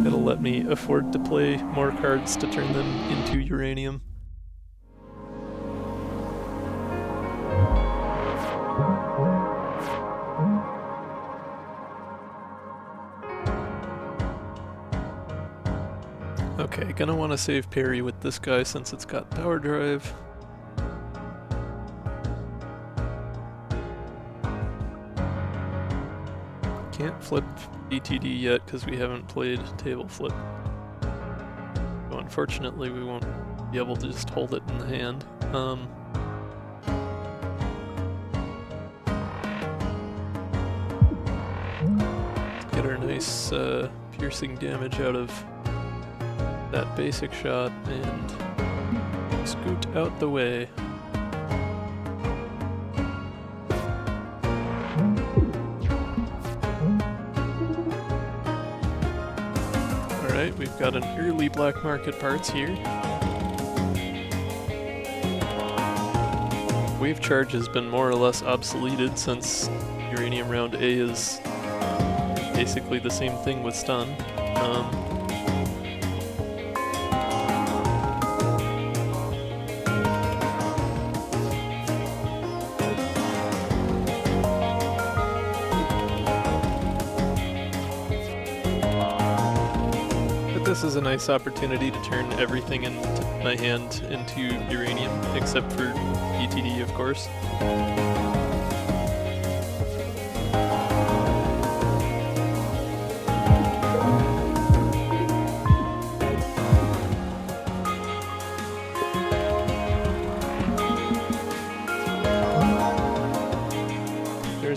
A: It'll let me afford to play more cards to turn them into uranium. Okay, gonna want to save parry with this guy since it's got power drive. Can't flip ETD yet because we haven't played table flip. So unfortunately we won't be able to just hold it in the hand. Let's get our nice piercing damage out of that basic shot and scoot out the way. Alright, we've got an early black market parts here. Wave charge has been more or less obsoleted since uranium round A is basically the same thing with stun. This is a nice opportunity to turn everything in my hand into uranium, except for ETD, of course.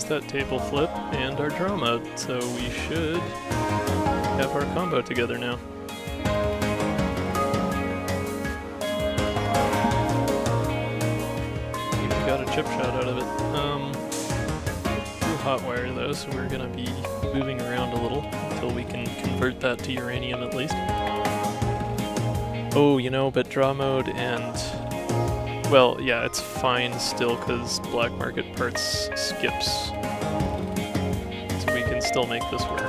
A: that table flip and our draw mode, so we should have our combo together now. Even got a chip shot out of it. Through hot wire though, so we're gonna be moving around a little until we can convert that to uranium at least. Oh, you know, but draw mode and... well, yeah, it's fine still because black market parts skips. So we can still make this work.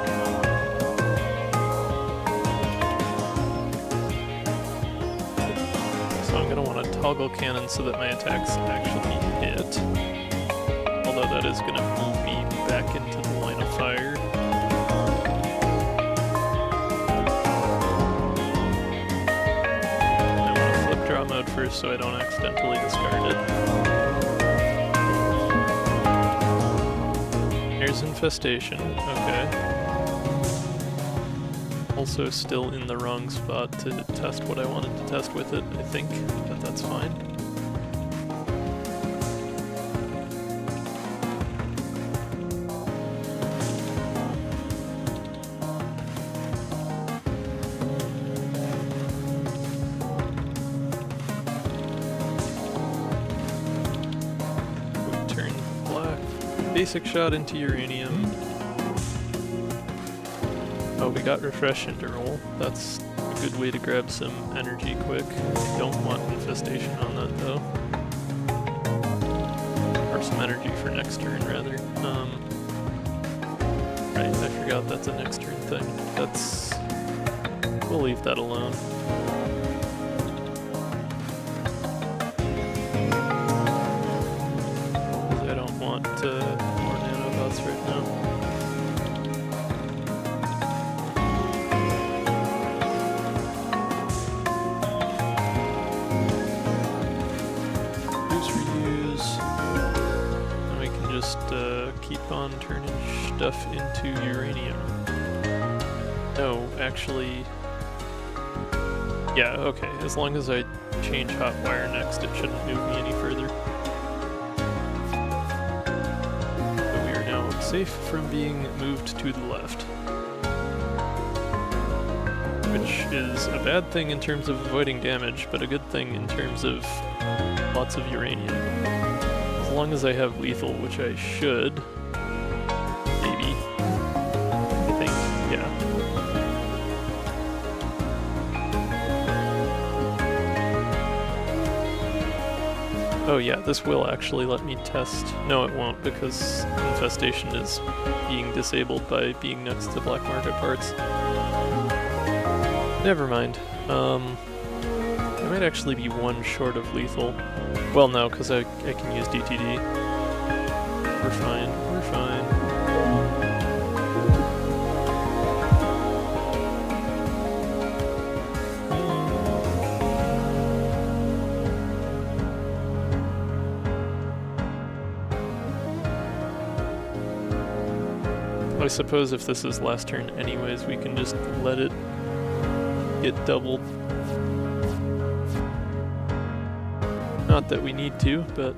A: So I'm gonna want to toggle cannon so that my attacks actually hit. Although that is gonna move me back into the line of fire. Draw mode first so I don't accidentally discard it. There's infestation, okay. Also still in the wrong spot to test what I wanted to test with it, I think, but that's fine. Basic shot into uranium. Oh, we got refresh interval. That's a good way to grab some energy quick. Don't want infestation on that though. Or some energy for next turn rather. Right, I forgot that's a next turn thing. That's... we'll leave that alone. I don't want more nanobots right now. Use reuse. And we can just keep on turning stuff into uranium. No, actually... yeah, okay. As long as I change hot wire next, it shouldn't move me any further. Safe from being moved to the left. Which is a bad thing in terms of avoiding damage, but a good thing in terms of lots of uranium. As long as I have lethal, which I should. Maybe. I think, yeah. Oh yeah, this will actually let me test. No, it won't, because infestation is being disabled by being next to black market parts. Never mind. I might actually be one short of lethal. Well, no, because I can use DTD. We're fine, we're fine. I suppose if this is last turn anyways, we can just let it get doubled. Not that we need to, but...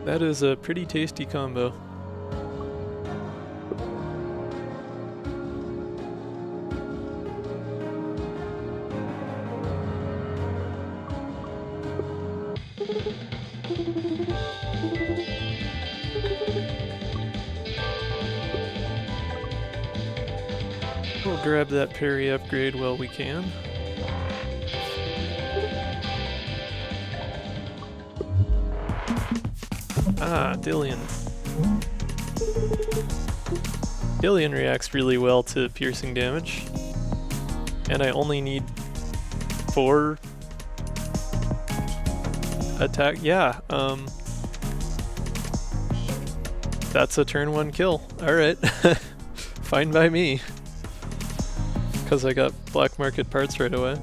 A: that is a pretty tasty combo. We'll grab that parry upgrade while we can. Ah, Dillion. Dillion reacts really well to piercing damage. And I only need 4 attack. Yeah, that's a turn 1 kill. Alright. Fine by me. Because I got black market parts right away.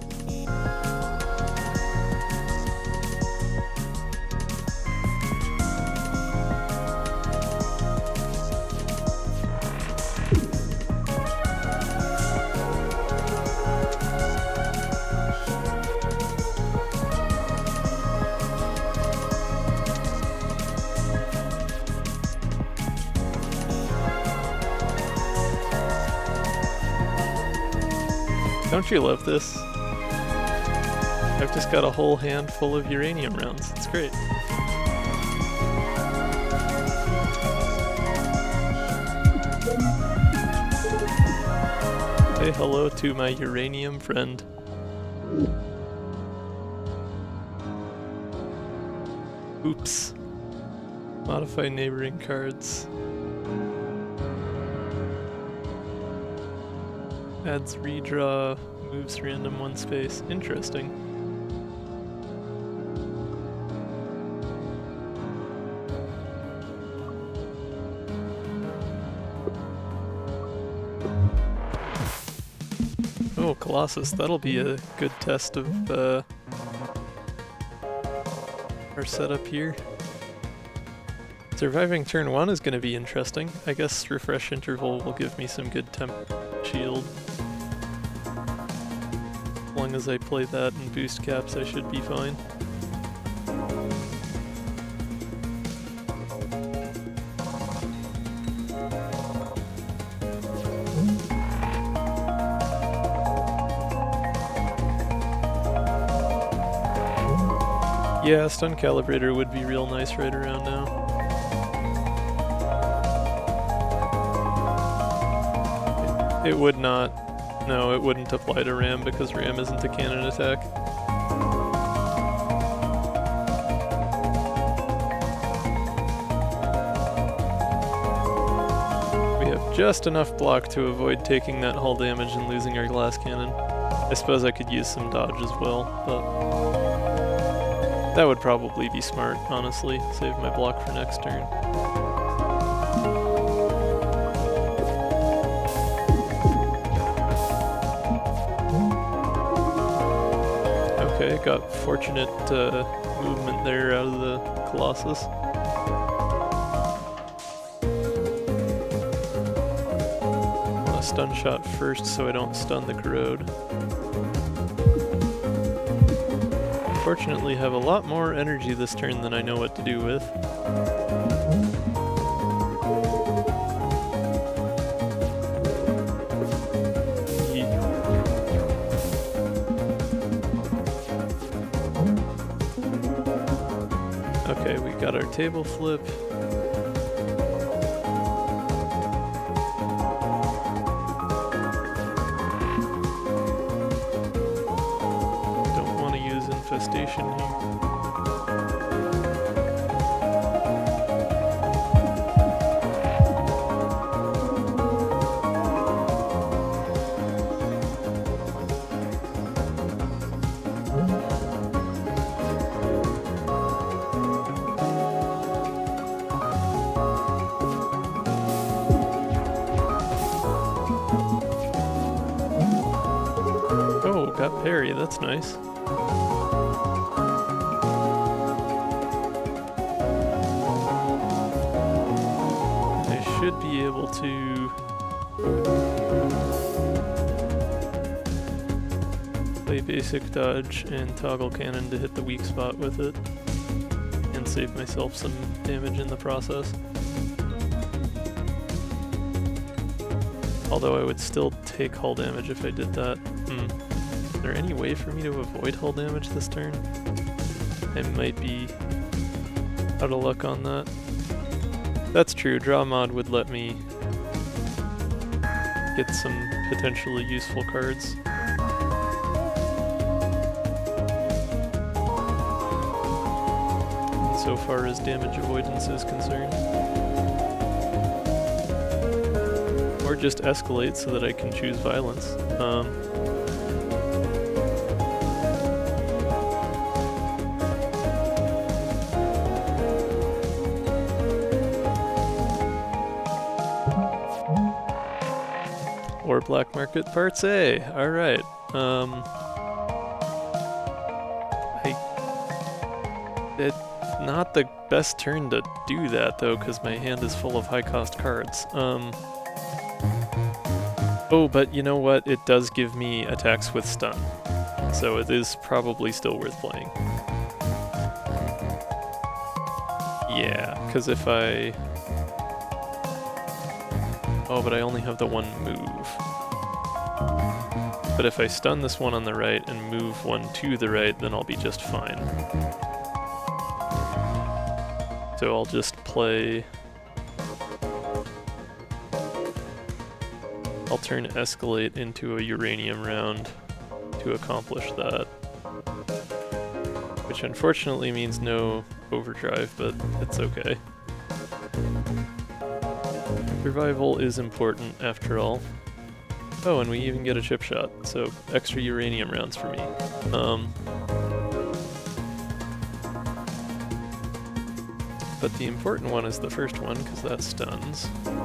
A: Don't you love this? I've just got a whole handful of uranium rounds. It's great. Say hello to my uranium friend. Oops. Modify neighboring cards. Adds redraw, moves random one space. Interesting. Oh, Colossus, that'll be a good test of our setup here. Surviving turn 1 is going to be interesting. I guess refresh interval will give me some good temp shield. As long as I play that and boost caps, I should be fine. Yeah, stun calibrator would be real nice right around now. It would not. No, it wouldn't apply to Ram because Ram isn't a cannon attack. We have just enough block to avoid taking that hull damage and losing our glass cannon. I suppose I could use some dodge as well, but that would probably be smart, honestly. Save my block for next turn. Okay, got fortunate movement there out of the Colossus. I want to stun shot first so I don't stun the corrode. Unfortunately, have a lot more energy this turn than I know what to do with. Okay, we got our table flip. Infestation here. Oh, got parry, that's nice. Should be able to play basic dodge and toggle cannon to hit the weak spot with it and save myself some damage in the process. Although I would still take hull damage if I did that. Is there any way for me to avoid hull damage this turn? I might be out of luck on that. That's true, draw mod would let me get some potentially useful cards. So far as damage avoidance is concerned. Or just escalate so that I can choose violence. Or Black Market Parts A. Alright. It's not the best turn to do that though, because my hand is full of high cost cards. Oh, but you know what? It does give me attacks with stun. So it is probably still worth playing. Yeah, because if I... Oh, but I only have the one move. But if I stun this one on the right and move one to the right, then I'll be just fine. So I'll just play... I'll turn Escalate into a uranium round to accomplish that. Which unfortunately means no overdrive, but it's okay. Survival is important after all. Oh, and we even get a chip shot, so extra uranium rounds for me. But the important one is the first one, because that stuns. And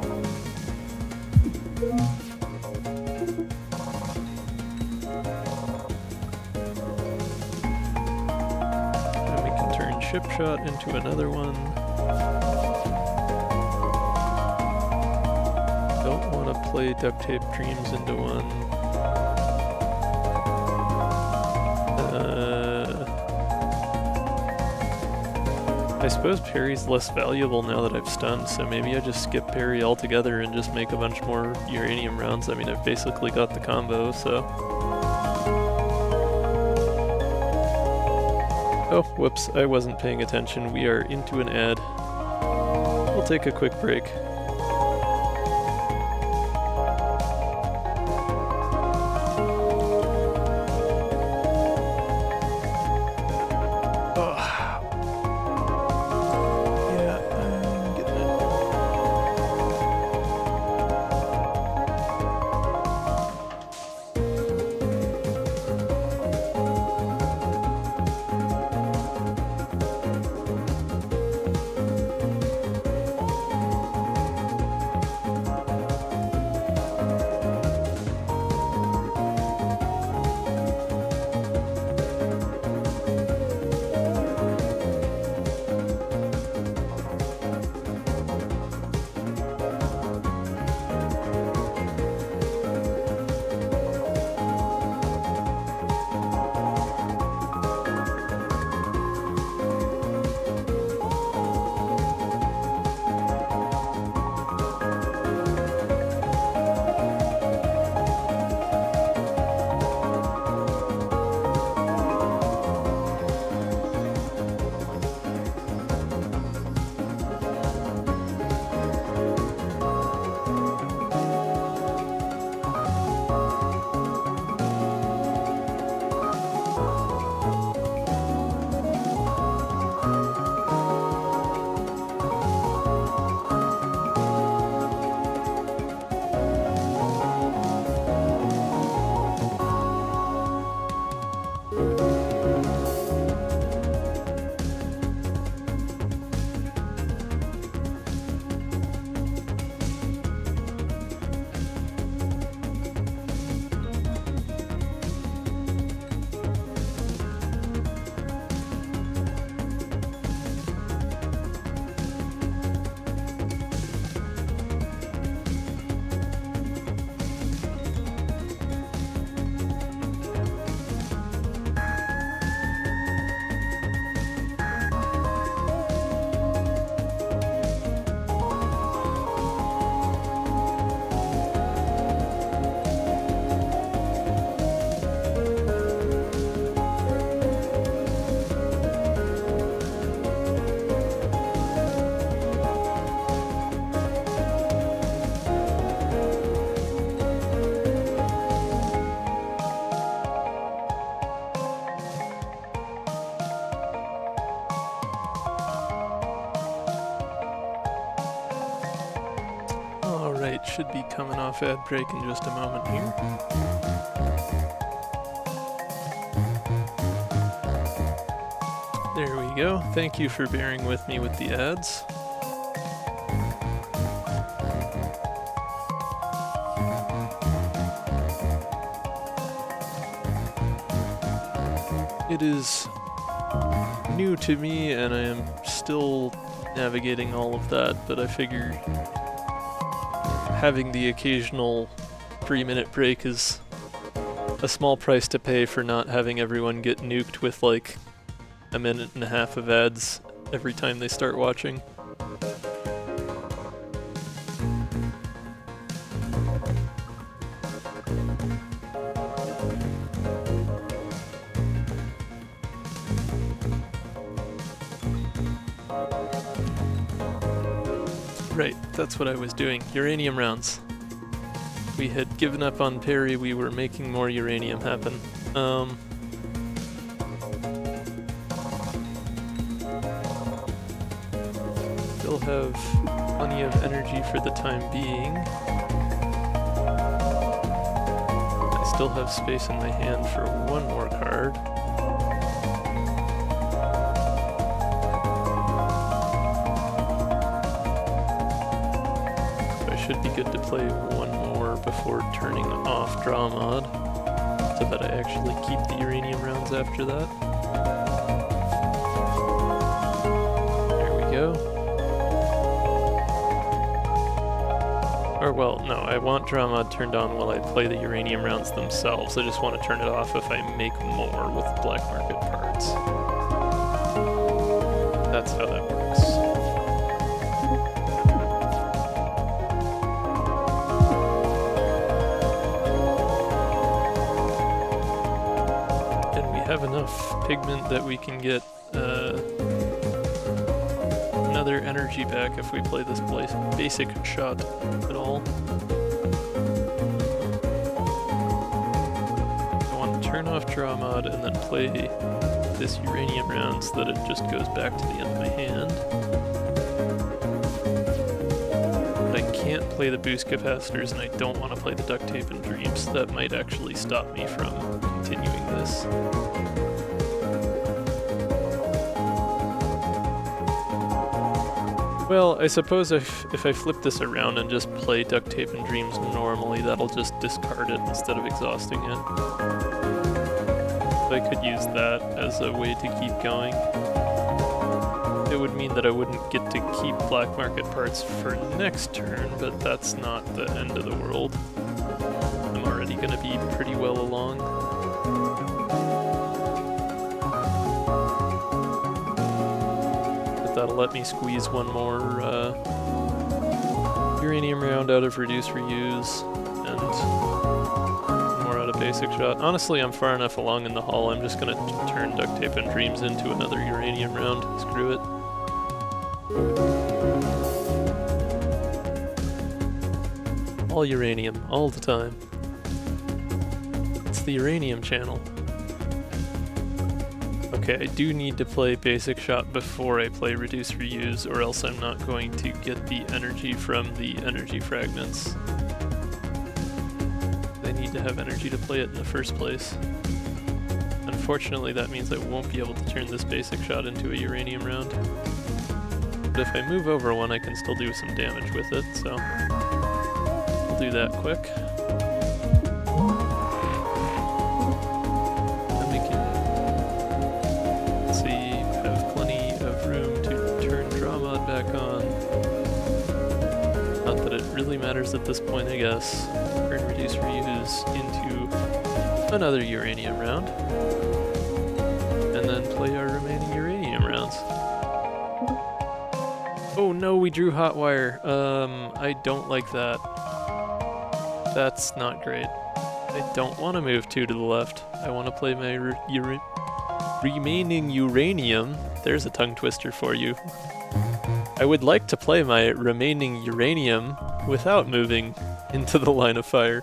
A: we can turn chip shot into another one. Don't want to play duct tape dreams into one. I suppose parry's less valuable now that I've stunned, so maybe I just skip parry altogether and just make a bunch more uranium rounds. I mean, I've basically got the combo, so... Oh, whoops, I wasn't paying attention. We are into an ad. We'll take a quick break. Should be coming off ad break in just a moment here. There we go. Thank you for bearing with me with the ads. It is new to me and I am still navigating all of that, but I figure having the occasional 3-minute break is a small price to pay for not having everyone get nuked with like a minute and a half of ads every time they start watching. that's what I was doing. Uranium rounds. We had given up on Perry, we were making more uranium happen. Still have plenty of energy for the time being. I still have space in my hand for one more card. So I should be good to play one more before turning off draw mod, so that I actually keep the uranium rounds after that. There we go. Or well, no, I want draw mod turned on while I play the uranium rounds themselves. I just want to turn it off if I make more with black market parts. That's how that works. And we have enough pigment that we can get another energy back if we play this basic shot at all. I want to turn off draw mod and then play this uranium round so that it just goes back to the end of my hand. But I can't play the boost capacitors and I don't want to play the duct tape and dreams. That might actually stop me from continuing this. Well, I suppose if I flip this around and just play duct tape and dreams normally, that'll just discard it instead of exhausting it. So I could use that as a way to keep going. It would mean that I wouldn't get to keep black market parts for next turn, but that's not the end of the world. I'm already going to be pretty well along. That'll let me squeeze one more uranium round out of reduce reuse and more out of basic shot. Honestly, I'm far enough along in the haul, I'm just gonna turn duct tape and dreams into another uranium round. Screw it. All uranium, all the time. It's the uranium channel. Okay, I do need to play basic shot before I play reduce reuse, or else I'm not going to get the energy from the energy fragments. I need to have energy to play it in the first place. Unfortunately, that means I won't be able to turn this basic shot into a uranium round. But if I move over one, I can still do some damage with it, so I'll do that quick. Really matters at this point, I guess. Turn reduce reuse into another uranium round, and then play our remaining uranium rounds. Oh no, we drew hot wire. I don't like that. That's not great. I don't want to move 2 to the left. I want to play my remaining uranium. There's a tongue twister for you. I would like to play my remaining uranium without moving into the line of fire.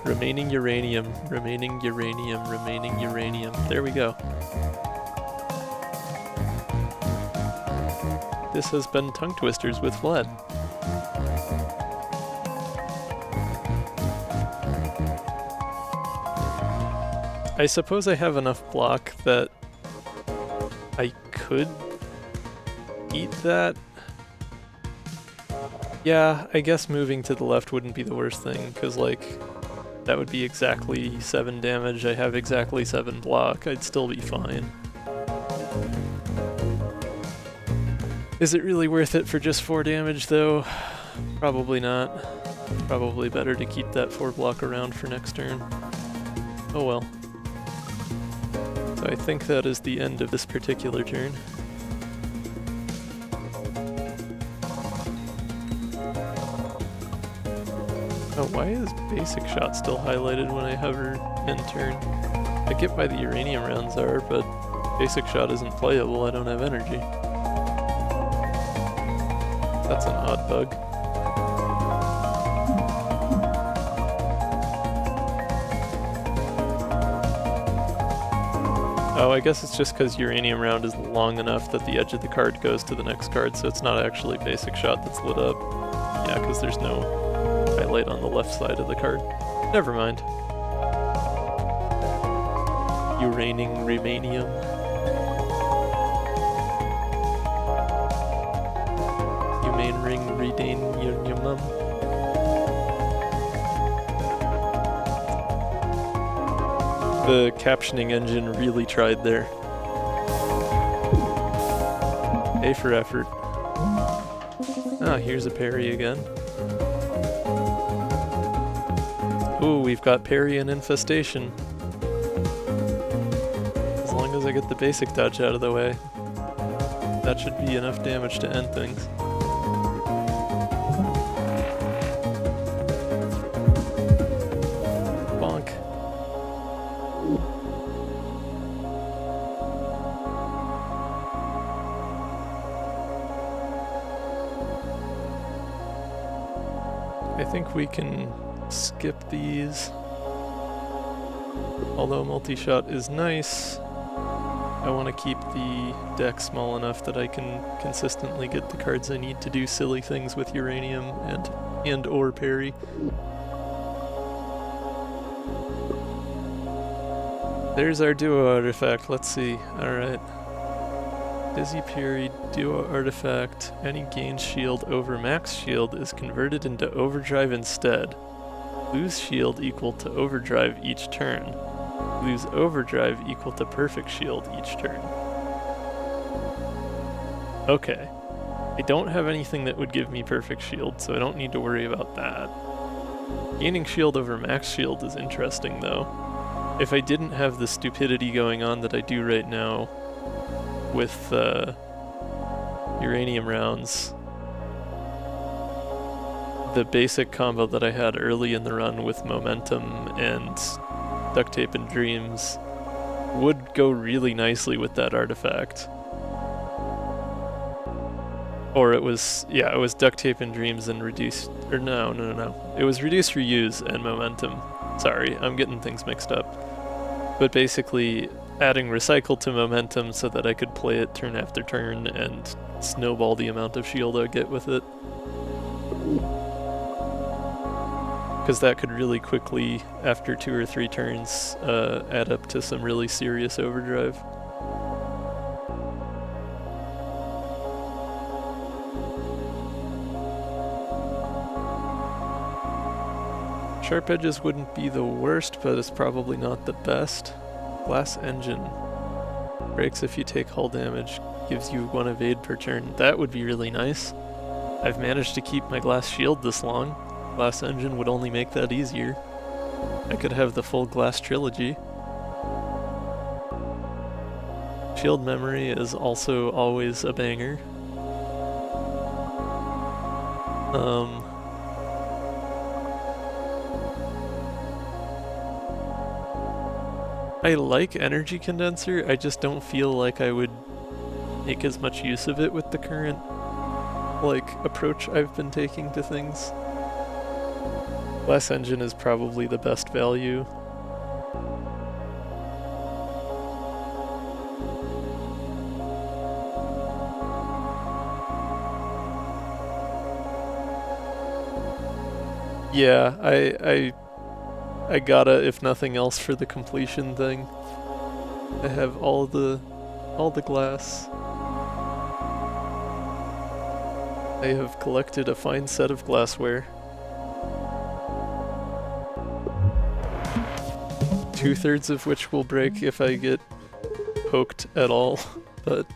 A: Remaining uranium, remaining uranium, remaining uranium. There we go. This has been Tongue Twisters with Vlad. I suppose I have enough block that I could eat that. Yeah, I guess moving to the left wouldn't be the worst thing, because like, that would be exactly 7 damage. I have exactly 7 block. I'd still be fine. Is it really worth it for just 4 damage though? Probably not. Probably better to keep that 4 block around for next turn. Oh well. So I think that is the end of this particular turn. Oh, why is basic shot still highlighted when I hover end turn? I get why the uranium rounds are, but basic shot isn't playable, I don't have energy. That's an odd bug. Oh, I guess it's just because uranium round is long enough that the edge of the card goes to the next card, so it's not actually basic shot that's lit up. Yeah, because there's no highlight on the left side of the card. Never mind. Uranium remanium. Humane ring redanium. The captioning engine really tried there. A for effort. Ah, here's a parry again. Ooh, we've got parry and infestation. As long as I get the basic dodge out of the way, that should be enough damage to end things. Bonk. I think we can skip these. Although multi-shot is nice, I want to keep the deck small enough that I can consistently get the cards I need to do silly things with uranium and or parry. There's our duo artifact, let's see. Alright. Dizzy parry, duo artifact. Any gain shield over max shield is converted into overdrive instead. Lose shield equal to overdrive each turn. Lose overdrive equal to perfect shield each turn. Okay. I don't have anything that would give me perfect shield, so I don't need to worry about that. Gaining shield over max shield is interesting though. If I didn't have the stupidity going on that I do right now with uranium rounds, the basic combo that I had early in the run with momentum and duct tape and dreams would go really nicely with that artifact. Or it was duct tape and dreams and reduced, or no. It was reduce, reuse, and momentum. Sorry, I'm getting things mixed up. But basically adding recycle to momentum so that I could play it turn after turn and snowball the amount of shield I get with it. Because that could really quickly, after 2 or 3 turns, add up to some really serious overdrive. Sharp edges wouldn't be the worst, but it's probably not the best. Glass engine. Breaks if you take hull damage, gives you 1 evade per turn. That would be really nice. I've managed to keep my glass shield this long. Glass engine would only make that easier. I could have the full glass trilogy. Shield memory is also always a banger. I like energy condenser, I just don't feel like I would make as much use of it with the current approach I've been taking to things. Glass engine is probably the best value. Yeah, I gotta, if nothing else, for the completion thing. I have all the glass. I have collected a fine set of glassware. 2/3 of which will break if I get poked at all, but...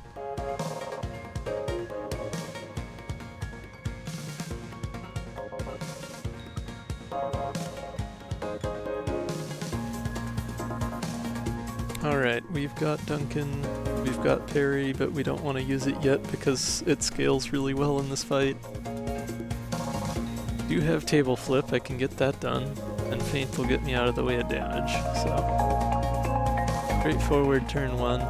A: Alright, we've got Duncan, we've got Perry, but we don't want to use it yet because it scales really well in this fight. Do have table flip, I can get that done, and feint will get me out of the way of damage, so... Straightforward turn 1.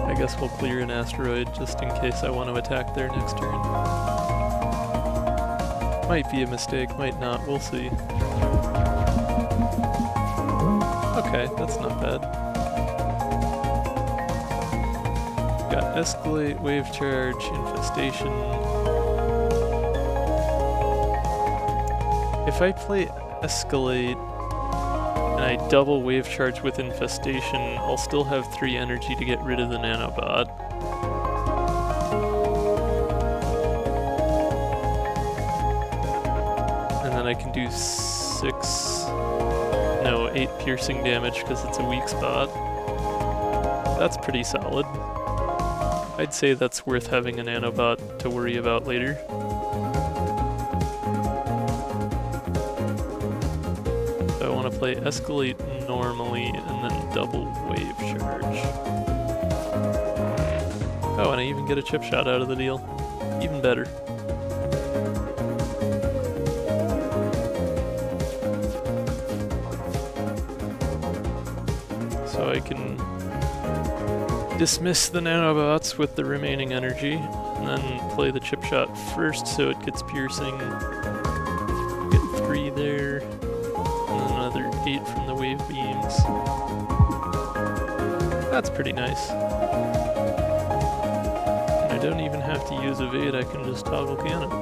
A: I guess we'll clear an asteroid just in case I want to attack there next turn. Might be a mistake, might not, we'll see. Okay, that's not bad. Got Escalate, Wave Charge, Infestation. If I play Escalate and I double Wave Charge with Infestation, I'll still have 3 energy to get rid of the nanobot. And then I can do 8 piercing damage because it's a weak spot. That's pretty solid. I'd say that's worth having a nanobot to worry about later. So I want to play Escalate normally and then double Wave Charge. Oh, and I even get a chip shot out of the deal. Even better. So I can dismiss the nanobots with the remaining energy, and then play the chip shot first so it gets piercing. Get 3 there, and then another 8 from the wave beams. That's pretty nice. And I don't even have to use evade, I can just toggle cannon.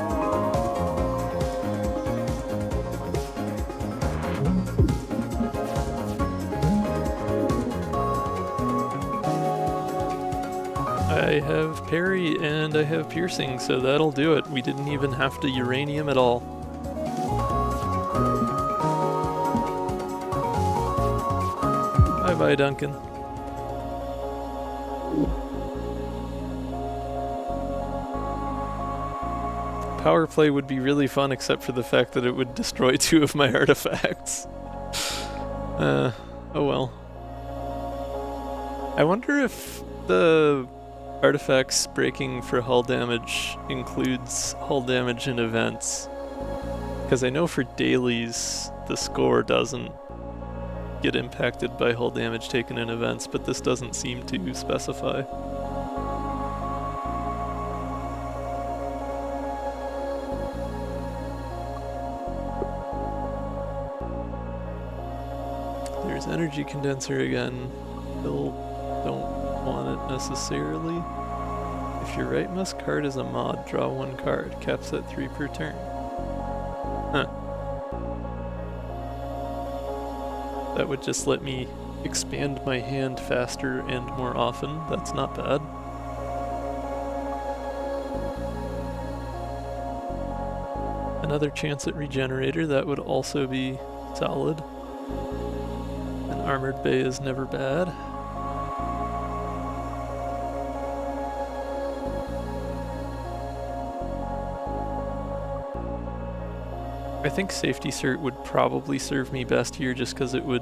A: I have parry and I have piercing, so that'll do it. We didn't even have to uranium at all. Bye-bye, Duncan. Power play would be really fun except for the fact that it would destroy 2 of my artifacts. Oh well. I wonder if the artifacts breaking for hull damage includes hull damage in events. Because I know for dailies, the score doesn't get impacted by hull damage taken in events, but this doesn't seem to specify. There's energy condenser again. Still don't want it necessarily. If your rightmost card is a mod, draw 1 card. Caps at 3 per turn. Huh. That would just let me expand my hand faster and more often. That's not bad. Another chance at regenerator, that would also be solid. An armored bay is never bad. I think Safety Cert would probably serve me best here just because it would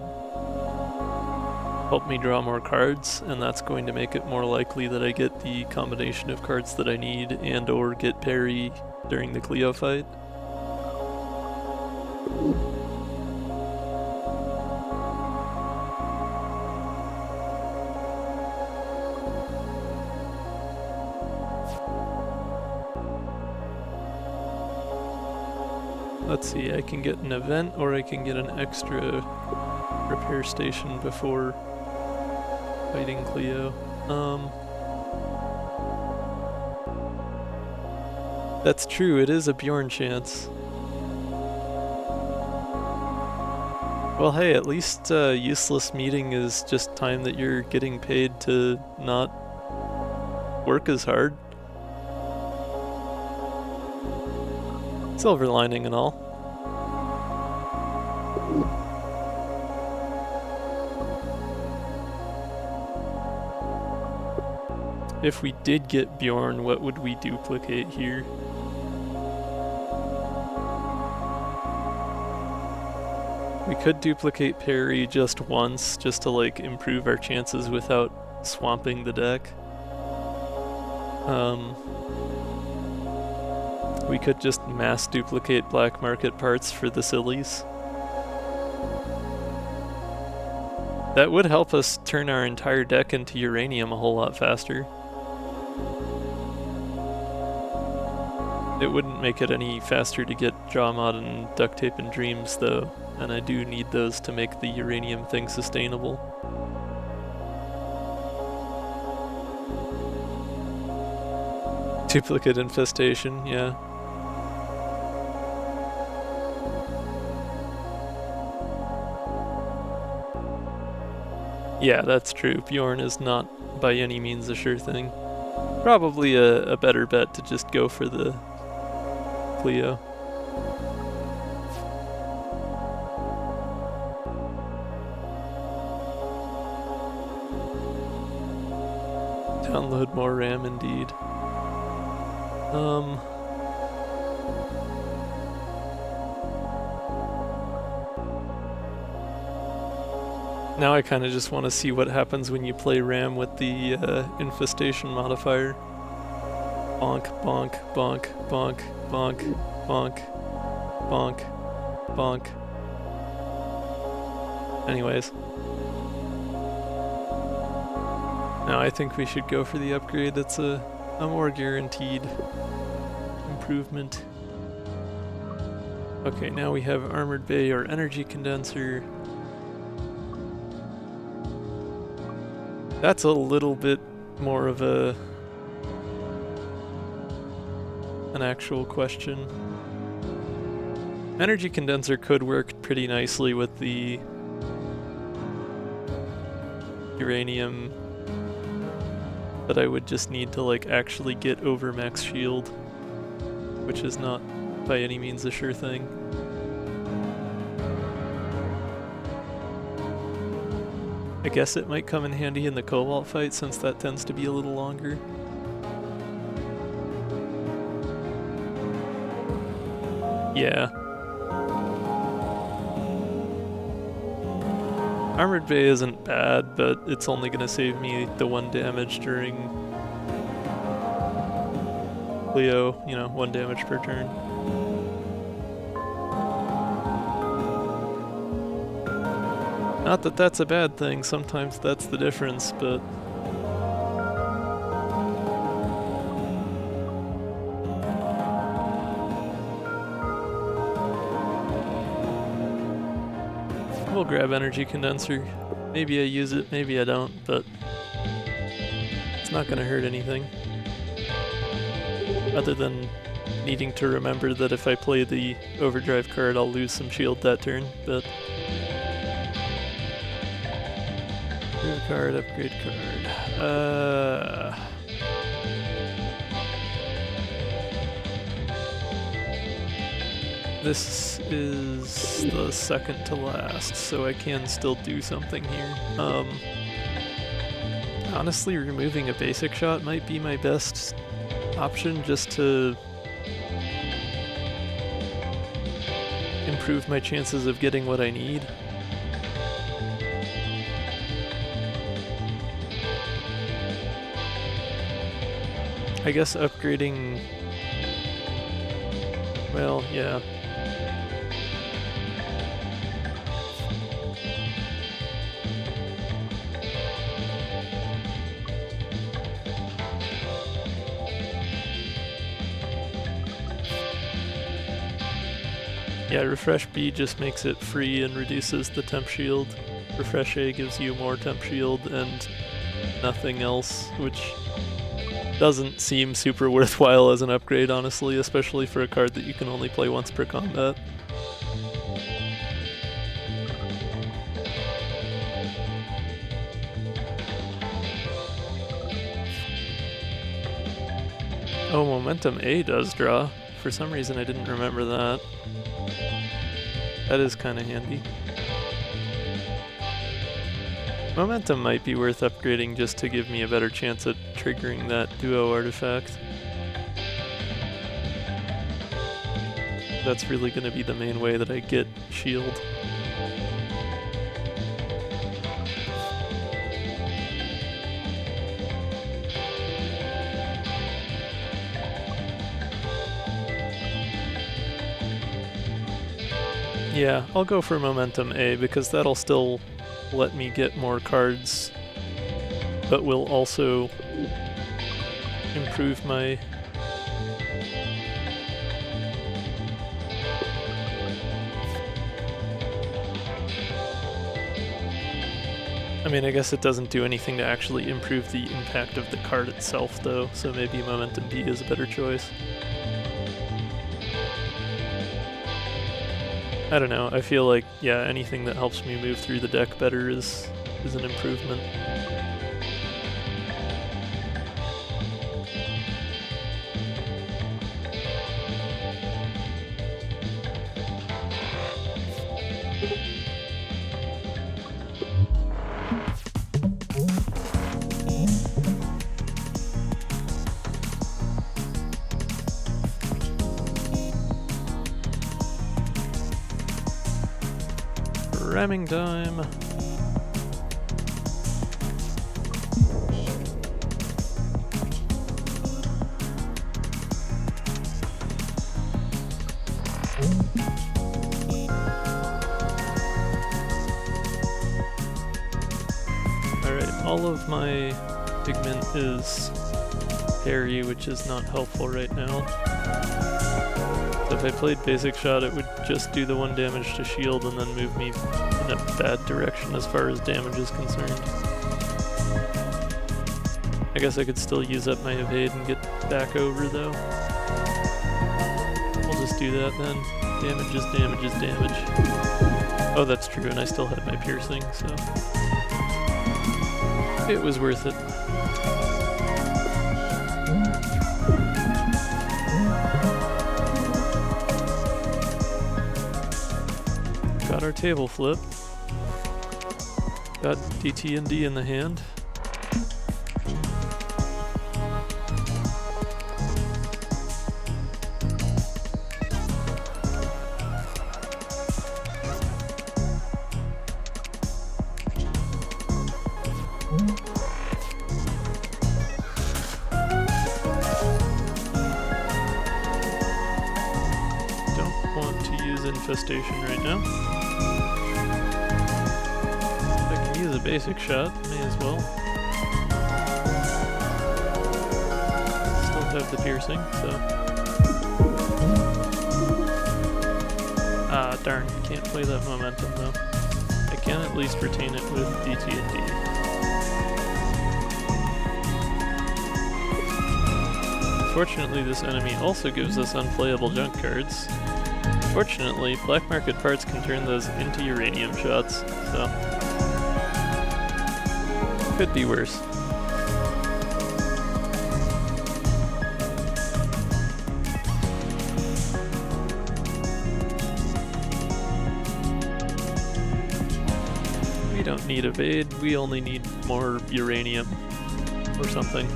A: help me draw more cards, and that's going to make it more likely that I get the combination of cards that I need and or get parry during the Cleo fight. Let's see, I can get an event or I can get an extra repair station before fighting Cleo. That's true, it is a Bjorn chance. Well hey, at least useless meeting is just time that you're getting paid to not work as hard. Silver lining and all. If we did get Bjorn, what would we duplicate here? We could duplicate parry just once, just to like improve our chances without swamping the deck. We could just mass duplicate black market parts for the sillies. That would help us turn our entire deck into uranium a whole lot faster. It wouldn't make it any faster to get Jawmod and Duct Tape and Dreams though, and I do need those to make the uranium thing sustainable. Duplicate infestation, yeah. Yeah, that's true. Bjorn is not by any means a sure thing. Probably a better bet to just go for the Cleo. Download more RAM indeed. Now I kind of just want to see what happens when you play RAM with the infestation modifier. Bonk, bonk, bonk, bonk, bonk, bonk, bonk, bonk. Anyways. Now I think we should go for the upgrade. That's a more guaranteed improvement. Okay, now we have Armored Bay or Energy Condenser. That's a little bit more of an actual question. Energy Condenser could work pretty nicely with the uranium, but I would just need to like actually get over max shield, which is not by any means a sure thing. I guess it might come in handy in the Cobalt fight since that tends to be a little longer. Yeah. Armored Bay isn't bad, but it's only gonna save me the 1 damage during Cleo, you know, 1 damage per turn. Not that that's a bad thing, sometimes that's the difference, but... We'll grab Energy Condenser. Maybe I use it, maybe I don't, but... it's not gonna hurt anything. Other than needing to remember that if I play the Overdrive card, I'll lose some shield that turn, but... card, upgrade card. This is the second to last, so I can still do something here. Honestly, removing a basic shot might be my best option just to improve my chances of getting what I need. I guess upgrading... well, yeah. Yeah, Refresh B just makes it free and reduces the temp shield. Refresh A gives you more temp shield and nothing else, which doesn't seem super worthwhile as an upgrade, honestly, especially for a card that you can only play once per combat. Oh, Momentum A does draw. For some reason I didn't remember that. That is kind of handy. Momentum might be worth upgrading just to give me a better chance at triggering that duo artifact. That's really going to be the main way that I get shield. Yeah, I'll go for Momentum A because that'll still let me get more cards, but will also improve my I mean, I guess it doesn't do anything to actually improve the impact of the card itself, though, so maybe Momentum B is a better choice. I don't know, I feel like, yeah, anything that helps me move through the deck better is an improvement. Ramming time. Alright, all of my pigment is parry, which is not helpful right now. So if I played Basic Shot, it would just do the 1 damage to shield and then move me in a bad direction as far as damage is concerned. I guess I could still use up my evade and get back over though. We'll just do that then. Damage is damage is damage. Oh, that's true, and I still had my piercing, so it was worth it. Got our table flip. Got DT&D in the hand. Don't want to use Infestation right now. A basic shot, may as well. Still have the piercing, so. Ah, darn, can't play that momentum though. I can at least retain it with DT&D. Fortunately, this enemy also gives us unplayable junk cards. Fortunately, black market parts can turn those into uranium shots, so. Could be worse. We don't need evade, we only need more uranium or something.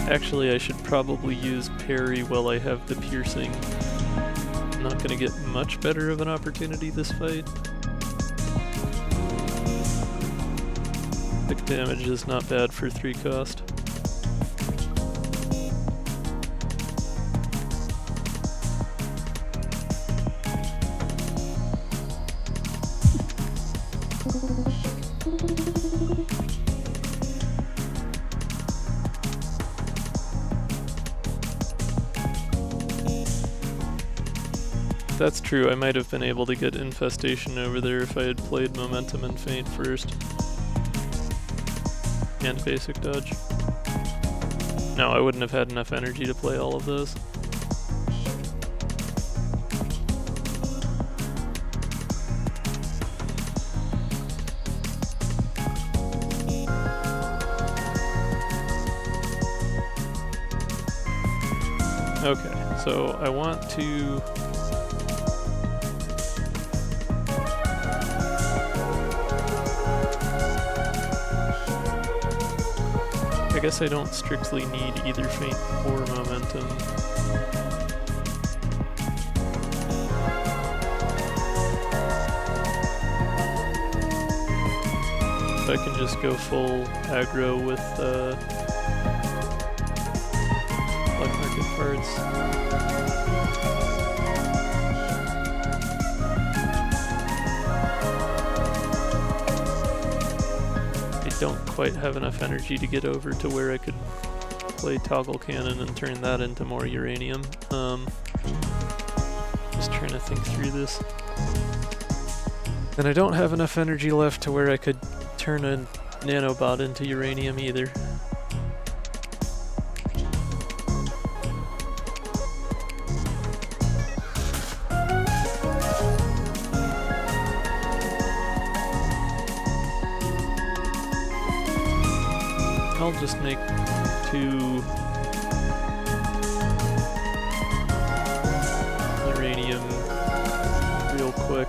A: Actually, I should probably use parry while I have the piercing. I'm not gonna get much better of an opportunity this fight. Thick damage is not bad for 3 cost. That's true, I might have been able to get Infestation over there if I had played Momentum and Feint first. And Basic Dodge. No, I wouldn't have had enough energy to play all of those. Okay, so I want to I guess I don't strictly need either Feint or Momentum. So I can just go full aggro with black market parts. don't quite have enough energy to get over to where I could play toggle cannon and turn that into more uranium. Just trying to think through this. And I don't have enough energy left to where I could turn a nanobot into uranium either. I'll just make 2 uranium real quick.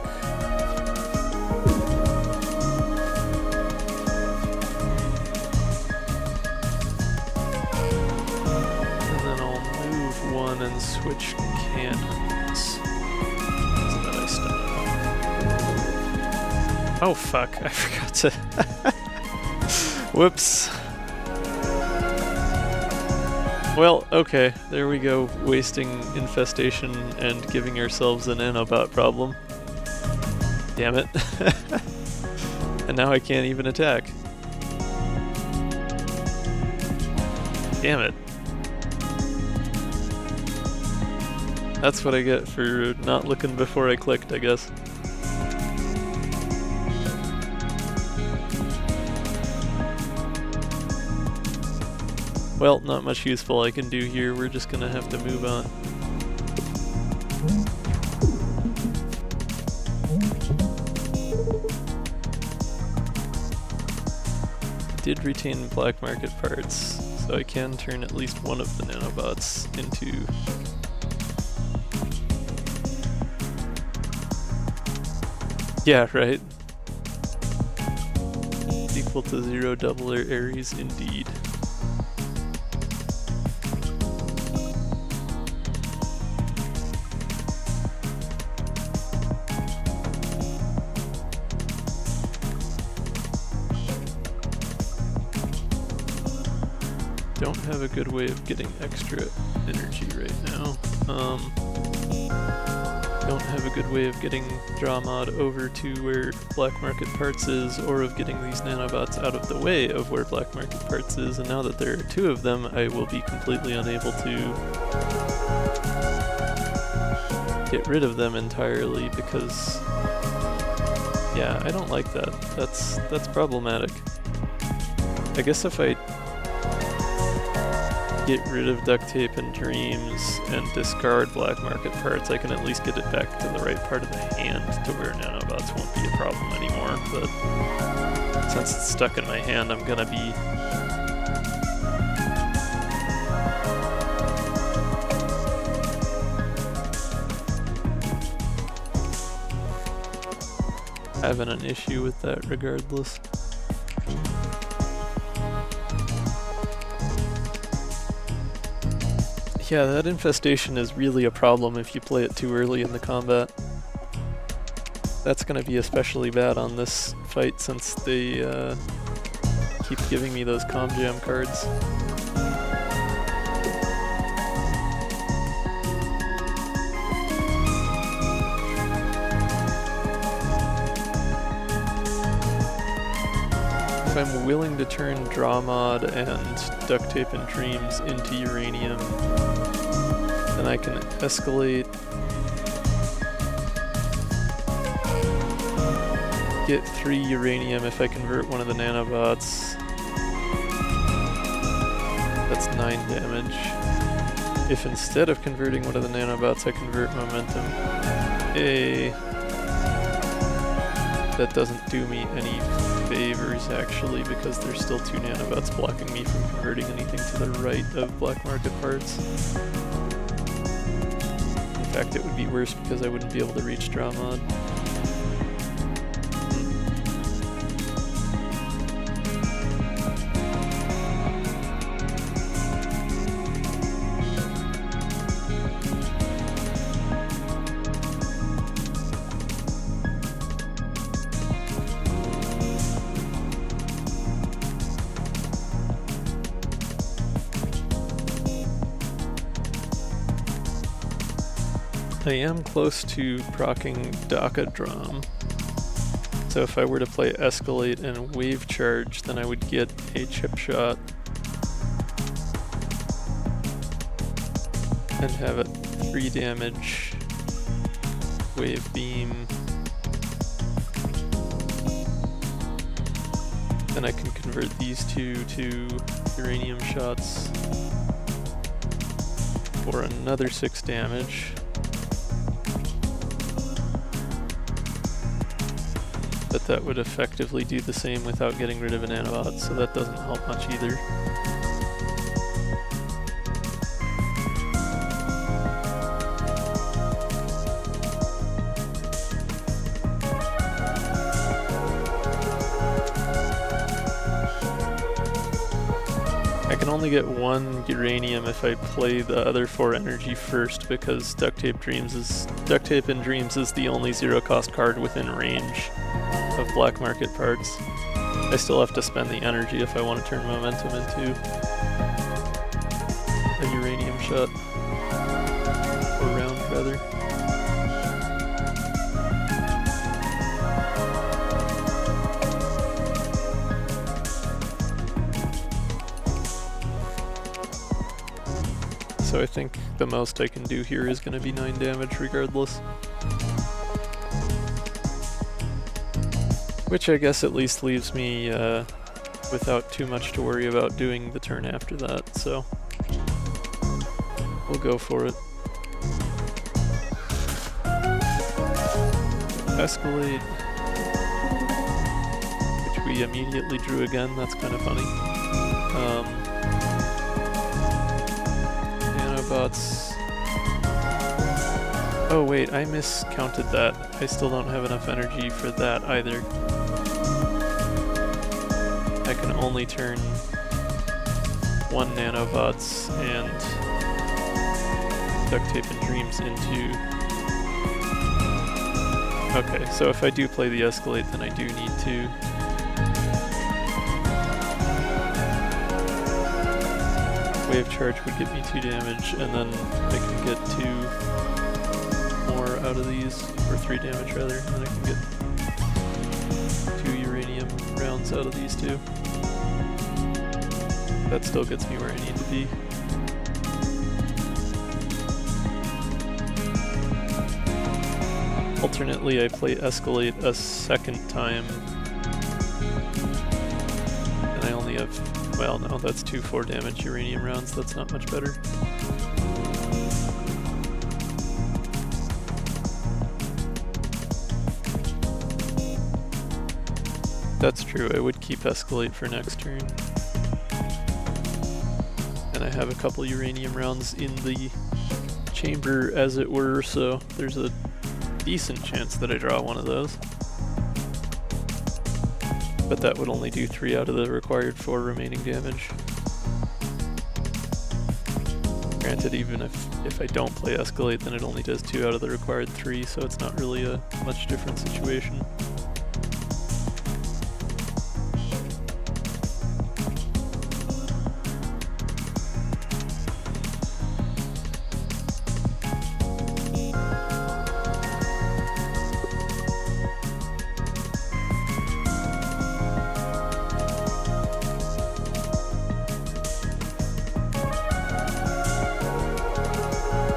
A: And then I'll move 1 and switch cannons so that I stop. Oh fuck, I forgot to... Whoops. Well, okay, there we go, wasting infestation and giving ourselves a nanobot problem. Damn it. And now I can't even attack. Damn it. That's what I get for not looking before I clicked, I guess. Well, not much useful I can do here, we're just gonna have to move on. I did retain black market parts, so I can turn at least one of the nanobots into... Yeah, right. Equal to 0 doubler Ares indeed. Don't have a good way of getting extra energy right now. Don't have a good way of getting Drawmod over to where black market parts is, or of getting these nanobots out of the way of where black market parts is, and now that there are 2 of them, I will be completely unable to get rid of them entirely because, yeah, I don't like that. That's problematic. I guess if I get rid of duct tape and dreams and discard black market parts, I can at least get it back to the right part of the hand to where nanobots won't be a problem anymore, but since it's stuck in my hand, I'm gonna be having an issue with that regardless. Yeah, that infestation is really a problem if you play it too early in the combat. That's gonna be especially bad on this fight since they keep giving me those comm jam cards. If I'm willing to turn Drawmod and Duct Tape and Dreams into uranium, then I can escalate, get 3 uranium if I convert one of the nanobots. That's 9 damage. If instead of converting one of the nanobots I convert momentum, that doesn't do me any favors actually, because there's still 2 nanobots blocking me from converting anything to the right of black market parts. In fact, it would be worse because I wouldn't be able to reach Drawmod. I am close to proccing Dakadram. So if I were to play Escalate and Wave Charge, then I would get a chip shot and have it 3 damage, Wave Beam. Then I can convert these two to uranium shots for another 6 damage. But that would effectively do the same without getting rid of an nanobot, so that doesn't help much either. I can only get 1 uranium if I play the other 4 energy first, because Duct Tape in Dreams is the only 0-cost card within range of black market parts. I still have to spend the energy if I want to turn momentum into a uranium shot, or round rather. So I think the most I can do here is going to be 9 damage regardless. Which I guess at least leaves me without too much to worry about doing the turn after that, so we'll go for it. Escalate, which we immediately drew again, that's kind of funny. Nanobots. Oh wait, I miscounted that. I still don't have enough energy for that either. I can only turn 1 nanobots and Duct Tape and Dreams into... Okay, so if I do play the Escalate, then I do need to... Wave Charge would give me 2 damage, and then I can get 2 more out of these, or 3 damage rather, and then I can get 2 uranium rounds out of these 2. That still gets me where I need to be. Alternately, I play Escalate a 2nd time, and I only have, well no, that's 2 4 damage uranium rounds, that's not much better. That's true, I would keep Escalate for next turn. And I have a couple uranium rounds in the chamber, as it were, so there's a decent chance that I draw one of those. But that would only do 3 out of the required 4 remaining damage. Granted, even if I don't play Escalate, then it only does 2 out of the required 3, so it's not really a much different situation.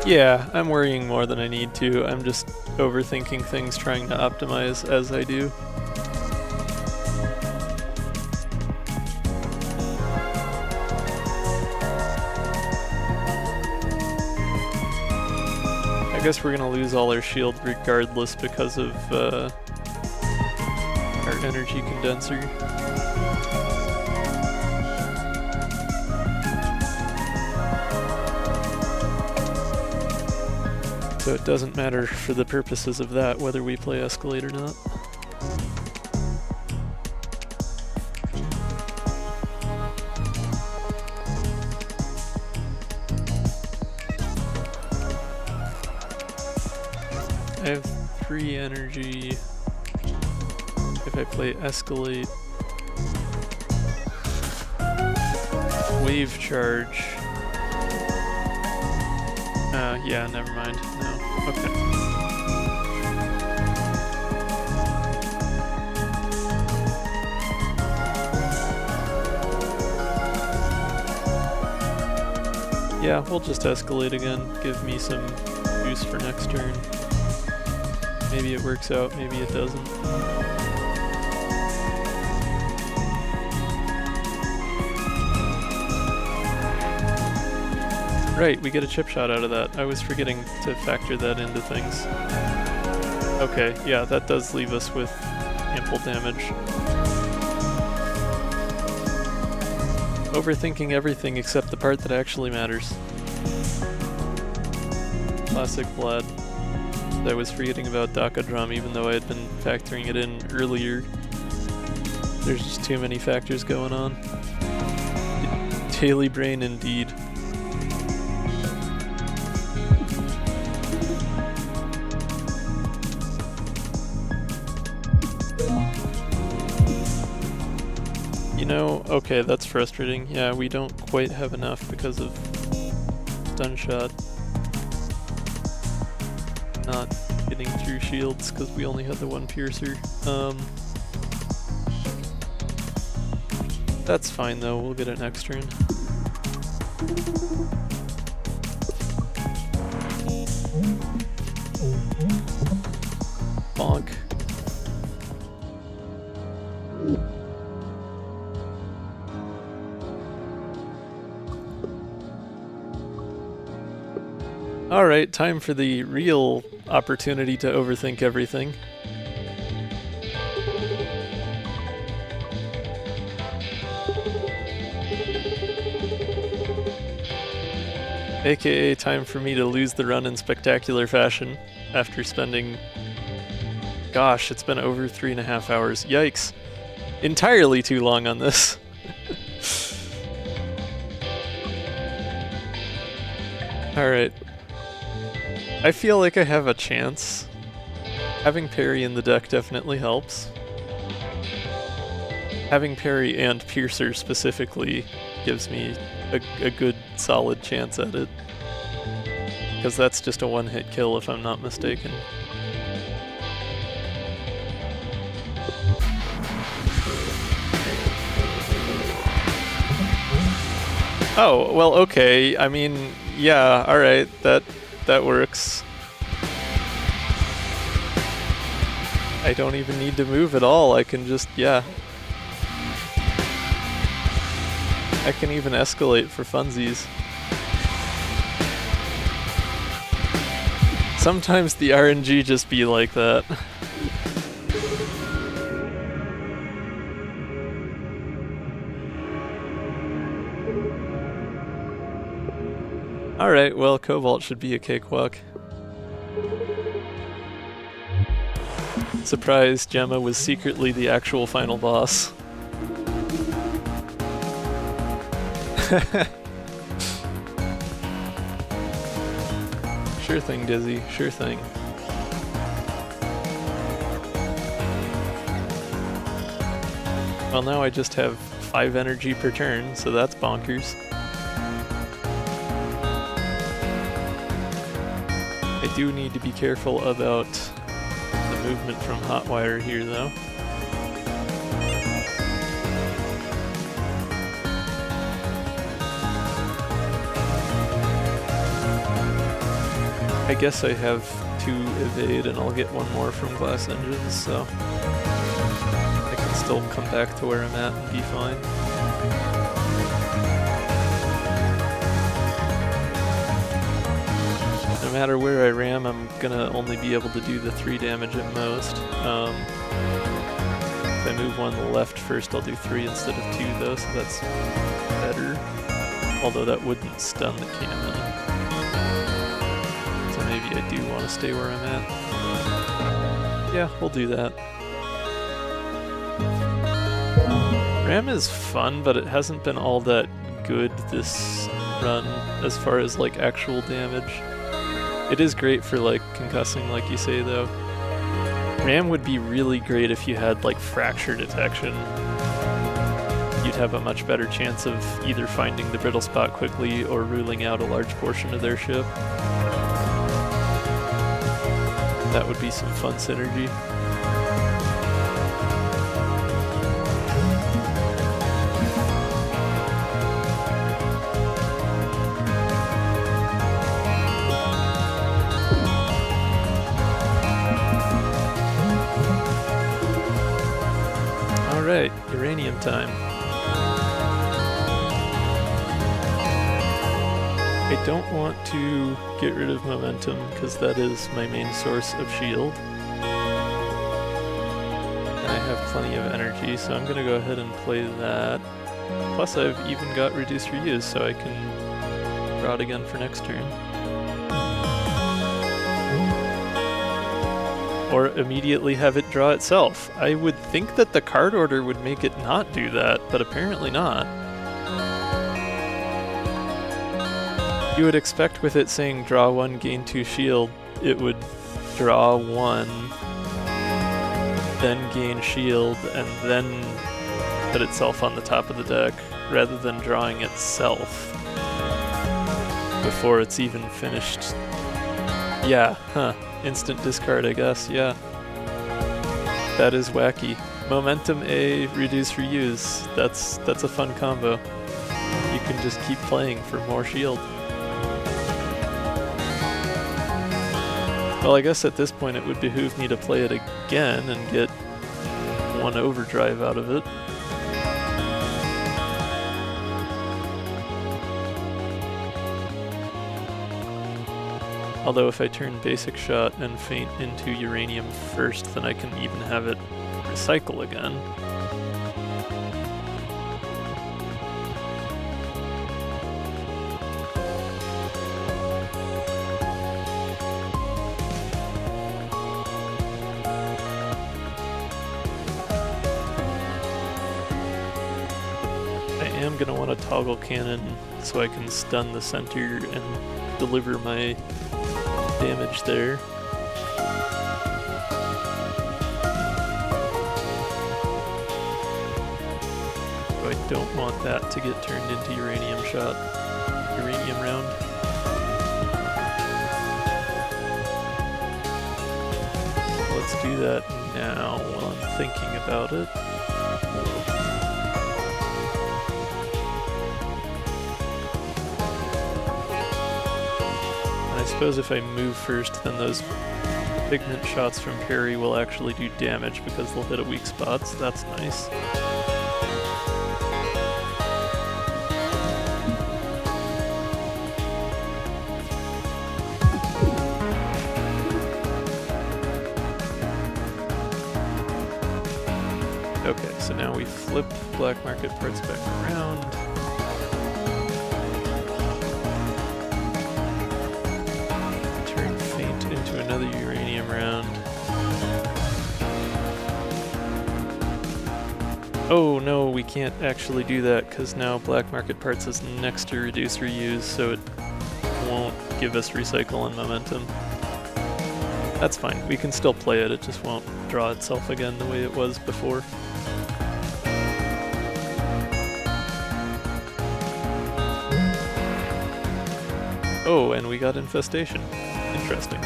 A: Yeah, I'm worrying more than I need to. I'm just overthinking things, trying to optimize as I do. I guess we're gonna lose all our shield regardless because of our energy condenser. So it doesn't matter for the purposes of that whether we play Escalate or not. I have 3 energy if I play Escalate. Wave Charge. Yeah, never mind. No. Okay. Yeah, we'll just escalate again. Give me some boost for next turn. Maybe it works out, maybe it doesn't. Right, we get a chip shot out of that. I was forgetting to factor that into things. Okay, yeah, that does leave us with ample damage. Overthinking everything except the part that actually matters. Classic Vlad. I was forgetting about Daka Drum even though I had been factoring it in earlier. There's just too many factors going on. Daily brain indeed. You know, okay, that's frustrating. Yeah, we don't quite have enough because of stun shot. Not getting through shields because we only had the one piercer. That's fine though, we'll get it next turn. Bonk. Alright, time for the real opportunity to overthink everything. AKA time for me to lose the run in spectacular fashion after spending... Gosh, it's been over 3.5 hours. Yikes. Entirely too long on this. Alright. I feel like I have a chance. Having parry in the deck definitely helps. Having parry and piercer specifically gives me a good solid chance at it. Because that's just a one-hit kill if I'm not mistaken. Oh, well, okay. I mean, yeah, alright, that works. I don't even need to move at all, I can just, yeah. I can even escalate for funsies. Sometimes the RNG just be like that. Alright, well, Cobalt should be a cakewalk. Surprise, Gemma was secretly the actual final boss. Sure thing, Dizzy, sure thing. Well, now I just have 5 energy per turn, so that's bonkers. I do need to be careful about the movement from Hotwire here, though. I guess I have 2 evade and I'll get 1 more from Glass Engines, so I can still come back to where I'm at and be fine. No matter where I ram, I'm gonna only be able to do the 3 damage at most. If I move 1 left first, I'll do 3 instead of 2 though, so that's better. Although that wouldn't stun the cannon. So maybe I do want to stay where I'm at. Yeah, we'll do that. Ram is fun, but it hasn't been all that good this run as far as like actual damage. It is great for like concussing, like you say, though. Ram would be really great if you had like fracture detection. You'd have a much better chance of either finding the brittle spot quickly or ruling out a large portion of their ship. That would be some fun synergy. time. I don't want to get rid of momentum because that is my main source of shield. And I have plenty of energy, so I'm going to go ahead and play that. Plus I've even got reduce reuse, so I can draw it again for next turn. Or immediately have it draw itself. I would think that the card order would make it not do that, but apparently not. You would expect with it saying draw 1, gain 2 shield, it would draw 1, then gain shield, and then put itself on the top of the deck, rather than drawing itself before it's even finished. Yeah, huh. Instant discard, I guess, yeah. That is wacky. Momentum A, reduce reuse. That's a fun combo. You can just keep playing for more shield. Well, I guess at this point it would behoove me to play it again and get 1 overdrive out of it. Although if I turn basic shot and feint into uranium first, then I can even have it recycle again. I am going to want a toggle cannon so I can stun the center and deliver my damage there. So I don't want that to get turned into uranium round. Let's do that now while I'm thinking about it. I suppose if I move first, then those pigment shots from Perry will actually do damage because they'll hit a weak spot, so that's nice. Okay, so now we flip black market parts back around. Into another uranium round. Oh no, we can't actually do that because now black market parts is next to reduce reuse, so it won't give us recycle and momentum. That's fine, we can still play it, it just won't draw itself again the way it was before. Oh, and we got infestation. Interesting. I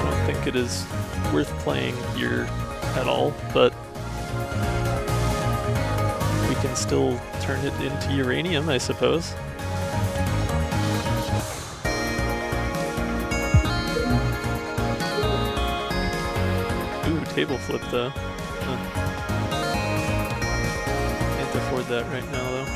A: don't think it is worth playing here at all, but we can still turn it into uranium, I suppose. Table flip though. Can't afford that right now though.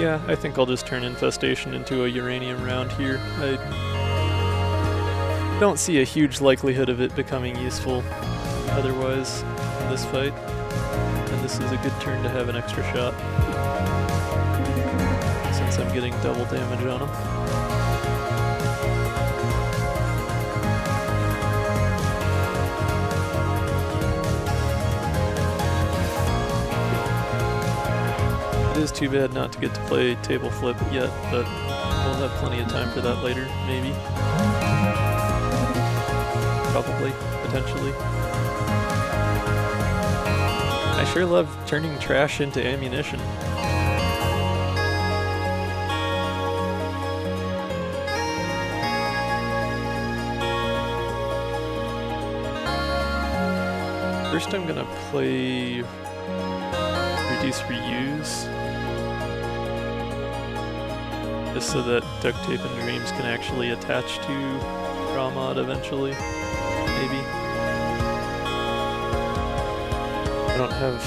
A: Yeah, I think I'll just turn infestation into a uranium round here. I don't see a huge likelihood of it becoming useful otherwise in this fight, and this is a good turn to have an extra shot since I'm getting double damage on him. It is too bad not to get to play table flip yet, but we'll have plenty of time for that later, maybe. Probably, potentially. I sure love turning trash into ammunition. First I'm gonna play Reduce Reuse, just so that Duct Tape and Dreams can actually attach to Raw Mod eventually, maybe. I don't have...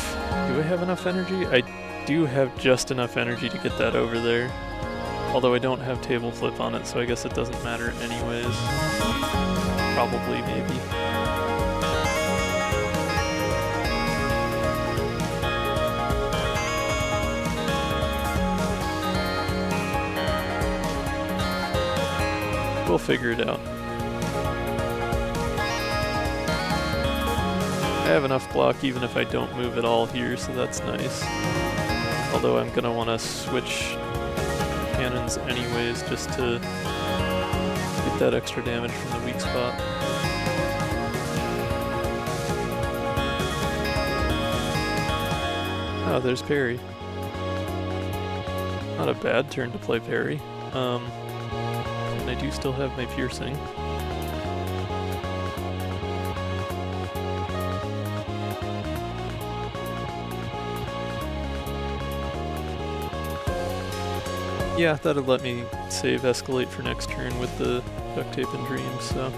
A: do I have enough energy? I do have just enough energy to get that over there. Although I don't have Table Flip on it, so I guess it doesn't matter anyways. Probably, maybe. We'll figure it out. I have enough block even if I don't move at all here, so that's nice. Although I'm gonna want to switch cannons anyways just to get that extra damage from the weak spot. Oh, there's parry. Not a bad turn to play parry. And I do still have my piercing. Yeah, that'll let me save Escalate for next turn with the Duct Tape and Dreams, so...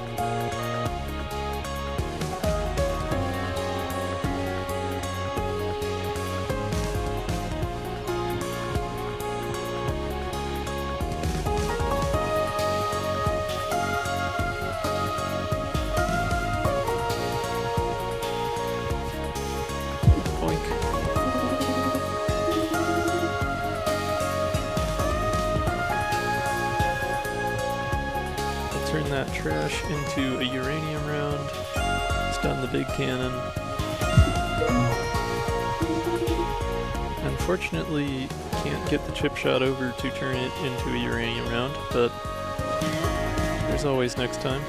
A: Turn that trash into a uranium round. Stun the big cannon. Unfortunately, can't get the chip shot over to turn it into a uranium round, but there's always next time.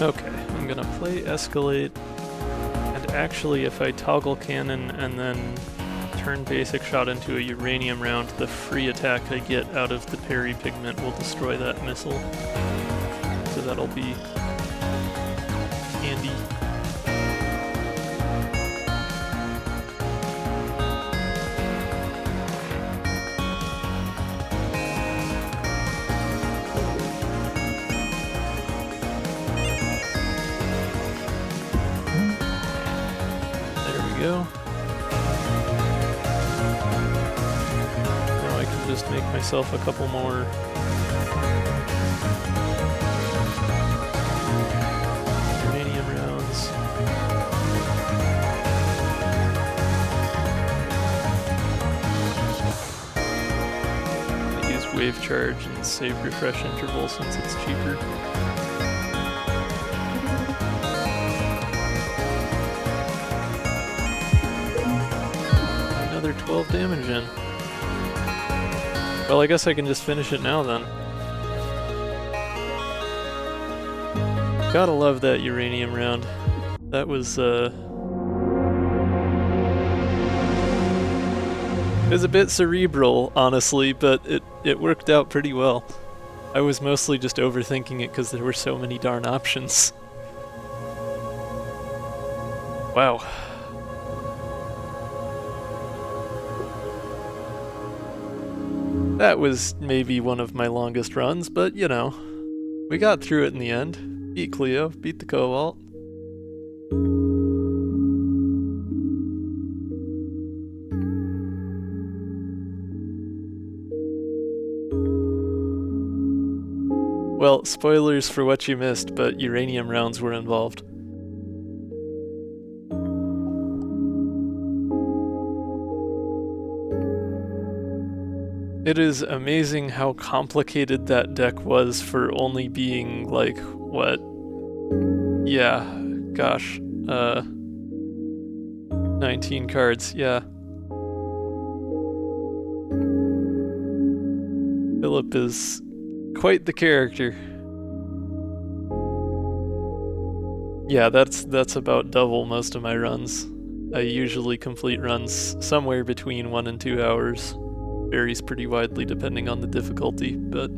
A: Okay, I'm gonna play Escalate, and actually if I toggle cannon and then turn basic shot into a uranium round, the free attack I get out of the parry pigment will destroy that missile. So that'll be handy. Go. Now I can just make myself a couple more uranium rounds. I use wave charge and save refresh interval since it's cheaper. Another 12 damage in. Well, I guess I can just finish it now then. Gotta love that uranium round. That was, it was a bit cerebral, honestly, but it worked out pretty well. I was mostly just overthinking it because there were so many darn options. Wow. That was maybe one of my longest runs, but you know, we got through it in the end. Beat Cleo, beat the Cobalt. Well, spoilers for what you missed, but uranium rounds were involved. It is amazing how complicated that deck was for only being like, what? Yeah, gosh. 19 cards, yeah. Philip is quite the character. Yeah, that's about double most of my runs. I usually complete runs somewhere between 1 and 2 hours. Varies pretty widely depending on the difficulty, but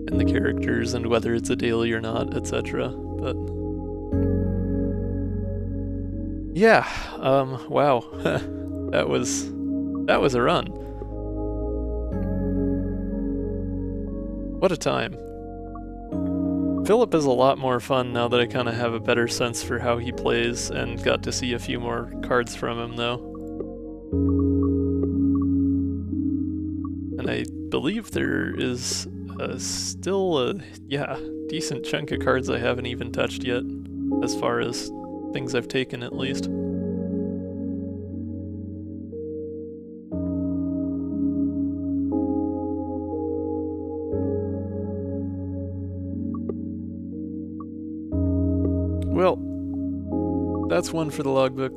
A: and the characters and whether it's a daily or not, etc. But yeah, wow, that was a run. What a time. Philip is a lot more fun now that I kind of have a better sense for how he plays and got to see a few more cards from him though. And I believe there is still a, decent chunk of cards I haven't even touched yet, as far as things I've taken at least. Well, that's one for the logbook.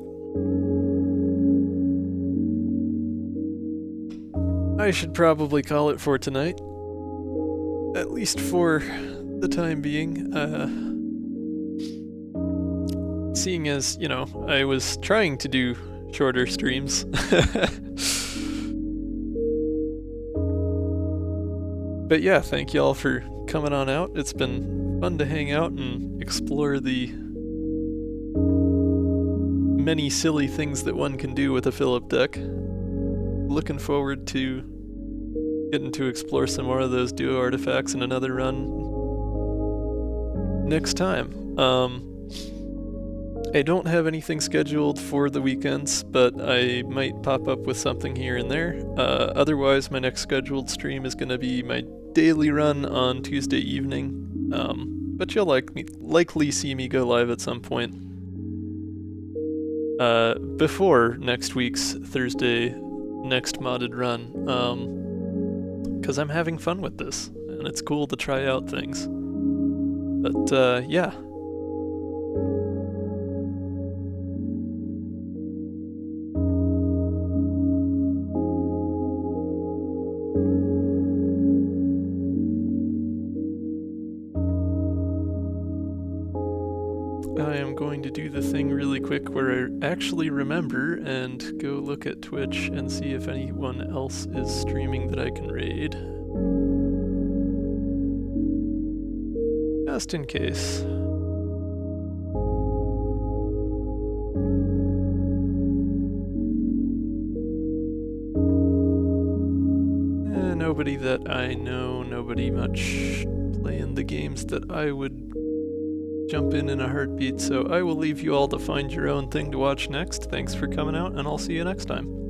A: I should probably call it for tonight. At least for the time being. Seeing as, you know, I was trying to do shorter streams. But yeah, thank y'all for coming on out. It's been fun to hang out and explore the many silly things that one can do with a Philip deck. Looking forward to getting to explore some more of those duo artifacts in another run next time. I don't have anything scheduled for the weekends, but I might pop up with something here and there. Otherwise, my next scheduled stream is going to be my daily run on Tuesday evening. But you'll likely see me go live at some point before next week's Thursday next modded run, because I'm having fun with this, and it's cool to try out things. But yeah. I am going to do the thing really quick where I actually remember and go look at Twitch and see if anyone else is streaming that I can raid. Just in case. Nobody that I know, nobody much playing the games that I would jump in a heartbeat, so I will leave you all to find your own thing to watch next. Thanks for coming out, and I'll see you next time.